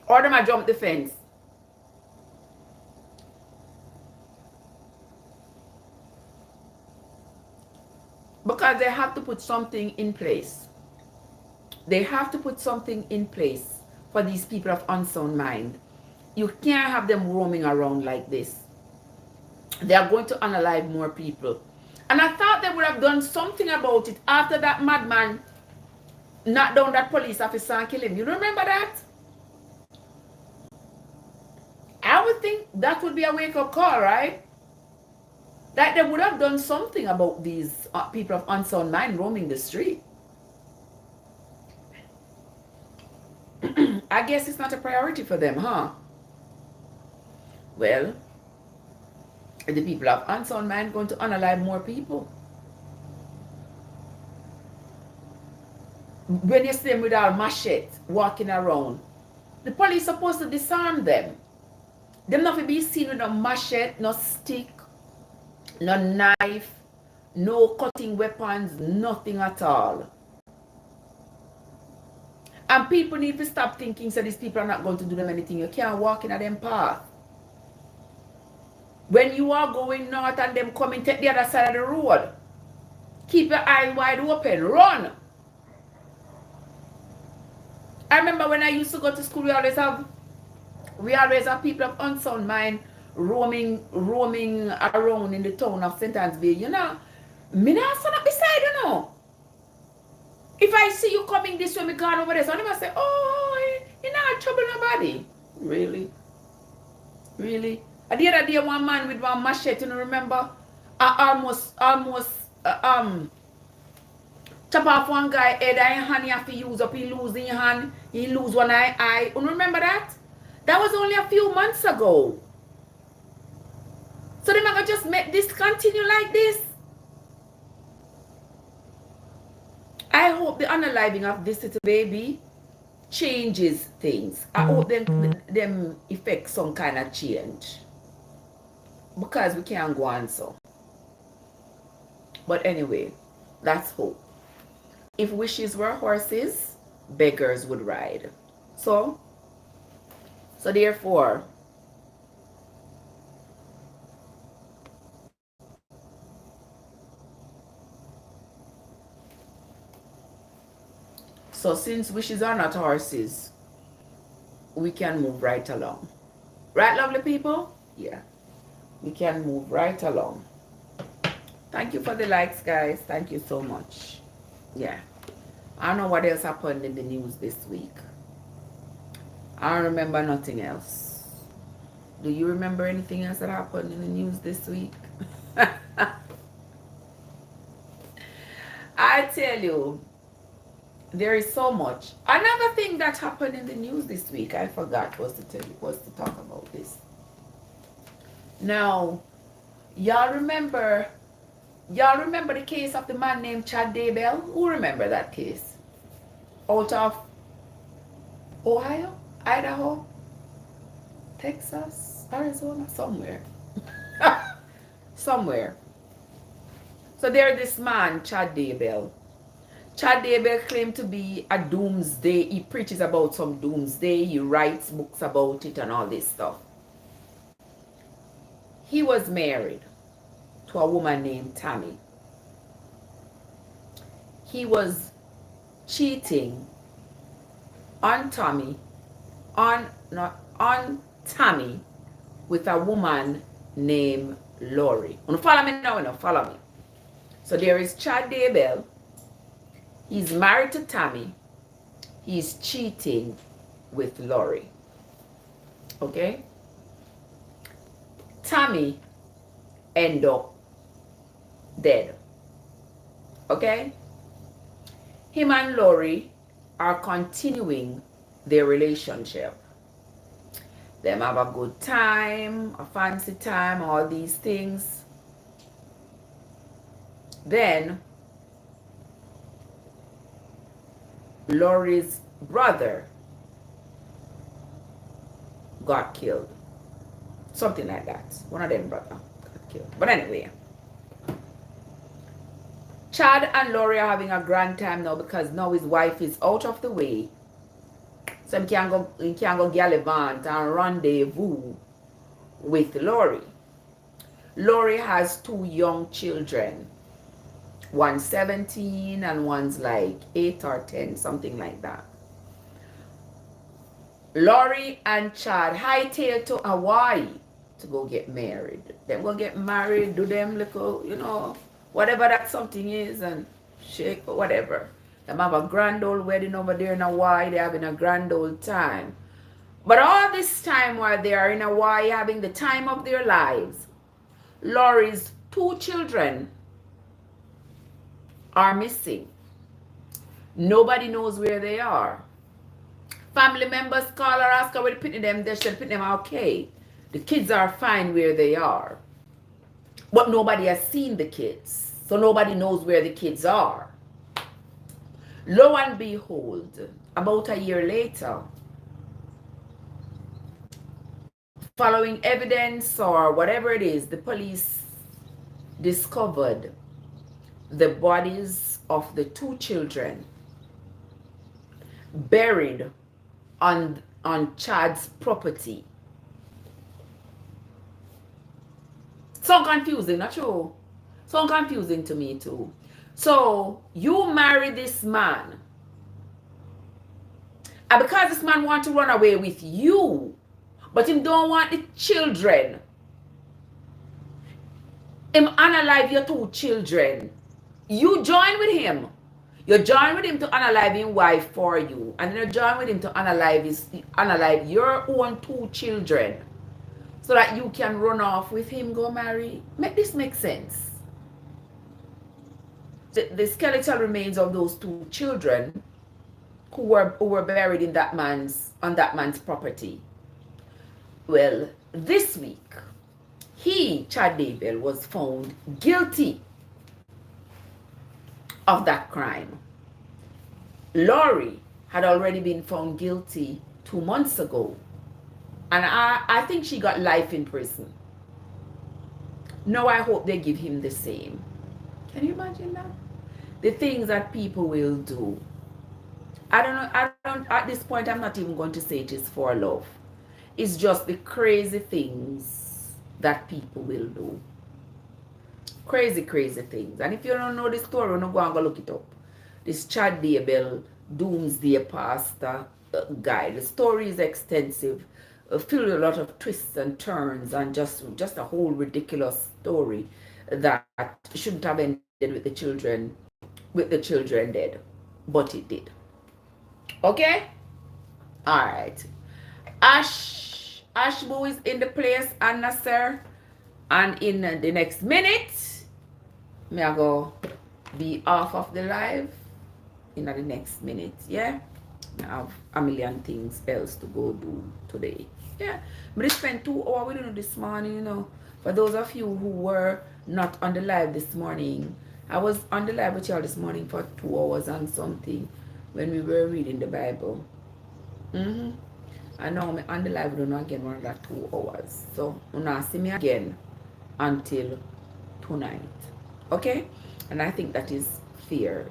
or them I jump the fence? Because they have to put something in place. They have to put something in place for these people of unsound mind. You can't have them roaming around like this. They are going to unalive more people. And I thought they would have done something about it after that madman knocked down that police officer and killed him. You remember that? I would think that would be a wake-up call, right? That they would have done something about these people of unsound mind roaming the street. I guess it's not a priority for them, huh? Well, the people of unsound mind going to unalive more people. When you see them with our machete walking around, the police supposed to disarm them. Them not to be seen with no machete, no stick, no knife, no cutting weapons, nothing at all. And people need to stop thinking so these people are not going to do them anything. You can't walk in a them path. When you are going north and them coming, take the other side of the road. Keep your eyes wide open. Run. I remember when I used to go to school, we always have people of unsound mind roaming around in the town of St. Annesville. You know, me not stand up beside you know. If I see you coming this way, me gone over there, so I must say, oh, you're not trouble nobody. Really? Really? And the other day, one man with one machete, you know, remember? Almost chop off one guy head and hand he have to use up, he lose in hand, he lose one eye. You remember that? That was only a few months ago. So they're not gonna just make this continue like this. I hope the unaliving of this little baby changes things. I hope them effect some kind of change. Because we can't go on so. But anyway, that's hope. If wishes were horses, beggars would ride. So therefore, since wishes are not horses, we can move right along. Right, lovely people? Yeah. We can move right along. Thank you for the likes, guys. Thank you so much. Yeah. I don't know what else happened in the news this week. I don't remember nothing else. Do you remember anything else that happened in the news this week? I tell you, there is so much. Another thing that happened in the news this week, I forgot was to talk about this. Now, y'all remember the case of the man named Chad Daybell? Who remember that case? Out of Ohio, Idaho, Texas, Arizona, somewhere. Somewhere. So there's this man, Chad Daybell. Chad Daybell claimed to be a doomsday. He preaches about some doomsday. He writes books about it and all this stuff. He was married to a woman named Tammy. He was cheating on Tammy with a woman named Lori. Follow me now, follow me. So there is Chad Daybell. He's married to Tammy. He's cheating with Lori. Okay? Tommy end up dead. Okay? Him and Lori are continuing their relationship. Them have a good time, a fancy time, all these things. Then Lori's brother got killed. Something like that. One of them brother got killed. But anyway, Chad and Lori are having a grand time now because now his wife is out of the way. So he can go gallivant and rendezvous with Lori. Lori has 2 young children. One's 17 and one's like 8 or 10, something like that. Lori and Chad hightail to Hawaii to go get married. They go get married, do them little, you know, whatever that something is, and shake or whatever. They have a grand old wedding over there in Hawaii. They're having a grand old time. But all this time while they are in Hawaii having the time of their lives, Lori's 2 children are missing. Nobody knows where they are. Family members call or ask her where to put them. They should put them okay. The kids are fine where they are. But nobody has seen the kids. So nobody knows where the kids are. Lo and behold, about a year later, following evidence or whatever it is, the police discovered the bodies of the 2 children buried on Chad's property. So confusing, not true? So confusing to me too. So you marry this man, and because this man wants to run away with you, but him don't want the children, him unalive your 2 children, you join with him. You join with him to unalive his wife for you, and then you join with him to unalive your own 2 children, so that you can run off with him, go marry. Make this make sense. The skeletal remains of those 2 children who were buried in on that man's property. Well, this week, Chad Daybell, was found guilty of that crime. Lori had already been found guilty 2 months ago. And I think she got life in prison. Now I hope they give him the same. Can you imagine that? The things that people will do. I don't, at this point, I'm not even going to say it is for love. It's just the crazy things that people will do. Crazy, crazy things. And if you don't know the story, go and go look it up. This Chad Daybell, Doomsday Pastor guy. The story is extensive, filled with a lot of twists and turns, and just a whole ridiculous story that shouldn't have ended with the children dead, but it did. Okay? All right. Ashbu is in the place, and Nasser, and in the next minute, me I go be off of the live in the next minute. Yeah, I have a million things else to go do today. Yeah, but I spent 2 hours with you this morning. You know, for those of you who were not on the live this morning, I was on the live with y'all this morning for 2 hours and something when we were reading the Bible. And now I'm on the live with you again one of that 2 hours. So you now see me again until tonight. Okay? And I think that is fair.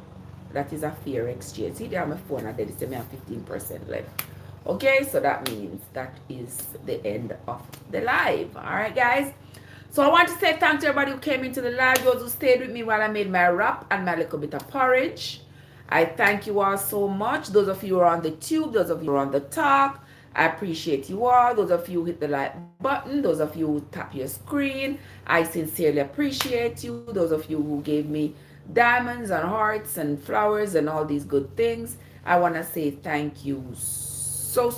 That is a fair exchange. See there on my phone, I did say me have 15% left. Okay, so that means that is the end of the live. Alright, guys. So I want to say thanks to everybody who came into the live, those who stayed with me while I made my wrap and my little bit of porridge. I thank you all so much. Those of you who are on the tube, those of you who are on the talk, I appreciate you all. Those of you who hit the like button, those of you who tap your screen, I sincerely appreciate you. Those of you who gave me diamonds and hearts and flowers and all these good things, I want to say thank you so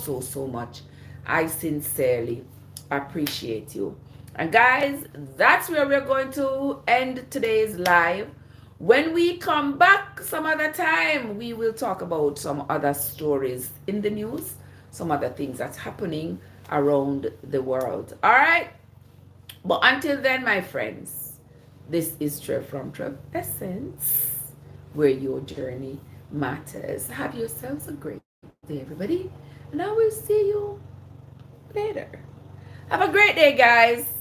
much. I sincerely appreciate you. And guys, that's where we're going to end today's live. When we come back some other time, we will talk about some other stories in the news, some other things that's happening around the world. All right? But until then, my friends, this is Trev from Trev Essence, where your journey matters. Have yourselves a great day, everybody. And I will see you later. Have a great day, guys.